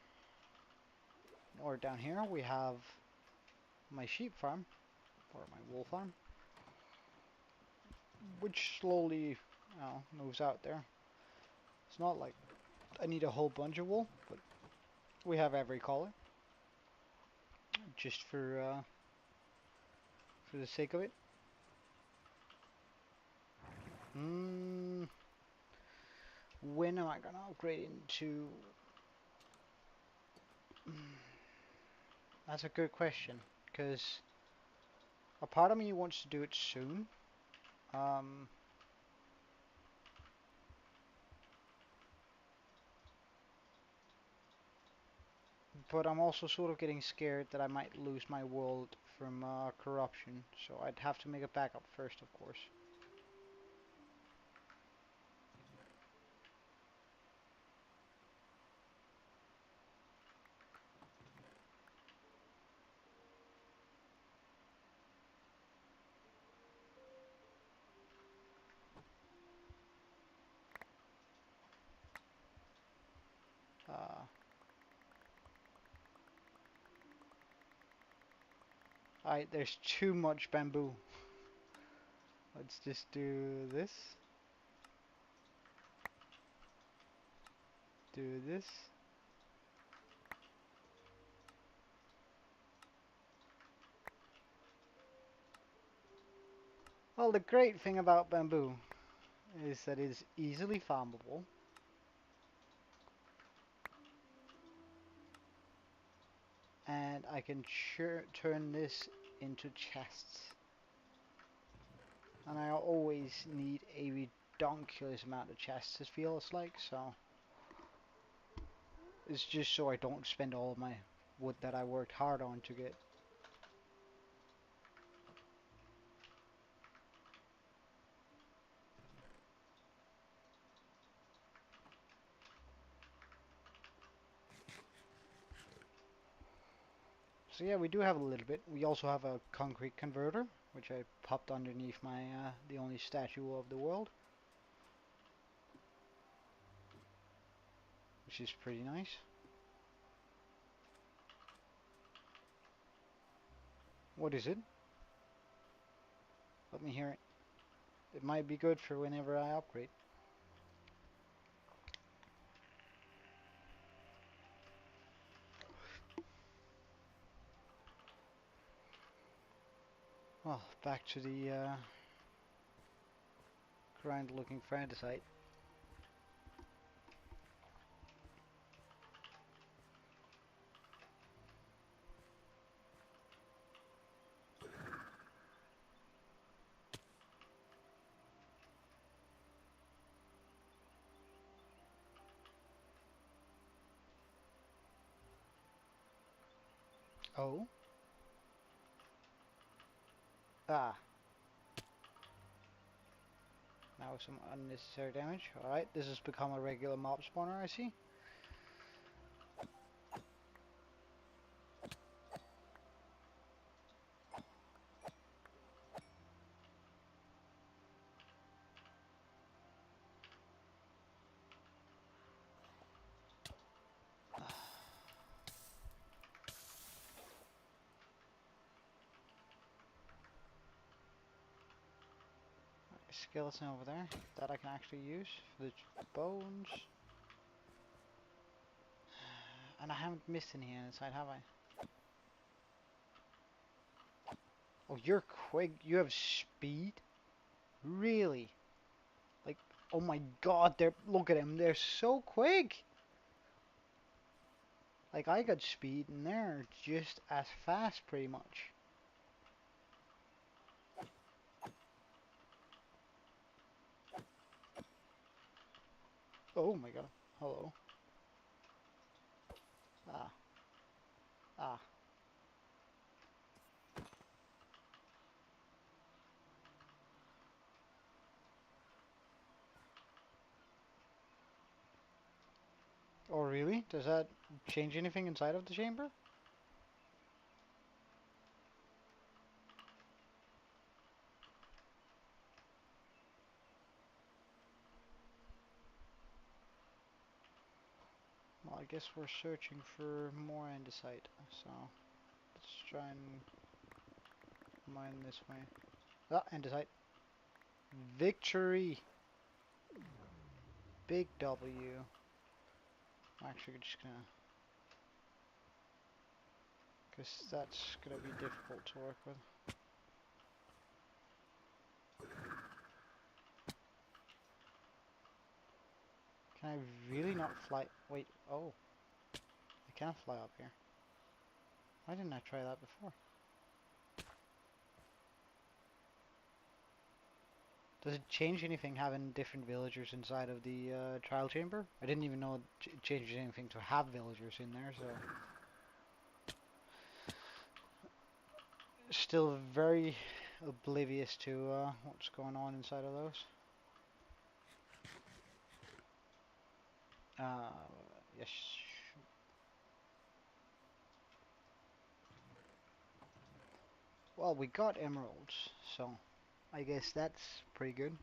or down here, we have my sheep farm, or my wool farm, which slowly, moves out there. It's not like I need a whole bunch of wool, but we have every color, just for the sake of it. Mm, when am I gonna upgrade into? That's a good question, because a part of me wants to do it soon. Um, but I'm also sort of getting scared that I might lose my world from corruption, so I'd have to make a backup first, of course. Alright, there's too much bamboo. Let's just do this. Do this. Well, the great thing about bamboo is that it is easily farmable. And I can turn this into chests. And I always need a redonkulous amount of chests, it feels like, so... It's just so I don't spend all of my wood that I worked hard on to get. So yeah, we do have a little bit. We also have a concrete converter, which I popped underneath my the only statue of the world, which is pretty nice. What is it? Let me hear it. It might be good for whenever I upgrade. Well, back to the grind looking for andesite. Oh. Ah. Now some unnecessary damage. Alright, this has become a regular mob spawner, I see. Skeleton over there that I can actually use for the bones. And I haven't missed any inside, have I? Oh, you're quick. You have speed? Really? Like, oh my god, look at them. They're so quick. Like, I got speed and they're just as fast, pretty much. Oh my god. Hello. Ah. Ah. Oh, really? Does that change anything inside of the chamber? Well, I guess we're searching for more andesite, so let's try and mine this way. Ah, andesite. Victory! Big W. I'm actually just gonna... because that's gonna be difficult to work with. Can I really not fly? Wait, oh. I can fly up here. Why didn't I try that before? Does it change anything having different villagers inside of the trial chamber? I didn't even know it changed anything to have villagers in there, so... Still very oblivious to what's going on inside of those. Yes. Well, we got emeralds, so I guess that's pretty good.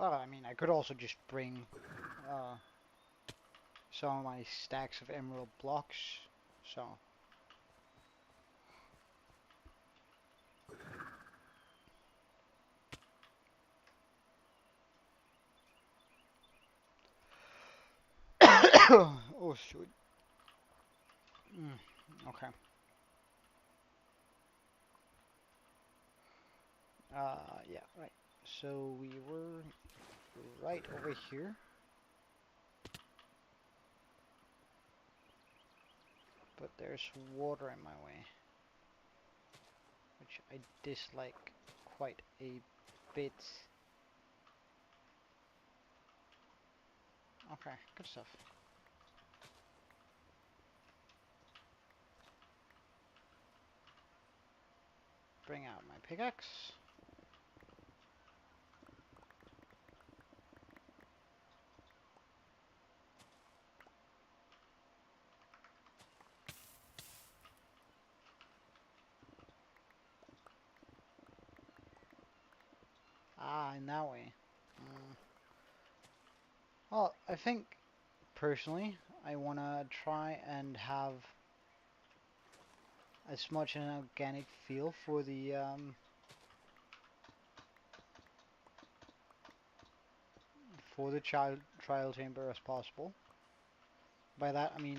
Well, I mean, I could also just bring uh, some of my stacks of emerald blocks. So, oh shoot. Okay. Yeah, right. So we were right over here, but there's water in my way, which I dislike quite a bit. Okay, good stuff. Bring out my pickaxe. Ah, in that way. Mm. Well, I think personally, I want to try and have as much an organic feel for the child trial chamber as possible. By that, I mean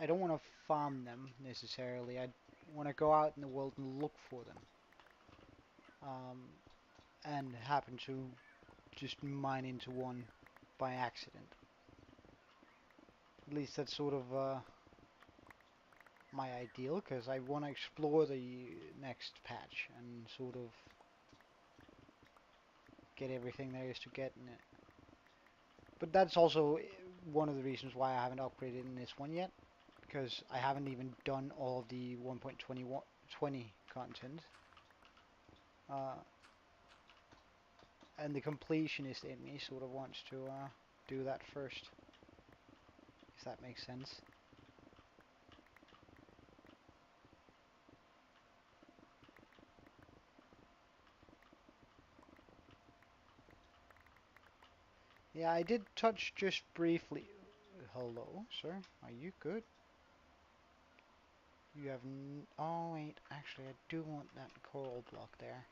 I don't want to farm them necessarily. I want to go out in the world and look for them, um, and happen to just mine into one by accident. At least that's sort of my ideal, because I want to explore the next patch and sort of get everything there is to get in it. But that's also one of the reasons why I haven't upgraded in this one yet, because I haven't even done all of the 1.20 content. Uh, and the completionist in me sort of wants to do that first, if that makes sense. Yeah, I did touch just briefly. Hello, sir. Are you good? You have oh wait, actually I do want that coral block there.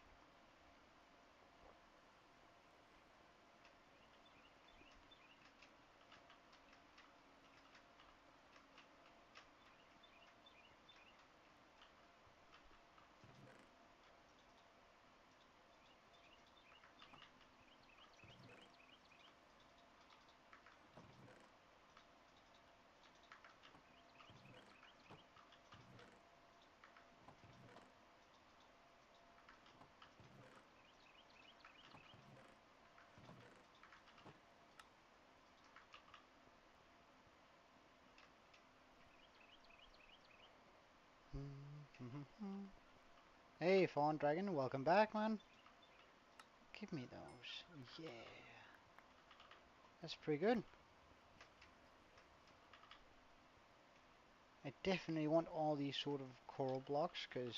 Hey, Fallen Dragon, welcome back, man. Give me those. Yeah, that's pretty good. I definitely want all these sort of coral blocks, because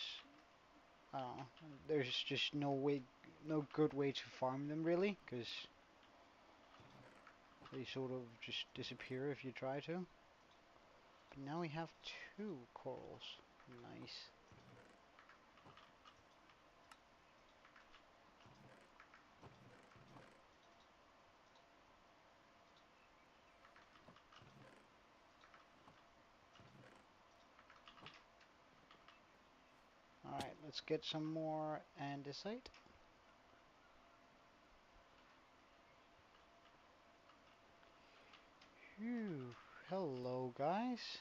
I don't know, there's just no good way to farm them really, because they sort of just disappear if you try to. But now we have two corals. Nice. Alright, let's get some more andesite. Phew. Hello, guys.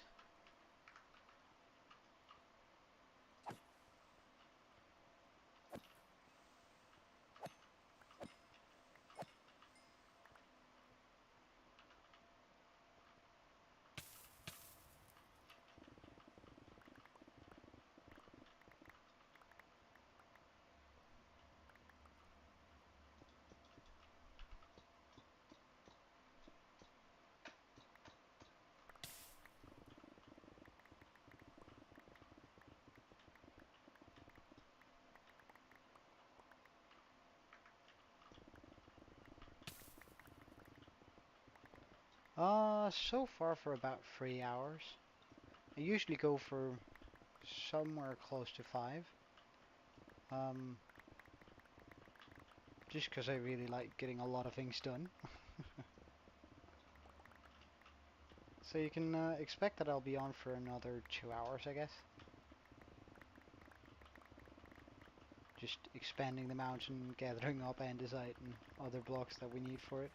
So far for about 3 hours. I usually go for somewhere close to 5. Um, just because I really like getting a lot of things done. So you can expect that I'll be on for another 2 hours, I guess. Just expanding the mountain, gathering up andesite and other blocks that we need for it.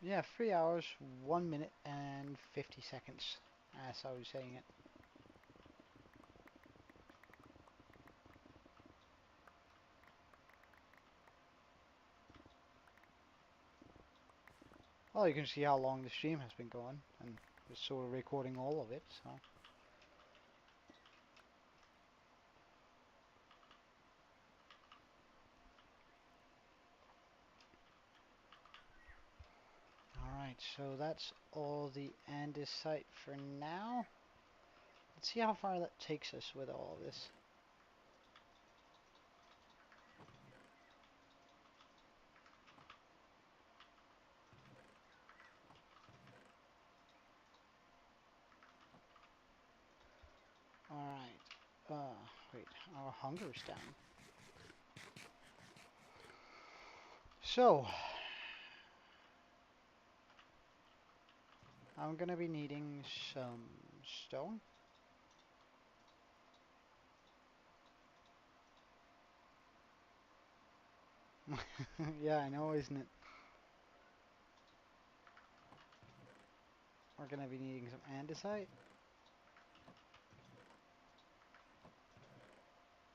Yeah, 3 hours, 1 minute and 50 seconds, as I was saying it. Well, you can see how long the stream has been going, and it's sort of recording all of it, so. Alright, so that's all the andesite for now. Let's see how far that takes us with all of this. Alright, wait, our hunger's down. So, I'm gonna be needing some stone. Yeah, I know, isn't it? We're gonna be needing some andesite.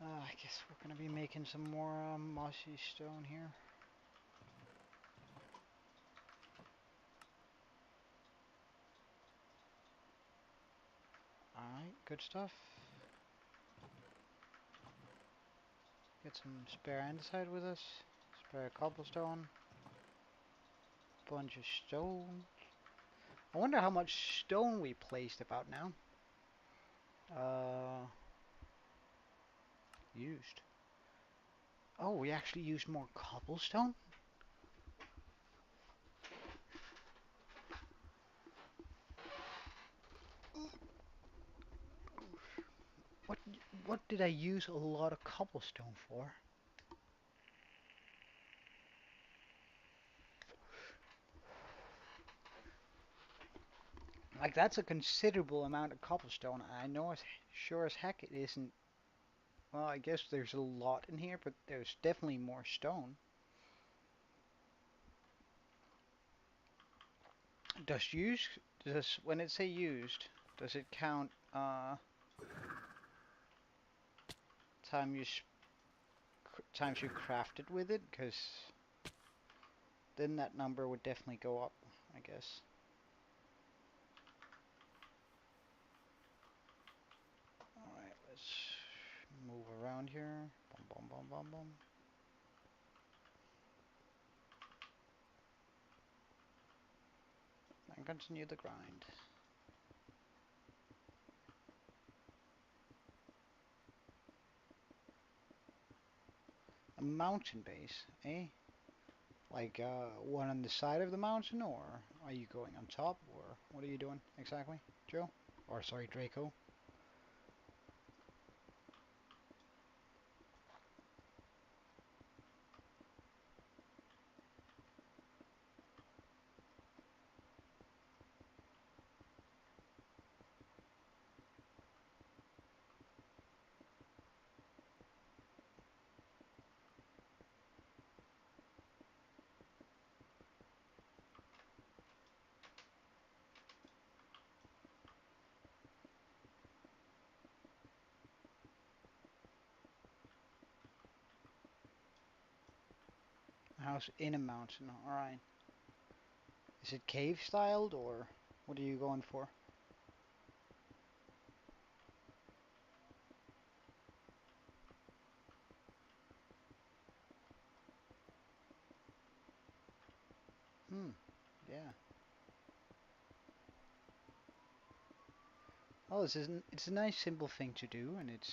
I guess we're gonna be making some more mossy stone here. Alright, good stuff. Get some spare andesite with us. Spare cobblestone. Bunch of stone. I wonder how much stone we placed about now. Used. Oh, we actually used more cobblestone? What what did I use a lot of cobblestone for? Like, that's a considerable amount of cobblestone. I know as sure as heck it isn't. Well, I guess there's a lot in here, but there's definitely more stone. Does use does when it say used, does it count time you times you crafted with it? Because then that number would definitely go up, I guess. All right, let's move around here. Bum bum bum bum bum. And continue the grind. A mountain base, eh? Like one on the side of the mountain, or are you going on top, or what are you doing exactly, Joe? Or sorry, Draco. House in a mountain, alright. Is it cave styled, or what are you going for? Hmm, yeah. Oh, it's a nice simple thing to do, and it's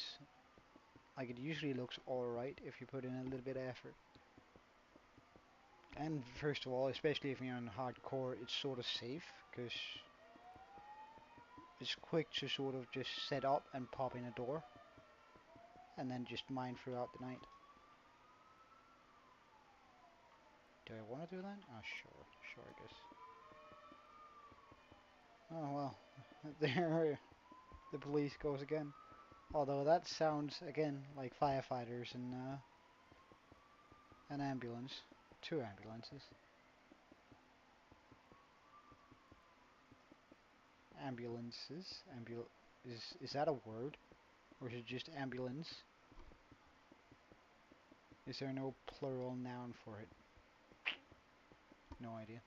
like it usually looks alright if you put in a little bit of effort. And first of all, especially if you're on hardcore, it's sort of safe because it's quick to sort of just set up and pop in a door, and then just mine throughout the night. Do I want to do that? Oh, sure, I guess. Oh well, there the police goes again. Although that sounds again like firefighters and an ambulance, two ambulances. Ambulances, is that a word, or is it just ambulance? Is there no plural noun for it? No idea.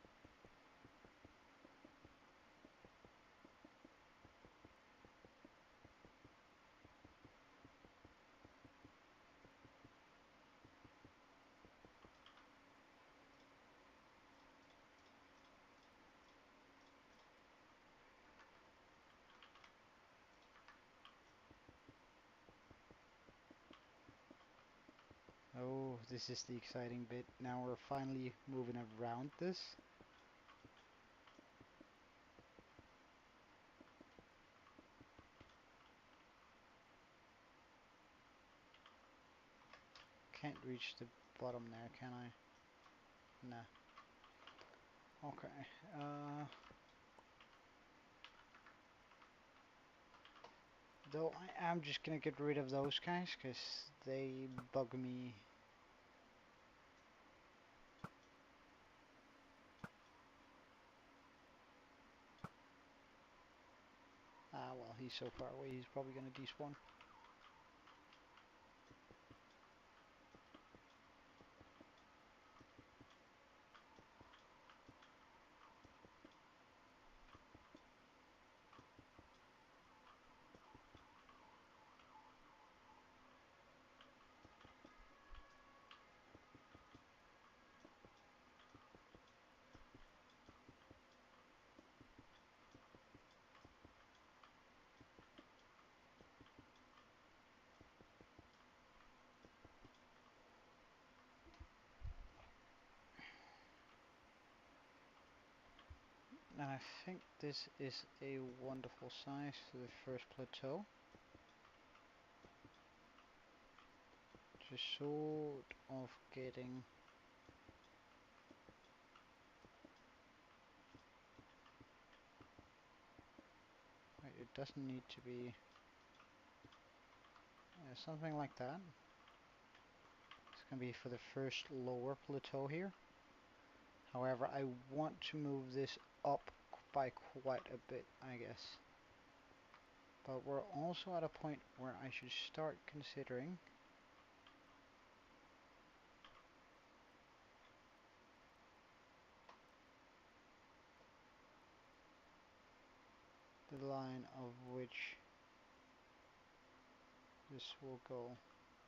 Oh, this is the exciting bit. Now we're finally moving around this. Can't reach the bottom there, can I? Nah. Okay. Though I am just gonna get rid of those guys because they bug me. Ah, well, he's so far away, he's probably gonna despawn. And I think this is a wonderful size for the first plateau. Just sort of getting... Wait, it doesn't need to be... something like that. It's gonna be for the first lower plateau here. However, I want to move this up by quite a bit, I guess. But we're also at a point where I should start considering the line of which this will go.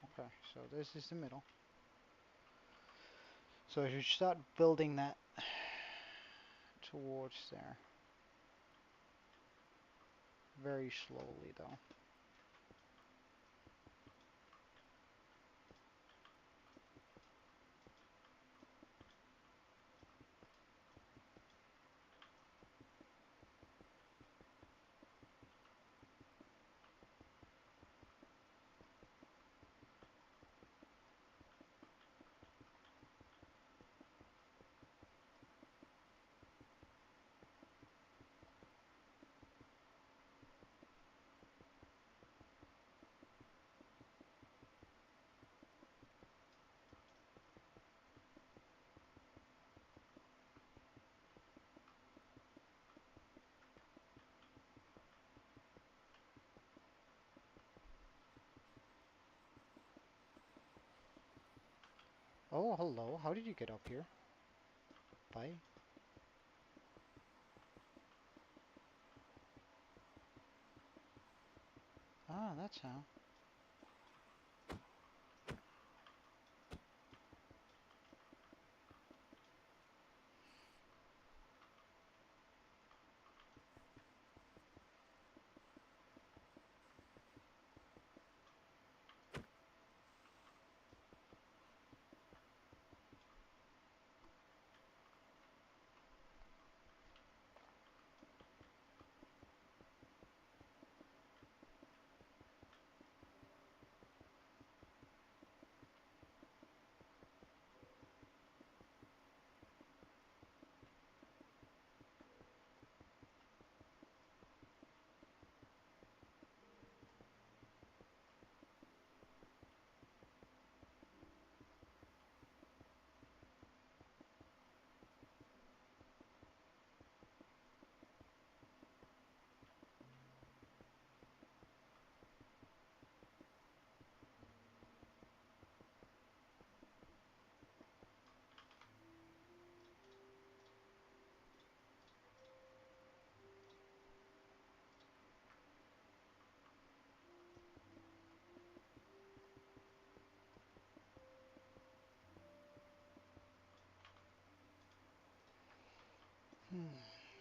Okay, so this is the middle. So I should start building that towards there. Very slowly though. Oh, hello. How did you get up here? Bye. Ah, that's how.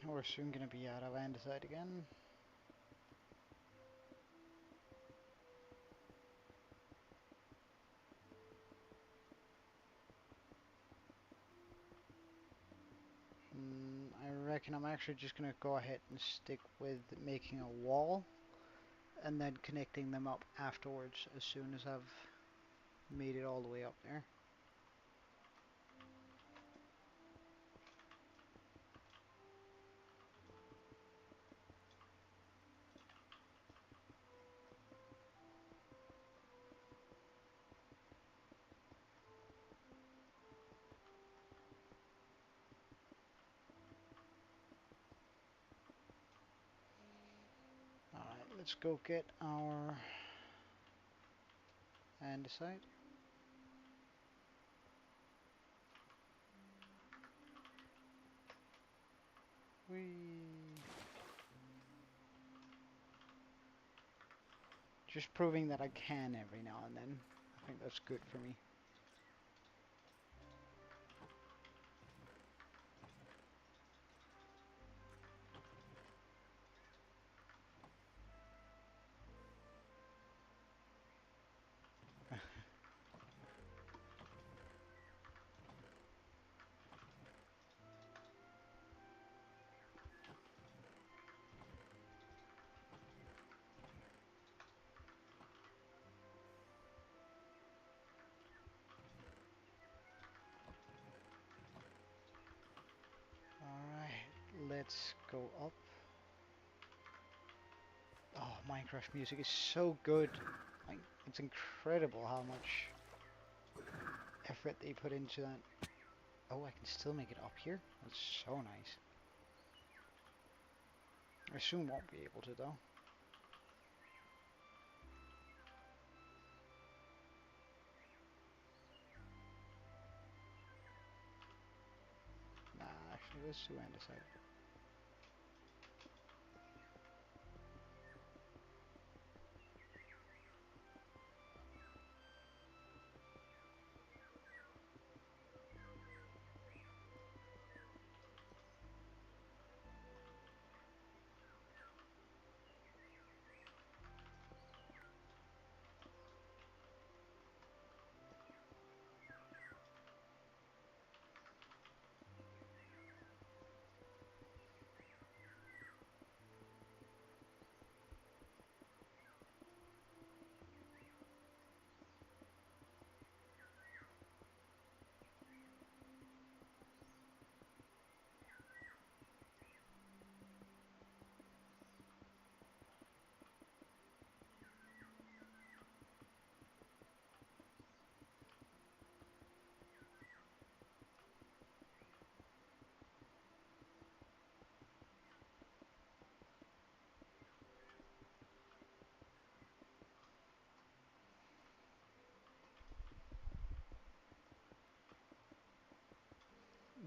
We're soon gonna be out of andesite again. I reckon I'm actually just gonna go ahead and stick with making a wall and then connecting them up afterwards as soon as I've made it all the way up there. Alright, let's go get our andesite. Just proving that I can every now and then. I think that's good for me. Alright, let's go up. Oh, Minecraft music is so good. Like, it's incredible how much effort they put into that. Oh, I can still make it up here? That's so nice. I soon won't be able to though. Nah, actually let's do andesite.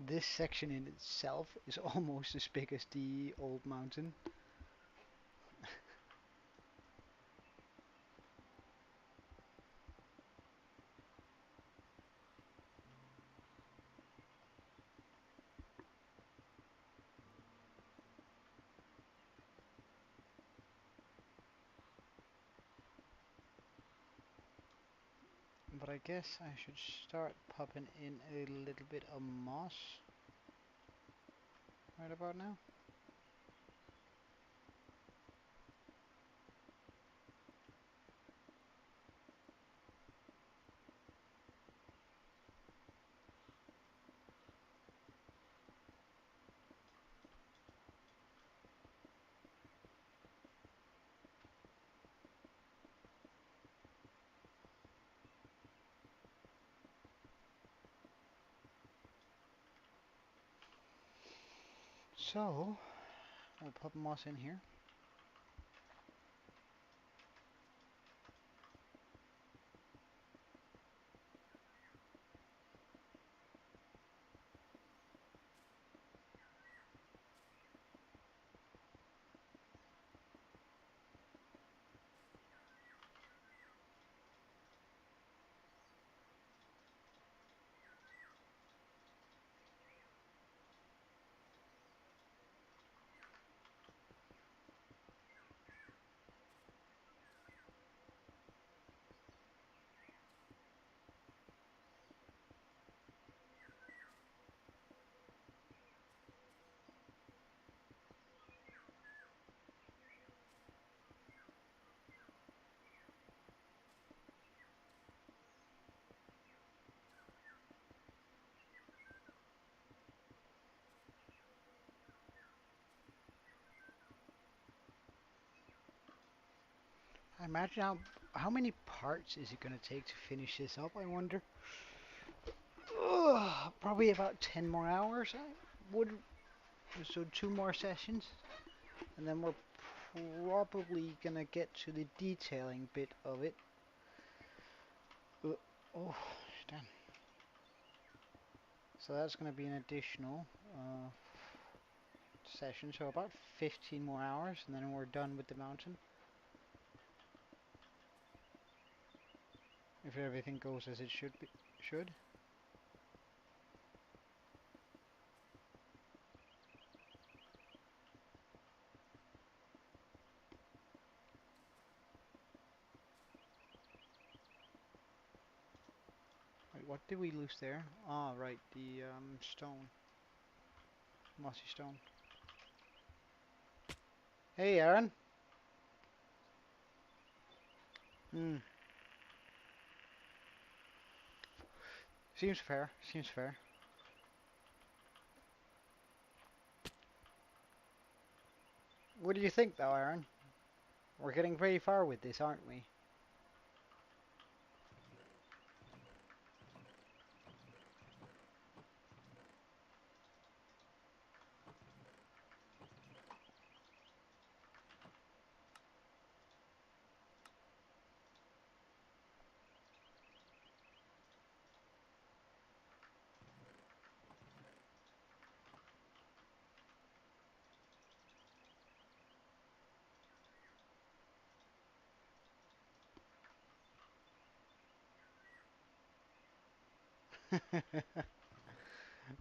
This section in itself is almost as big as the old mountain. But I guess I should start popping in a little bit of moss right about now. So, I'll pop moss in here. I imagine how many parts is it gonna take to finish this up, I wonder? Ugh, probably about 10 more hours. I would so 2 more sessions, and then we're probably gonna get to the detailing bit of it. Oh, damn. So that's gonna be an additional session, so about 15 more hours, and then we're done with the mountain. If everything goes as it should. Wait, what did we lose there? Ah, right, the stone, mossy stone. Hey, Aaron. Hmm. Seems fair. Seems fair. What do you think, though, Aaron? We're getting pretty far with this, aren't we?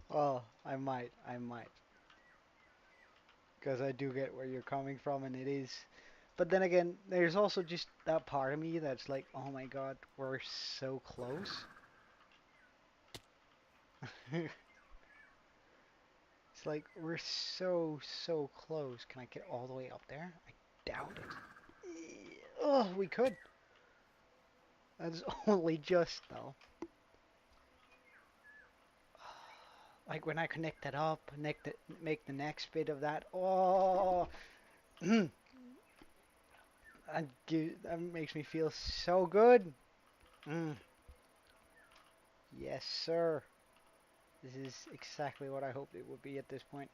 Well, I might. I might. Because I do get where you're coming from, and it is. But then again, there's also just that part of me that's like, oh my god, we're so close. It's like, we're so close. Can I get all the way up there? I doubt it. Oh, we could. That's only just, though. Like when I connect that up, make the next bit of that. Oh, that makes me feel so good. Mm. Yes, sir. This is exactly what I hoped it would be at this point.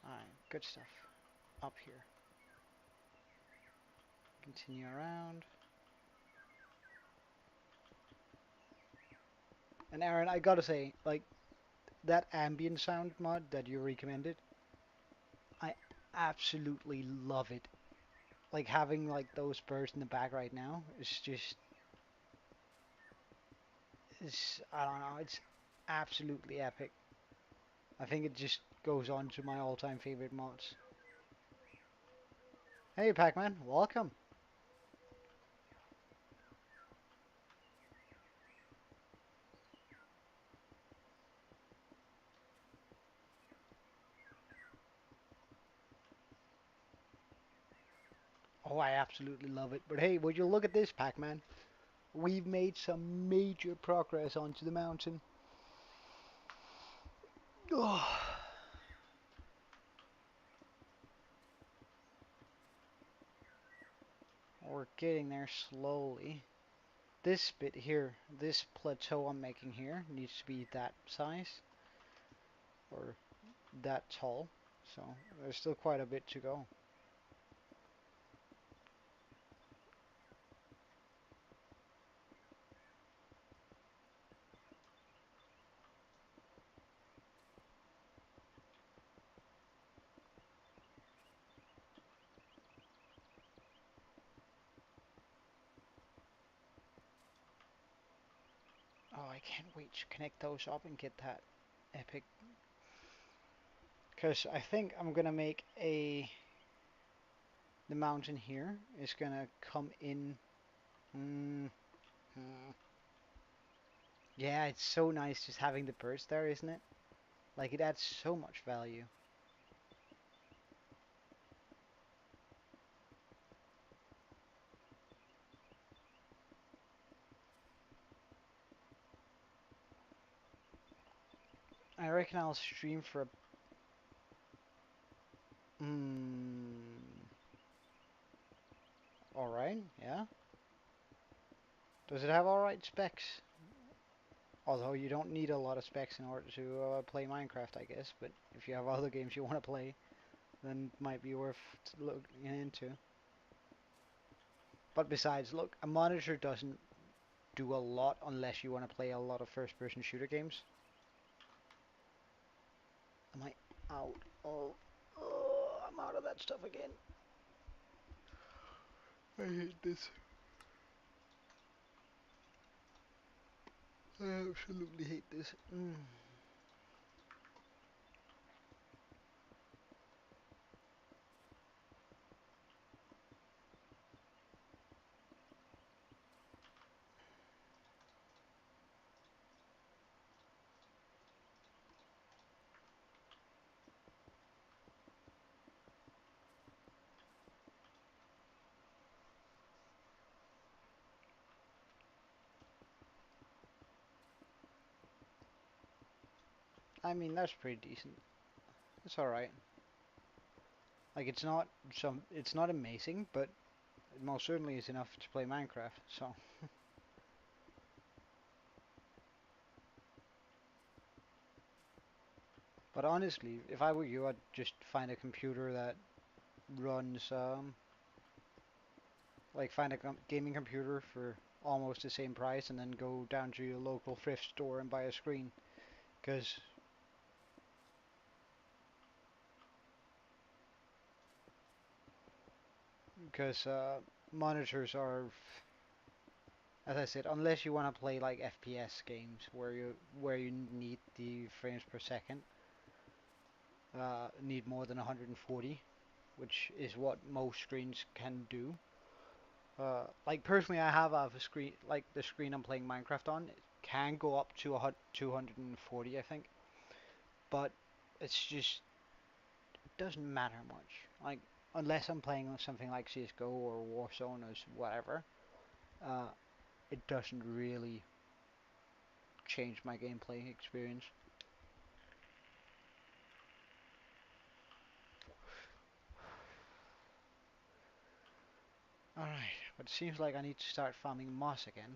Alright, good stuff. Up here. Continue around. And Aaron, I gotta say, like, that ambient sound mod that you recommended, I absolutely love it. Like, having, like, those birds in the back right now is just, I don't know, it's absolutely epic. I think it just goes on to my all-time favorite mods. Hey, Pac-Man, welcome. Oh, I absolutely love it. But hey, would you look at this, Pac-Man? We've made some major progress onto the mountain. Oh, we're getting there slowly. This bit here, this plateau I'm making here, needs to be that size or that tall. So there's still quite a bit to go. Oh, I can't wait to connect those up and get that epic. Because I think I'm gonna make the mountain here is gonna come in. Mm, mm. Yeah, it's so nice just having the birds there, isn't it? Like it adds so much value. I reckon I'll stream for Mm, alright, yeah. Does it have alright specs? Although you don't need a lot of specs in order to play Minecraft, I guess. But if you have other games you want to play, then it might be worth looking into. But besides, look, a monitor doesn't do a lot unless you want to play a lot of first-person shooter games. Am I out of... Oh, I'm out of that stuff again. I hate this. I absolutely hate this. I mean, that's pretty decent. It's alright. Like, it's not amazing, but it most certainly is enough to play Minecraft, so. But honestly, if I were you, I'd just find a computer that runs, like find a gaming computer for almost the same price and then go down to your local thrift store and buy a screen. Because monitors are, as I said, unless you want to play like FPS games where you need the frames per second, need more than 140, which is what most screens can do. Like personally, I have a screen like the screen I'm playing Minecraft on. It can go up to 240, I think, but it's just it doesn't matter much. Like unless I'm playing on something like CS:GO or Warzone or whatever, uh, it doesn't really change my gameplay experience. Alright, but it seems like I need to start farming moss again.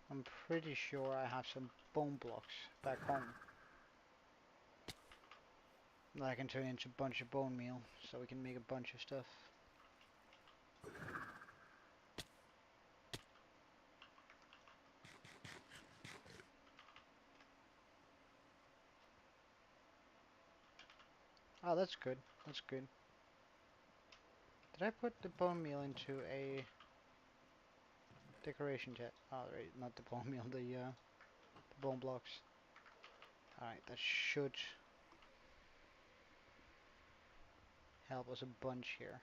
I'm pretty sure I have some bone blocks back home that I can turn into a bunch of bone meal so we can make a bunch of stuff. Oh, that's good. That's good. Did I put the bone meal into a decoration jet? Oh, right, not the bone meal, the bone blocks. Alright, that should help us a bunch here.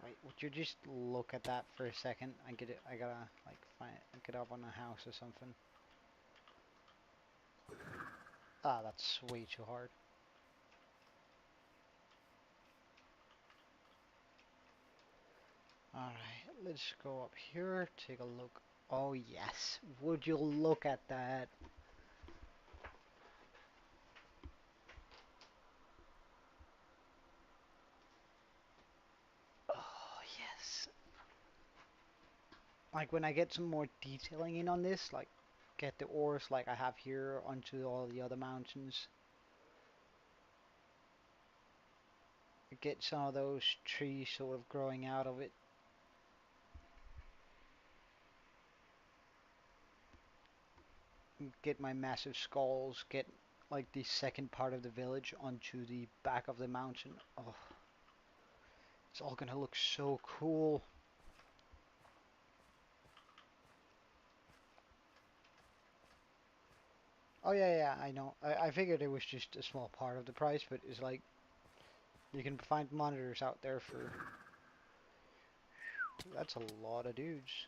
Wait, would you just look at that for a second? I gotta like find it, get up on a house or something. Ah, that's way too hard. Alright, let's go up here, take a look. Oh yes, would you look at that? Oh yes. Like when I get some more detailing in on this, like get the ores like I have here onto all the other mountains. Get some of those trees sort of growing out of it. Get my massive skulls, get like the second part of the village onto the back of the mountain. Oh, it's all gonna look so cool. Oh yeah, yeah, I know. I figured it was just a small part of the price, but it's like you can find monitors out there for that's a lot of dudes.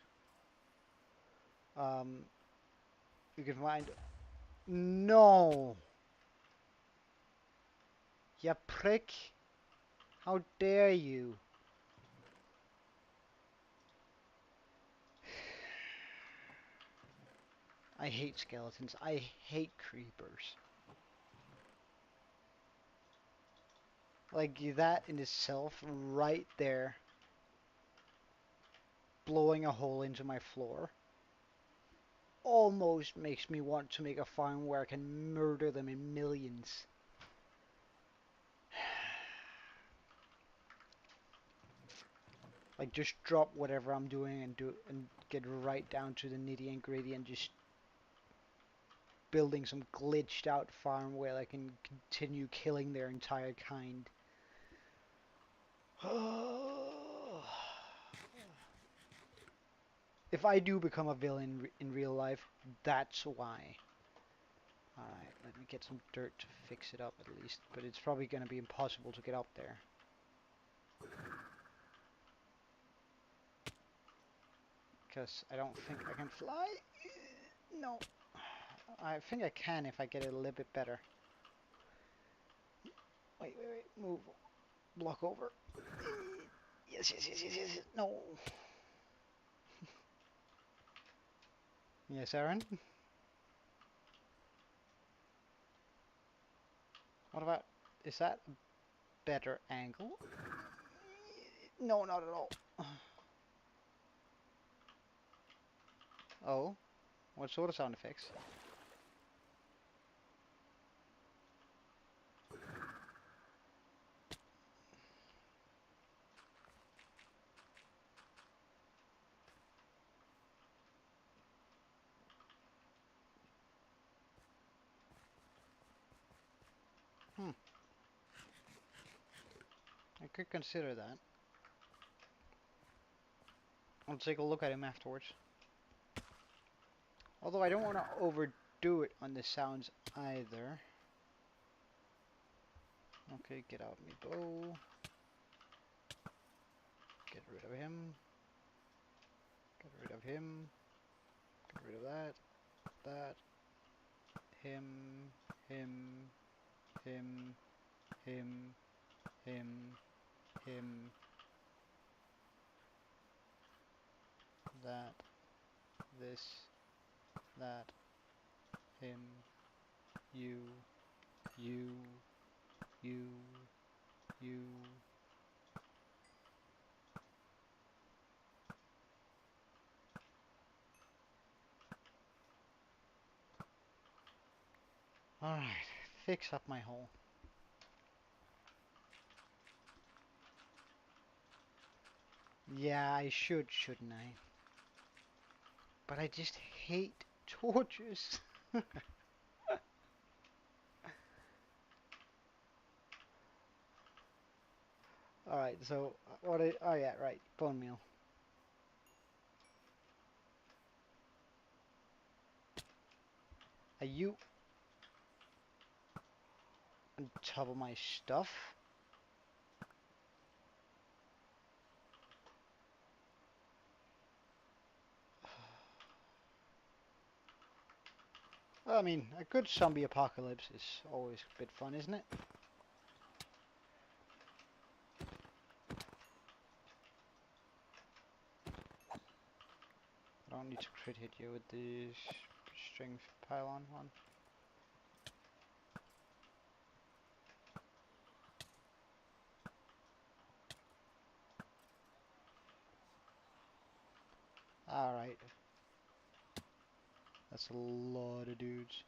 Um, You can find... No! You prick! How dare you! I hate skeletons. I hate creepers. Like, that in itself, right there, blowing a hole into my floor, almost makes me want to make a farm where I can murder them in millions. Like, just drop whatever I'm doing and get right down to the nitty and gritty and just building some glitched out farm where I can continue killing their entire kind. If I do become a villain in real life, that's why. Alright, let me get some dirt to fix it up at least, but it's probably going to be impossible to get up there. Because I don't think I can fly. No. I think I can if I get it a little bit better. Wait, move. Block over. Yes, yes, yes, yes, yes. No. Yes, Aaron? What about... Is that a better angle? No, not at all. Oh? What sort of sound effects? Hmm. I could consider that. I'll take a look at him afterwards. Although I don't want to overdo it on the sounds either. Okay, get out me bow. Get rid of him. Get rid of him. Get rid of that. That. Him. Him. Him. Him. Him. Him. That. This. That. Him. You. You. You. You. Alright. Fix up my hole. Yeah, I should, shouldn't I? But I just hate torches. Alright, so oh yeah, right, bone meal. Are you on top of my stuff? Well, I mean, a good zombie apocalypse is always a bit fun, isn't it? I don't need to crit hit you with the strength pylon one. Alright. That's a lot of dudes.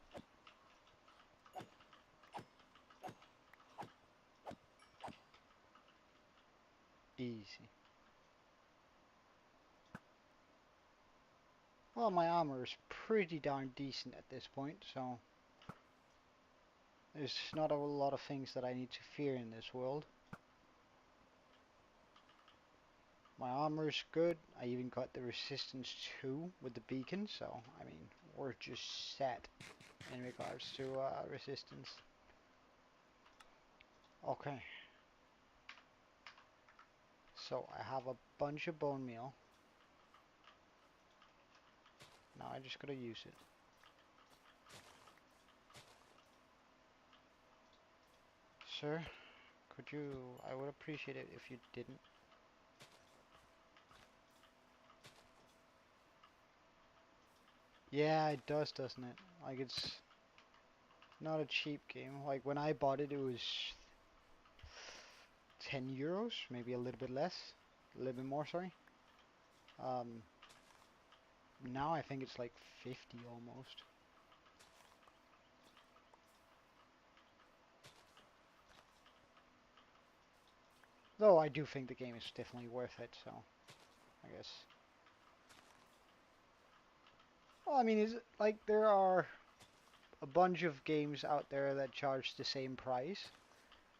Easy. Well, my armor is pretty darn decent at this point, so there's not a lot of things that I need to fear in this world. My armor is good. I even got the resistance 2 with the beacon, so I mean, we're just set in regards to resistance. Okay. So I have a bunch of bone meal. Now I just gotta use it. Sir, could you... I would appreciate it if you didn't. Yeah, it does, doesn't it? Like, it's not a cheap game. Like, when I bought it, it was 10 euros, maybe a little bit less. A little bit more, sorry. Um, Now I think it's like 50 almost. Though I do think the game is definitely worth it, so I guess. Well, I mean, is it like there are a bunch of games out there that charge the same price,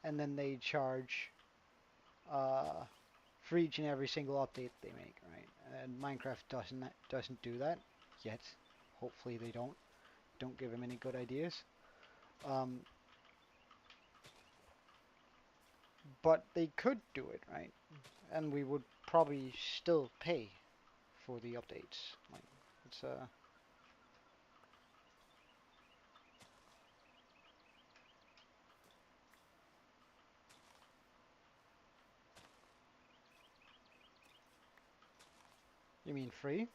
and then they charge uh, for each and every single update they make, right? And Minecraft doesn't do that yet. Hopefully they don't. Don't give them any good ideas. Um, but they could do it, right? And we would probably still pay for the updates. Like it's you mean free?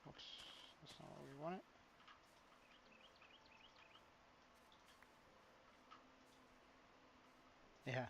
Oops, that's not what we wanted. Yeah.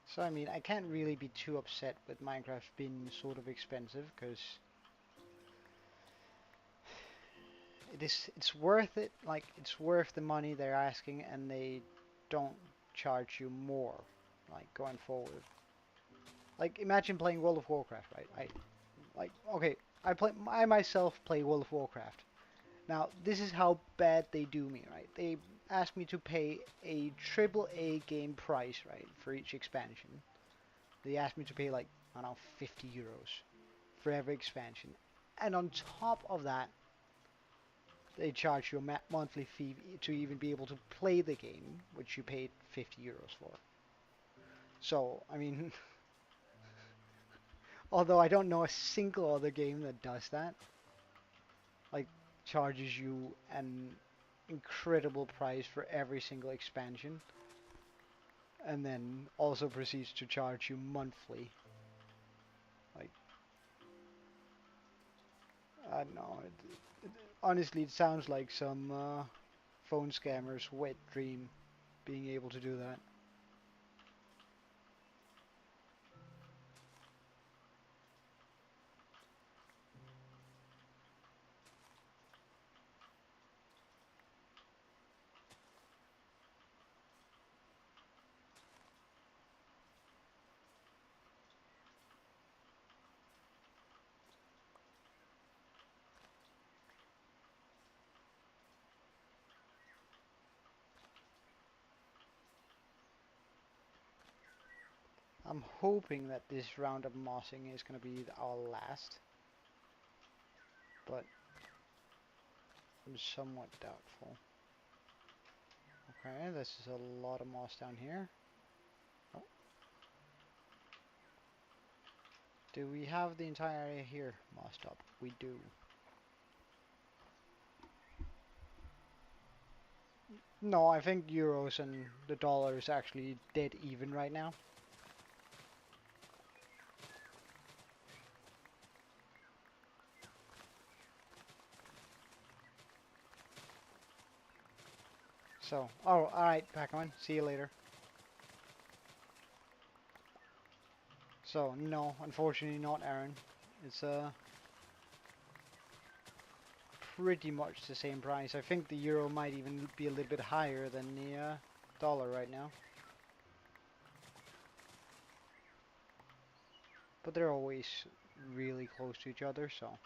So I mean, I can't really be too upset with Minecraft being sort of expensive because it's worth it. Like it's worth the money they're asking, and they don't charge you more. Like going forward. Like imagine playing World of Warcraft, right? Okay, I myself play World of Warcraft. Now, this is how bad they do me, right? They ask me to pay a triple A game price, right, for each expansion. They ask me to pay like, I don't know, 50 euros for every expansion. And on top of that, they charge you a monthly fee to even be able to play the game, which you paid 50 euros for. So, I mean, although I don't know a single other game that does that, like charges you an incredible price for every single expansion and then also proceeds to charge you monthly. Like, I don't know. Honestly, it sounds like some phone scammer's wet dream being able to do that. I'm hoping that this round of mossing is going to be our last, but I'm somewhat doubtful. Okay, this is a lot of moss down here. Oh, do we have the entire area here mossed up? We do. No, I think euros and the dollar is actually dead even right now. So, oh, alright, Pacman, see you later. So, no, unfortunately not, Aaron. It's pretty much the same price. I think the euro might even be a little bit higher than the dollar right now. But they're always really close to each other, so.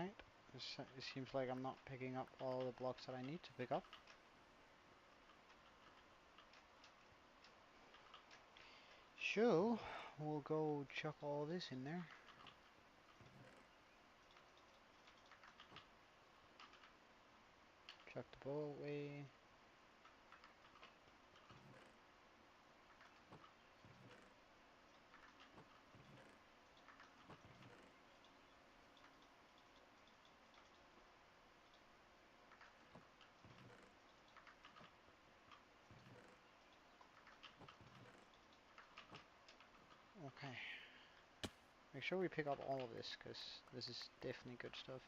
Alright. It seems like I'm not picking up all the blocks that I need to pick up. So, we'll go chuck all this in there. Chuck the bow away. Okay. Make sure we pick up all of this, because this is definitely good stuff.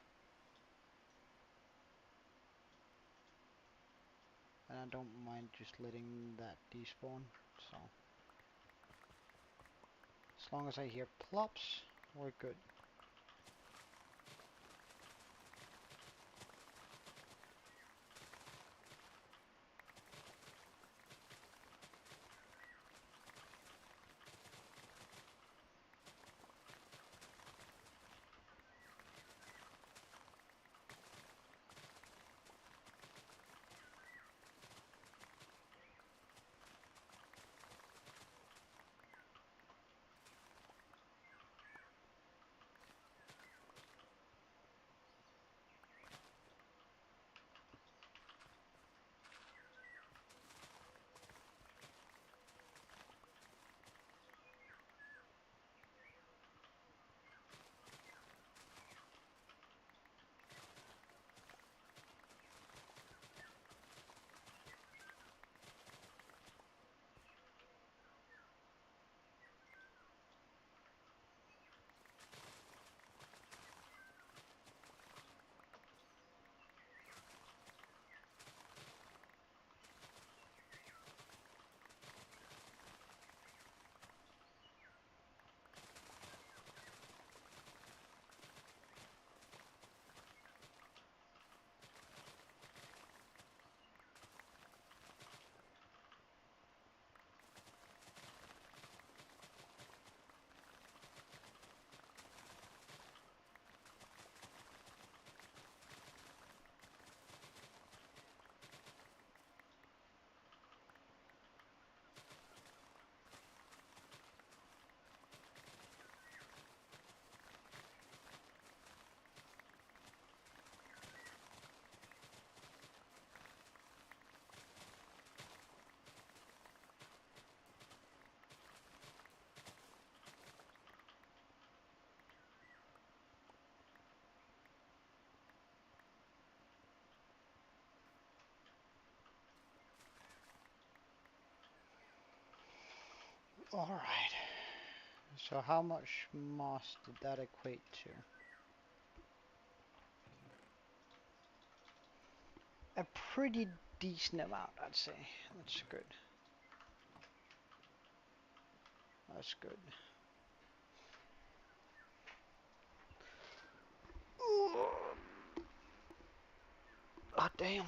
And I don't mind just letting that despawn, so. As long as I hear plops, we're good. Alright. So how much moss did that equate to? A pretty decent amount, I'd say. That's good. That's good. Oh, damn.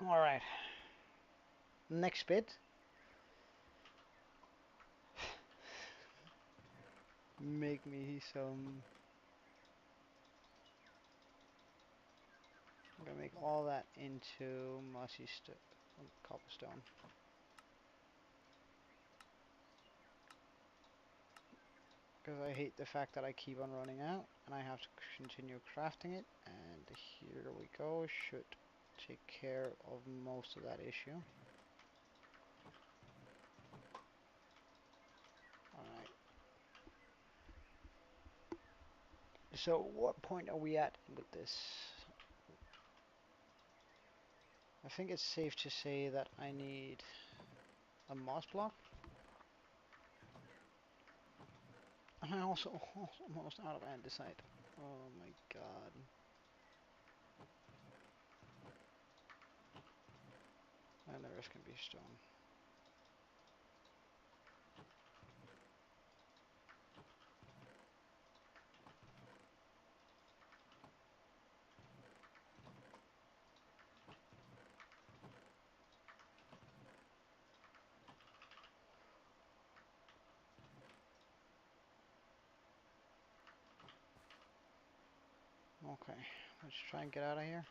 Alright. Next bit. Make me some... I'm gonna make all that into mossy cobblestone. Because I hate the fact that I keep on running out and I have to continue crafting it. And here we go. Should take care of most of that issue. Alright. So what point are we at with this? I think it's safe to say that I need a moss block. And I also almost out of andesite. Oh my god. And the rest can be stone. Okay, let's try and get out of here.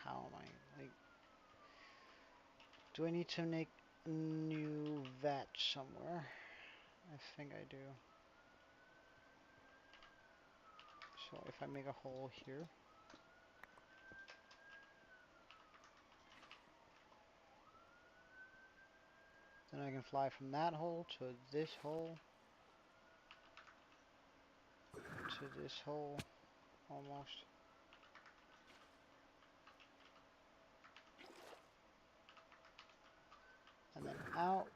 How am I, like, do I need to make a new vat somewhere? I think I do. So if I make a hole here, then I can fly from that hole to this hole, to this hole, almost. And then out.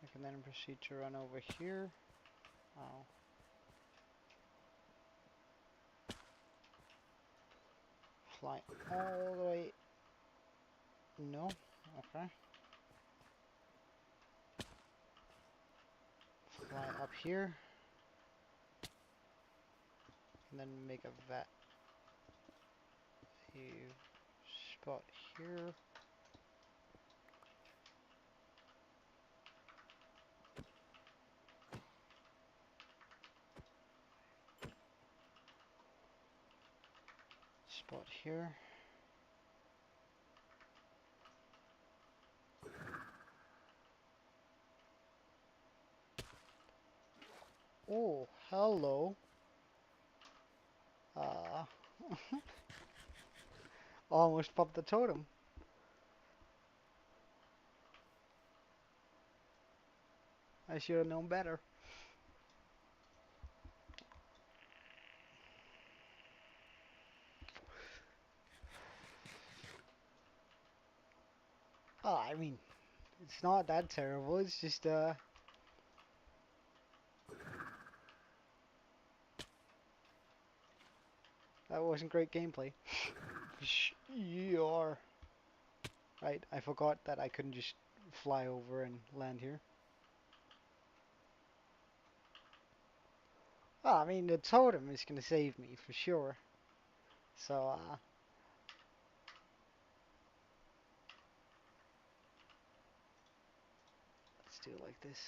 I can then proceed to run over here. Oh. Fly all the way. No. Okay. Fly up here. And then make a spot here. Spot here. Oh, hello. Uh, almost popped the totem. I should have known better. Oh, I mean, it's not that terrible. It's just, that wasn't great gameplay. Sure. Right, I forgot that I couldn't just fly over and land here. Well, I mean, the totem is gonna save me for sure. So, let's do it like this.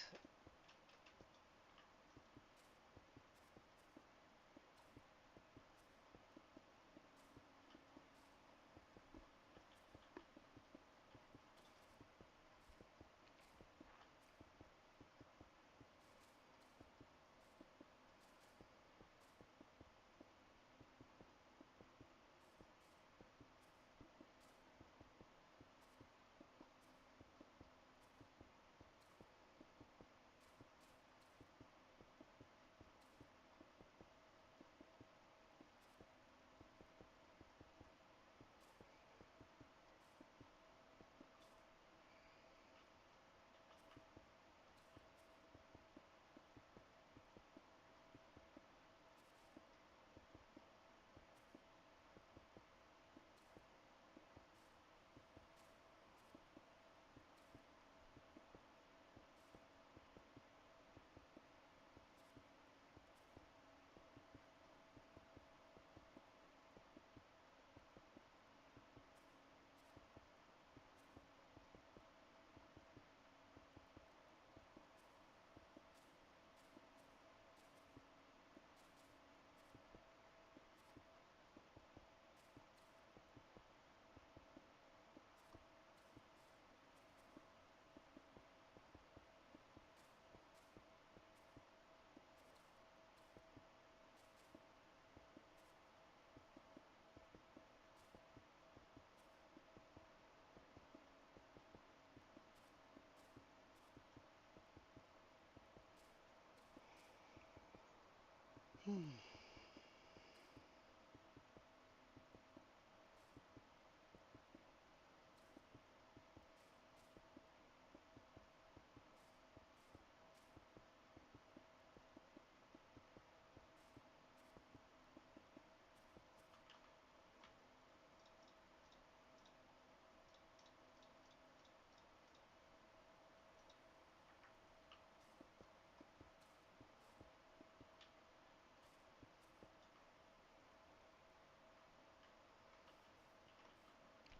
Hmm.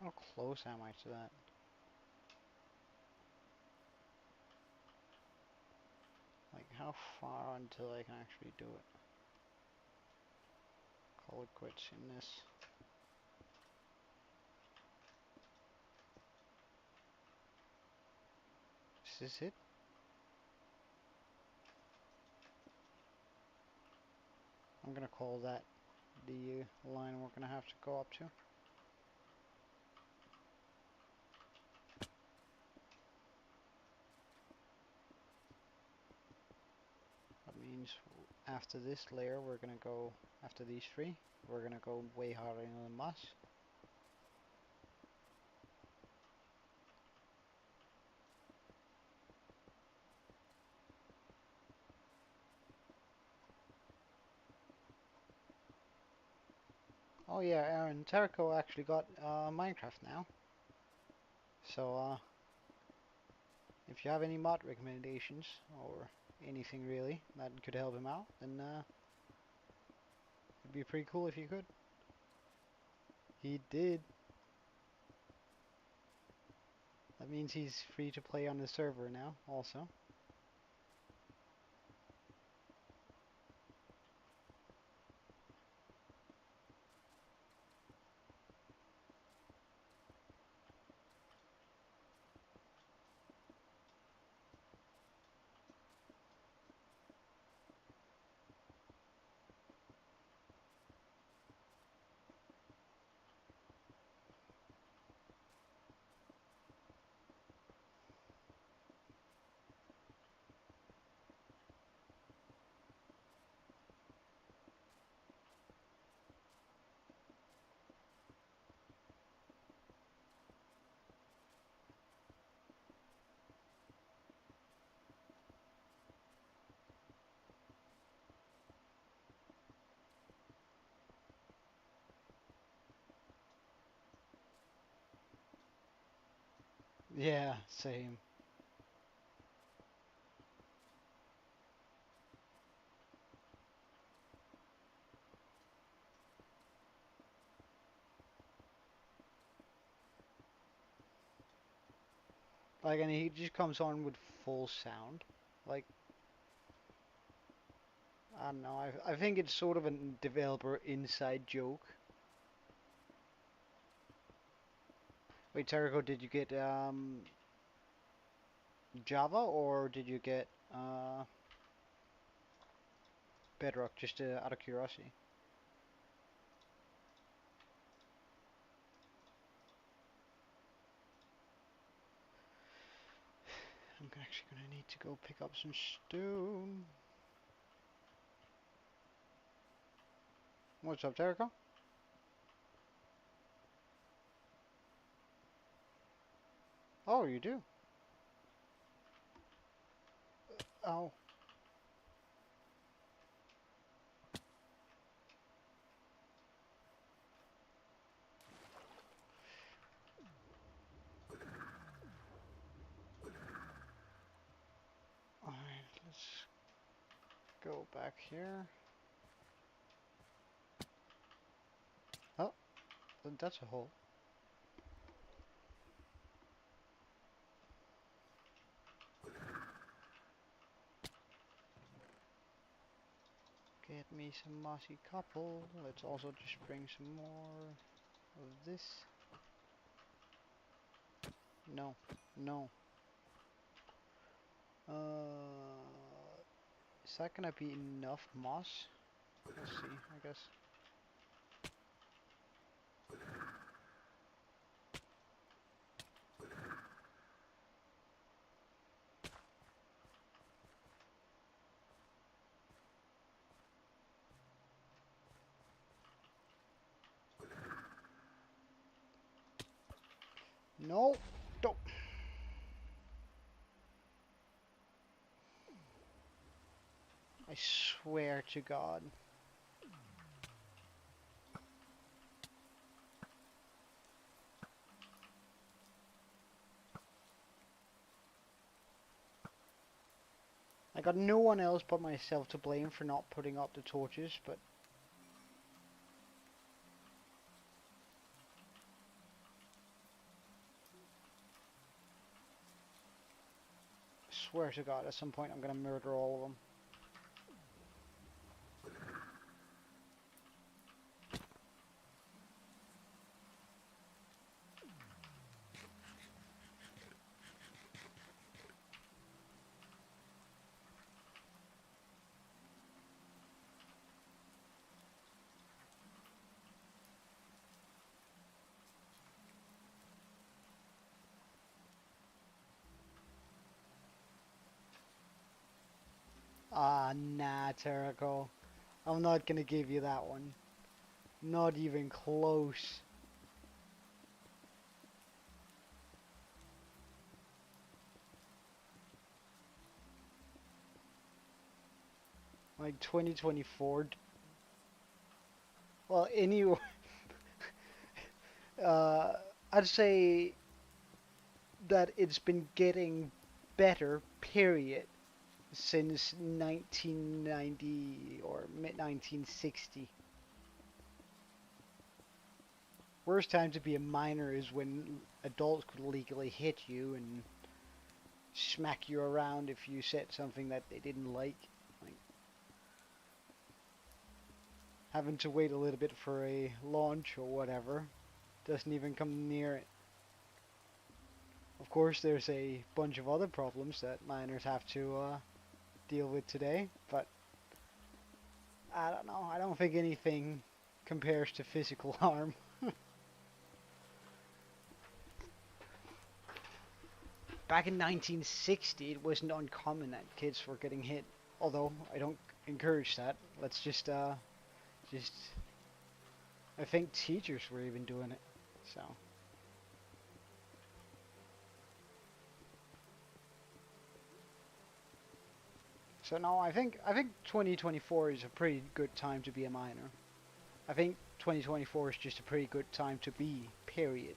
How close am I to that? Like, how far until I can actually do it? Call it quits in this. Is this it? I'm gonna call that the line we're gonna have to go up to. That means after this layer we're gonna go, after these three, we're gonna go way harder in the moss. Oh yeah, Aaron, Terrico actually got Minecraft now. So if you have any mod recommendations or anything really that could help him out, then it'd be pretty cool if you could. He did. That means he's free to play on the server now also. Yeah, same. Like, and he just comes on with full sound. Like, I don't know, I think it's sort of a developer inside joke. Wait, Terrico, did you get Java or did you get Bedrock, just out of curiosity? I'm actually gonna need to go pick up some stone. What's up, Terrico? Oh, you do? Oh. Alright, let's go back here. Oh, that's a hole. Get me some mossy copper. Let's also just bring some more of this. No, no. Is that gonna be enough moss? Let's see, I guess. No, don't. I swear to God. I got no one else but myself to blame for not putting up the torches, but Swear to God, at some point I'm gonna murder all of them. Ah, nah, Terrico. I'm not gonna give you that one. Not even close. Like 2024. Well, anyway, uh, I'd say that it's been getting better, period, since 1990 or mid 1960. Worst time to be a minor is when adults could legally hit you and smack you around if you said something that they didn't like. Like having to wait a little bit for a launch or whatever doesn't even come near it. Of course, there's a bunch of other problems that minors have to deal with today, but I don't know. I don't think anything compares to physical harm. Back in 1960, it wasn't uncommon that kids were getting hit. Although I don't encourage that. Let's just. I think teachers were even doing it. So. So no, I think 2024 is a pretty good time to be a minor. I think 2024 is just a pretty good time to be. Period.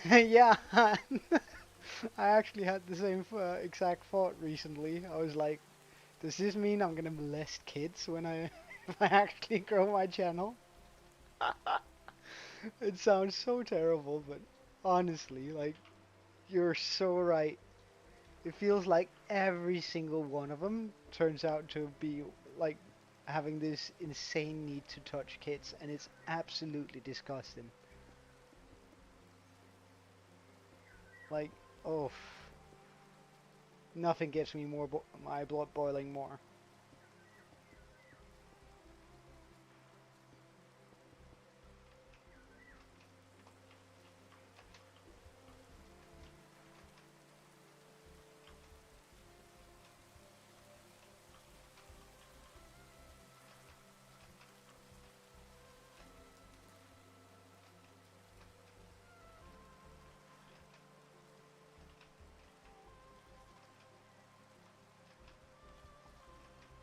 Yeah, I actually had the same exact thought recently. I was like, does this mean I'm gonna molest kids when I if I actually grow my channel? It sounds so terrible, but honestly, like, you're so right. It feels like every single one of them turns out to be like having this insane need to touch kids, and it's absolutely disgusting. Like, oh, nothing gets me more my blood boiling more.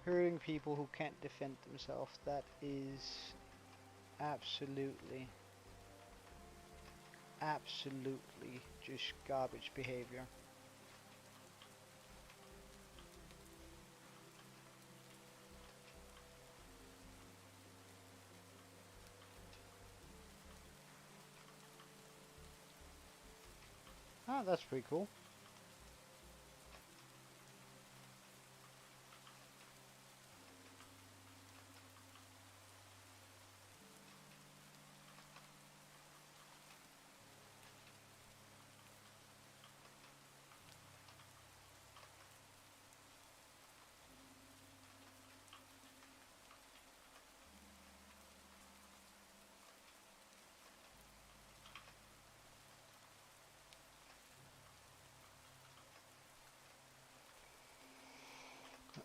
Hurting people who can't defend themselves, that is absolutely, absolutely just garbage behavior. Ah, that's pretty cool.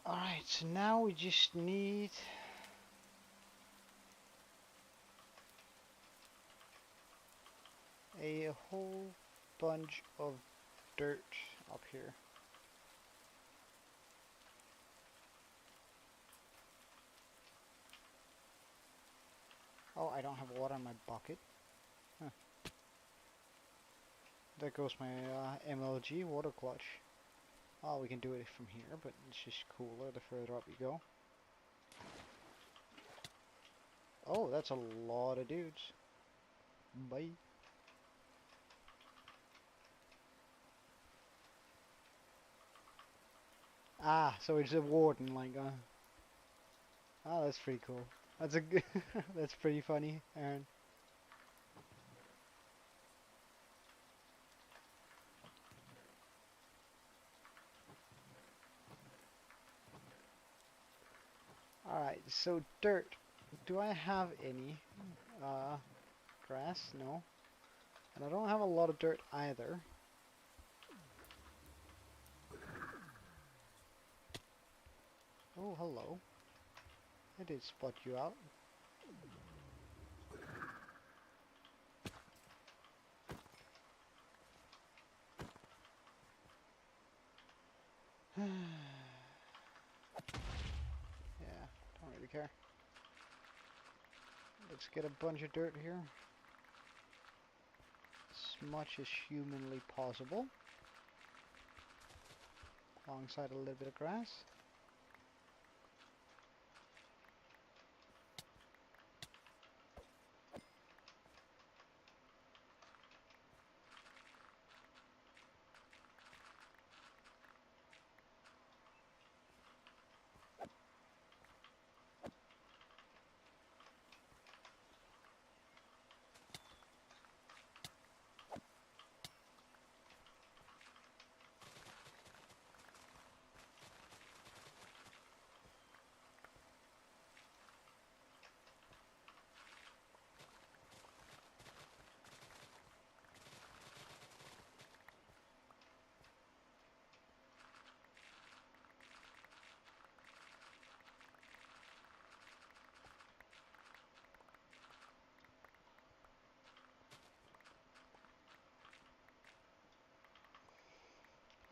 Alright, so now we just need a whole bunch of dirt up here. Oh, I don't have water in my bucket. Huh. There goes my MLG water clutch. Oh, we can do it from here, but it's just cooler the further up you go. Oh, that's a lot of dudes. Bye. Ah, so it's a warden, like, oh, that's pretty cool. That's a good, that's pretty funny, Aaron. Alright, so dirt. Do I have any? Uh, grass? No. And I don't have a lot of dirt either. Oh, hello. I did spot you out. Yeah, don't really care. Let's get a bunch of dirt here. As much as humanly possible. Alongside a little bit of grass.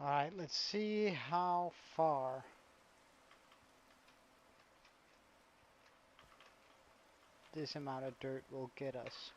Alright, let's see how far this amount of dirt will get us.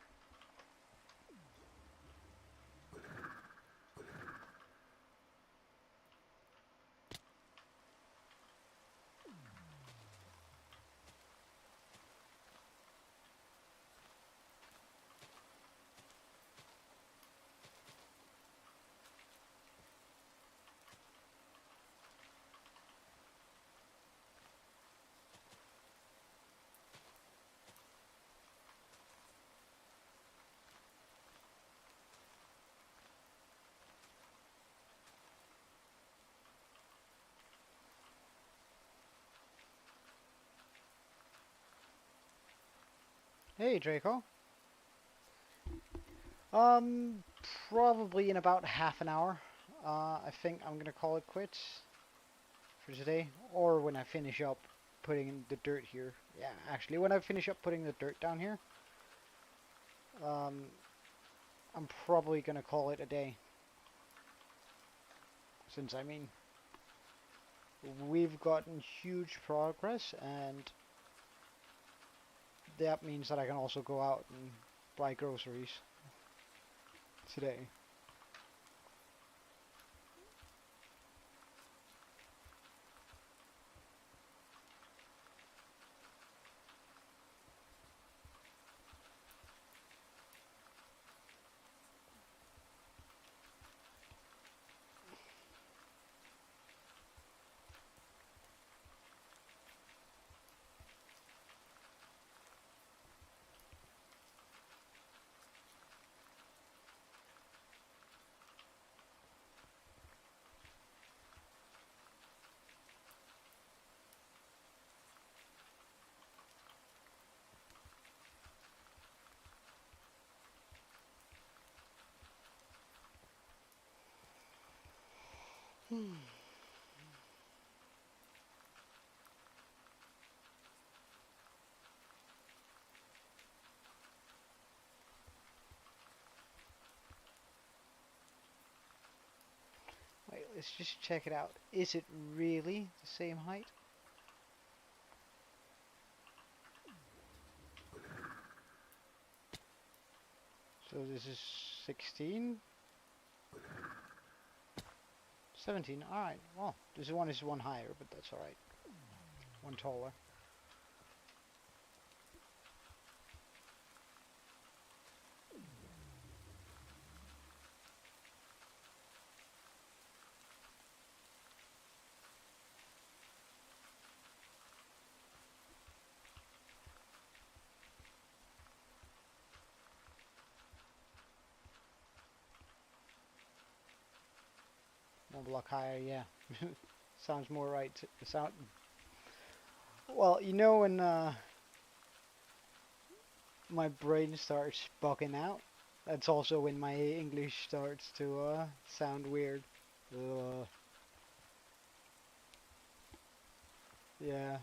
Hey, Draco. Um, Probably in about half an hour. I think I'm gonna call it quits for today, or when I finish up putting in the dirt here. Yeah, actually, when I finish up putting the dirt down here, um, I'm probably gonna call it a day. Since, I mean, we've gotten huge progress, and that means that I can also go out and buy groceries today. Wait, let's just check it out. Is it really the same height? So this is 16? 17, alright. Well, this one is one higher, but that's alright. One taller. One block higher, yeah. Sounds more right. Sound well, you know when my brain starts bugging out. That's also when my English starts to sound weird. Uh, yeah.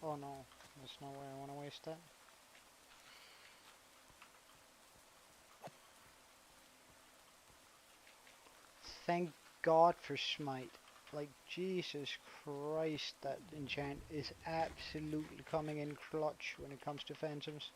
Oh no, there's no way I want to waste that. Thank God for Smite. Like, Jesus Christ, that enchant is absolutely coming in clutch when it comes to phantoms.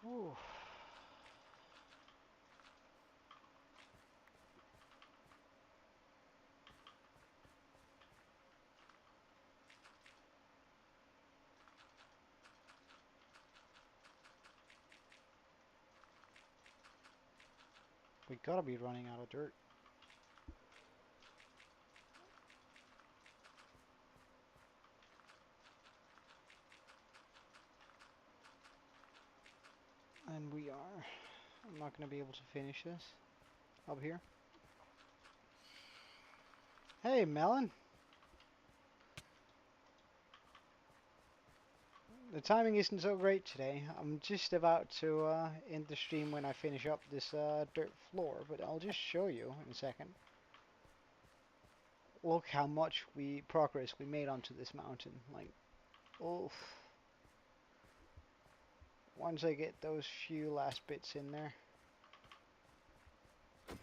Whew. We gotta be running out of dirt. And we are. I'm not gonna be able to finish this up here. Hey, Melon. The timing isn't so great today. I'm just about to end the stream when I finish up this dirt floor, but I'll just show you in a second. Look how much progress we made onto this mountain. Like, oof. Once I get those few last bits in there. What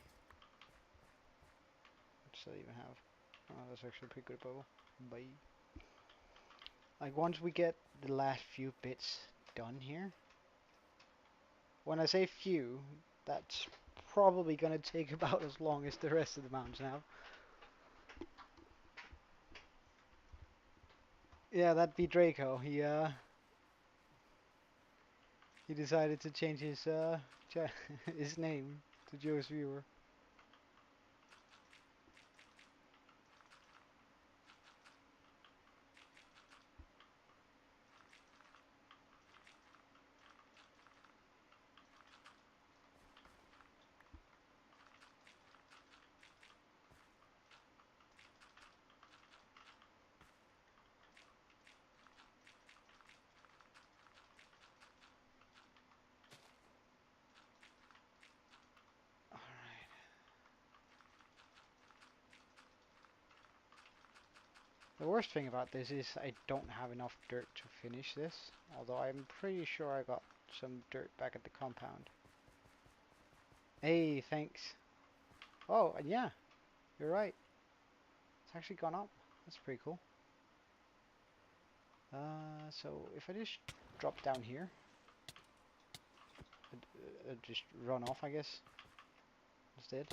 does that even have? Oh, that's actually a pretty good bubble. Bye. Like, once we get the last few bits done here. When I say few, that's probably gonna take about as long as the rest of the mountains have. Yeah, that'd be Draco. He decided to change his his name to Joe's Viewer. The worst thing about this is I don't have enough dirt to finish this, although I'm pretty sure I got some dirt back at the compound. Hey, thanks. Oh, and yeah, you're right. It's actually gone up. That's pretty cool. So if I just drop down here, I'd just run off, I guess, instead.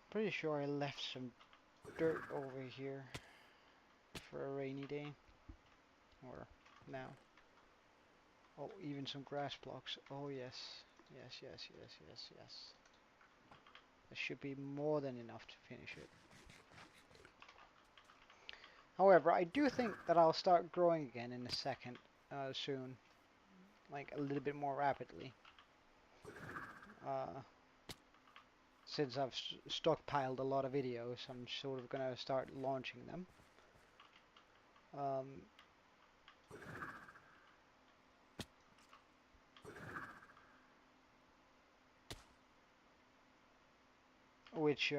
Pretty sure I left some dirt over here for a rainy day. Or now. Oh, even some grass blocks. Oh yes. Yes, yes, yes, yes, yes. That should be more than enough to finish it. However, I do think that I'll start growing again in a second, soon. Like a little bit more rapidly. Uh, since I've stockpiled a lot of videos, I'm sort of gonna start launching them. Um, which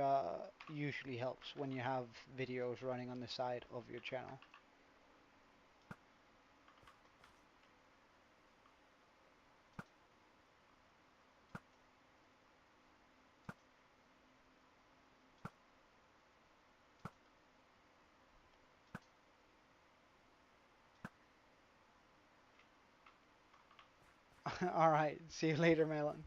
usually helps when you have videos running on the side of your channel. Alright, see you later, Melon.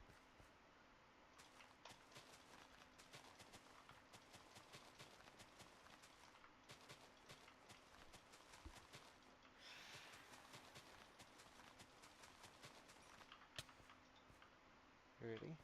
Really?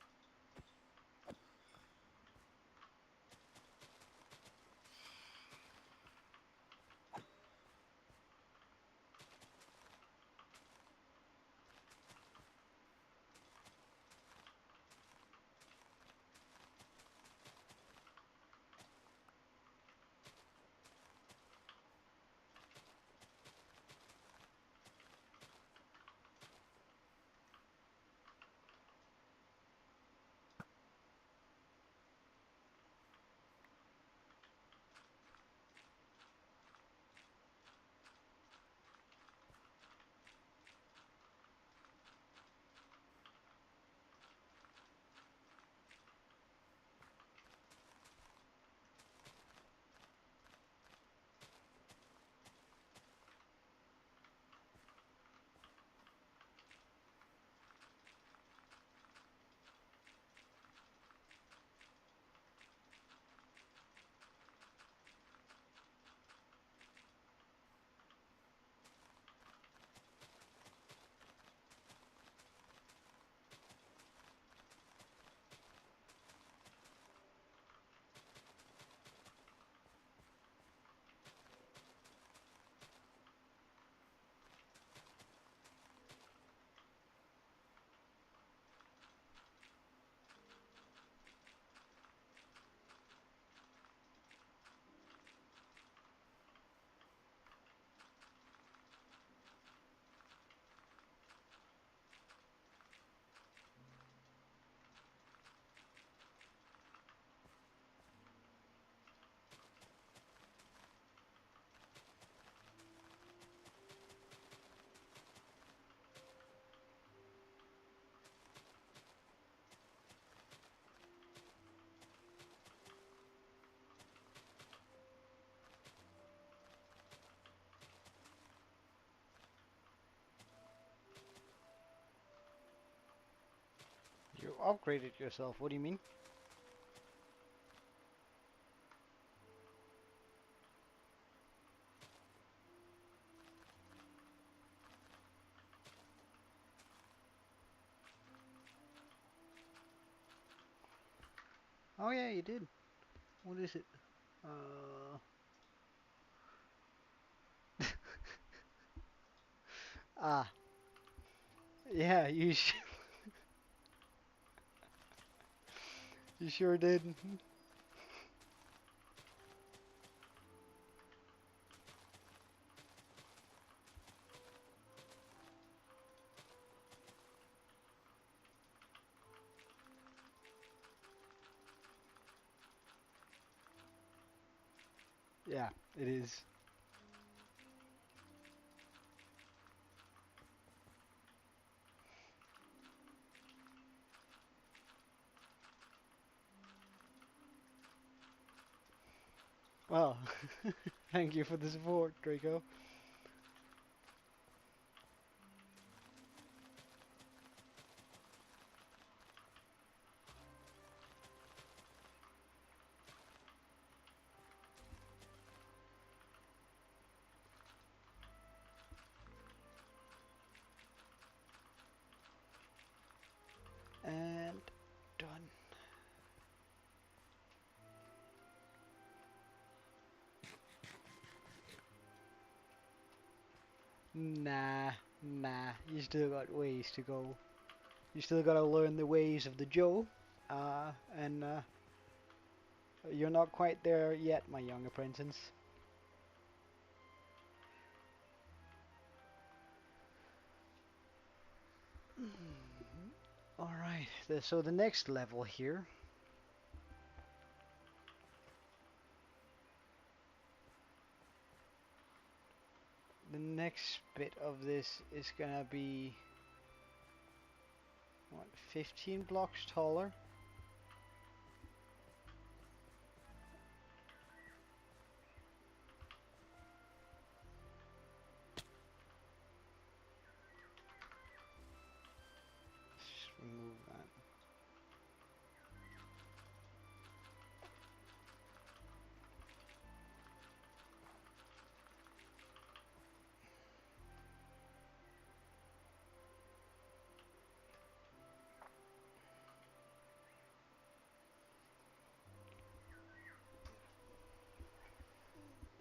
You upgraded yourself, what do you mean? Oh yeah, you did. What is it? Uh... ah, yeah, you sure did. Yeah, it is. Well, thank you for the support, Draco. And done. Nah, nah. You still got ways to go. You still gotta learn the ways of the Joe. And you're not quite there yet, my young apprentice. Alright, so the next level here. The next bit of this is gonna be, what, 15 blocks taller? Just remove that.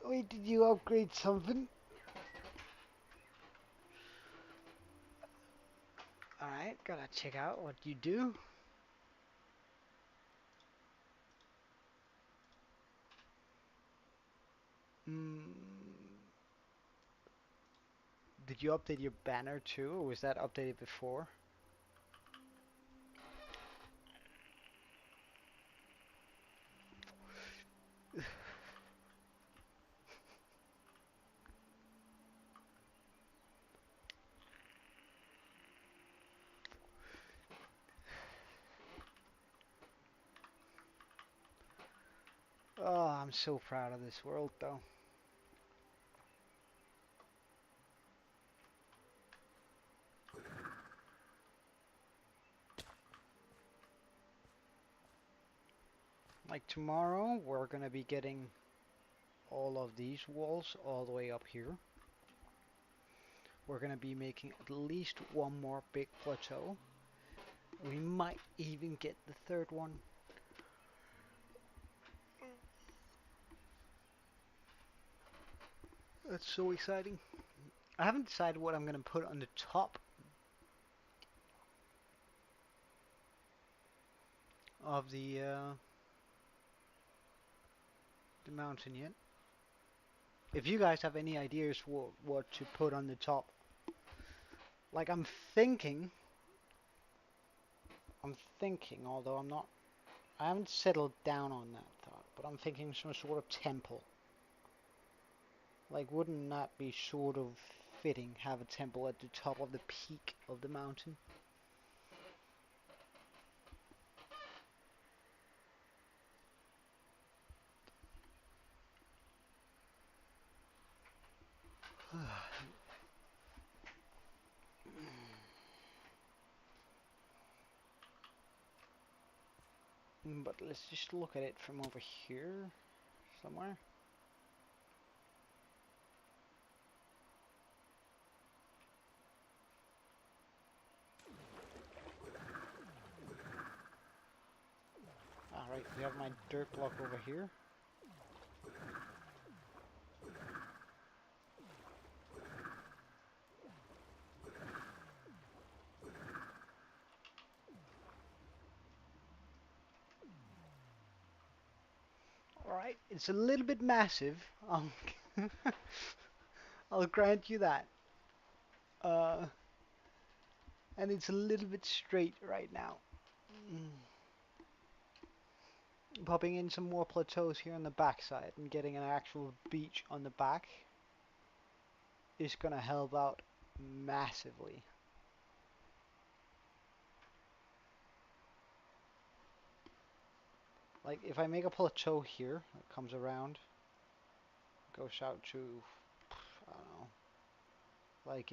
Wait, did you upgrade something? Alright, gotta check out what you do. Mm, did you update your banner too, or was that updated before? Oh, I'm so proud of this world though. Like tomorrow, we're gonna be getting all of these walls all the way up here. We're gonna be making at least one more big plateau. We might even get the third one. That's so exciting. I haven't decided what I'm gonna put on the top of the mountain yet. If you guys have any ideas what to put on the top, like I'm thinking, although I haven't settled down on that thought, but I'm thinking some sort of temple. Like, wouldn't that be sort of fitting, have a temple at the top of the peak of the mountain? But let's just look at it from over here somewhere. Alright, we have my dirt block over here. Alright, it's a little bit massive. I'll grant you that. Uh, and it's a little bit straight right now. popping in some more plateaus here on the backside and getting an actual beach on the back is gonna help out massively. Like if I make a plateau here that comes around, goes out to, I don't know, like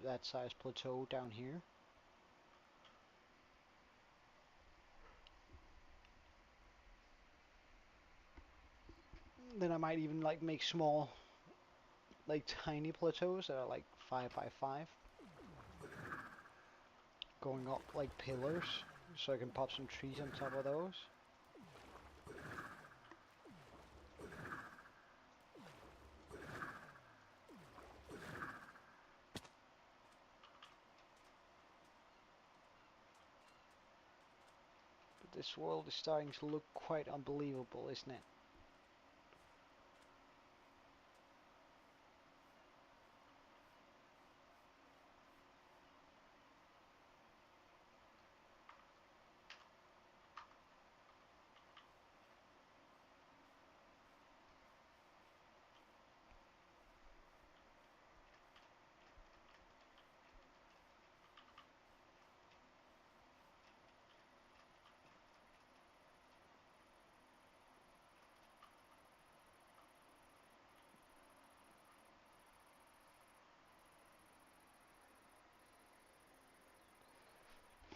that size plateau down here. Then I might even like make small, like tiny plateaus that are like 5 by 5, going up like pillars, so I can pop some trees on top of those. But this world is starting to look quite unbelievable, isn't it?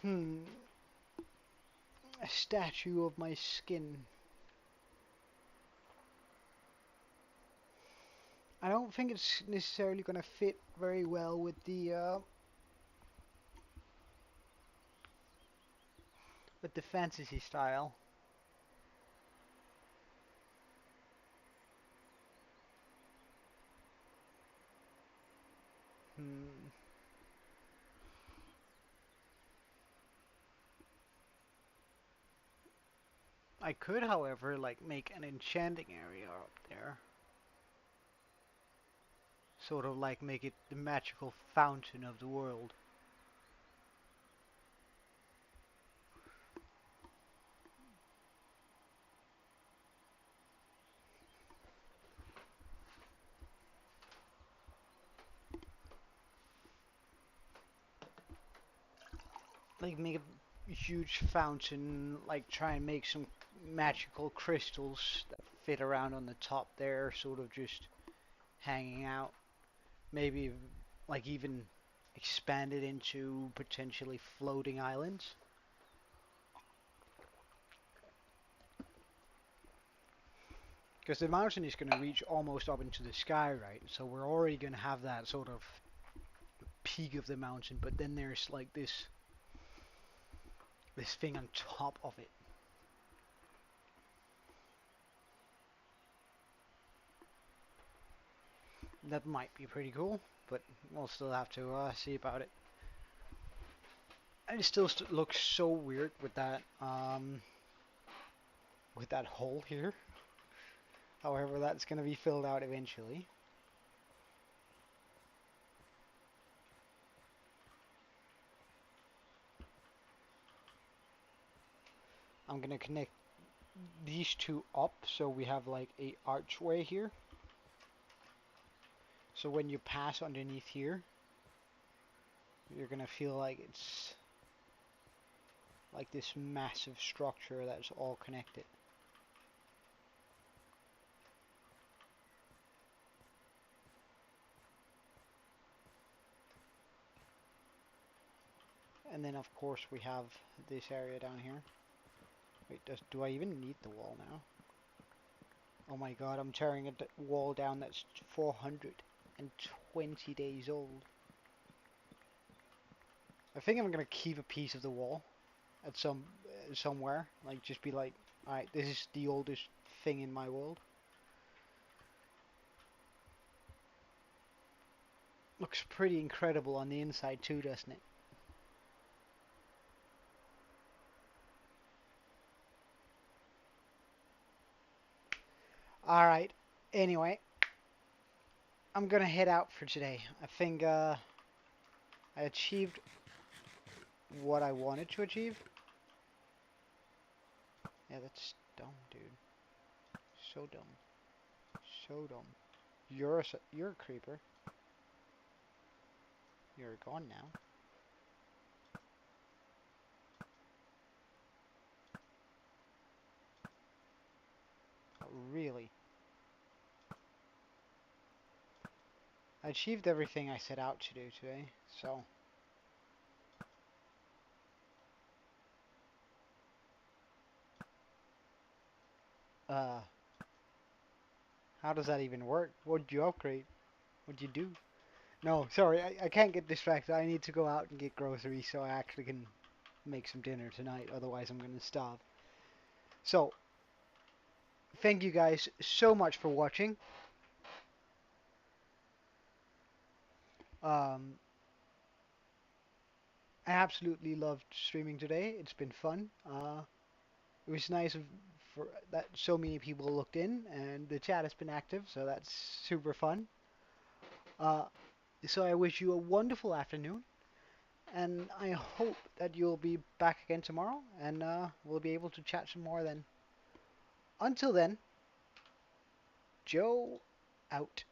Hmm. A statue of my skin. I don't think it's necessarily going to fit very well with the fantasy style. Hmm. I could, however, like make an enchanting area up there. Sort of like make it the magical fountain of the world. Like make a huge fountain, like try and make some magical crystals that fit around on the top there, sort of just hanging out. Maybe like even expand it into potentially floating islands. Because the mountain is going to reach almost up into the sky, right? So we're already going to have that sort of peak of the mountain, but then there's like this thing on top of it. That might be pretty cool, but we'll still have to see about it. And it still looks so weird with that hole here. However, that's going to be filled out eventually. I'm going to connect these two up so we have like a archway here. So when you pass underneath here, you're going to feel like it's like this massive structure that's all connected. And then of course we have this area down here. Wait, do I even need the wall now? Oh my god, I'm tearing a wall down that's 420 days old. I think I'm gonna keep a piece of the wall at somewhere. Like just be like, alright, this is the oldest thing in my world. Looks pretty incredible on the inside too, doesn't it? Alright, anyway, I'm gonna head out for today. I think I achieved what I wanted to achieve. Yeah, that's dumb, dude. So dumb. So dumb. You're a creeper. You're gone now. Oh, really? I achieved everything I set out to do today, so... Uh, how does that even work? What'd you upgrade? What'd you do? No, sorry, I can't get distracted. I need to go out and get groceries so I actually can make some dinner tonight, otherwise I'm gonna starve. So, thank you guys so much for watching. Um, I absolutely loved streaming today. It's been fun. It was nice for that so many people looked in, and the chat has been active, so that's super fun. Uh, so I wish you a wonderful afternoon, and I hope that you'll be back again tomorrow, and we'll be able to chat some more then. Until then, Joe out.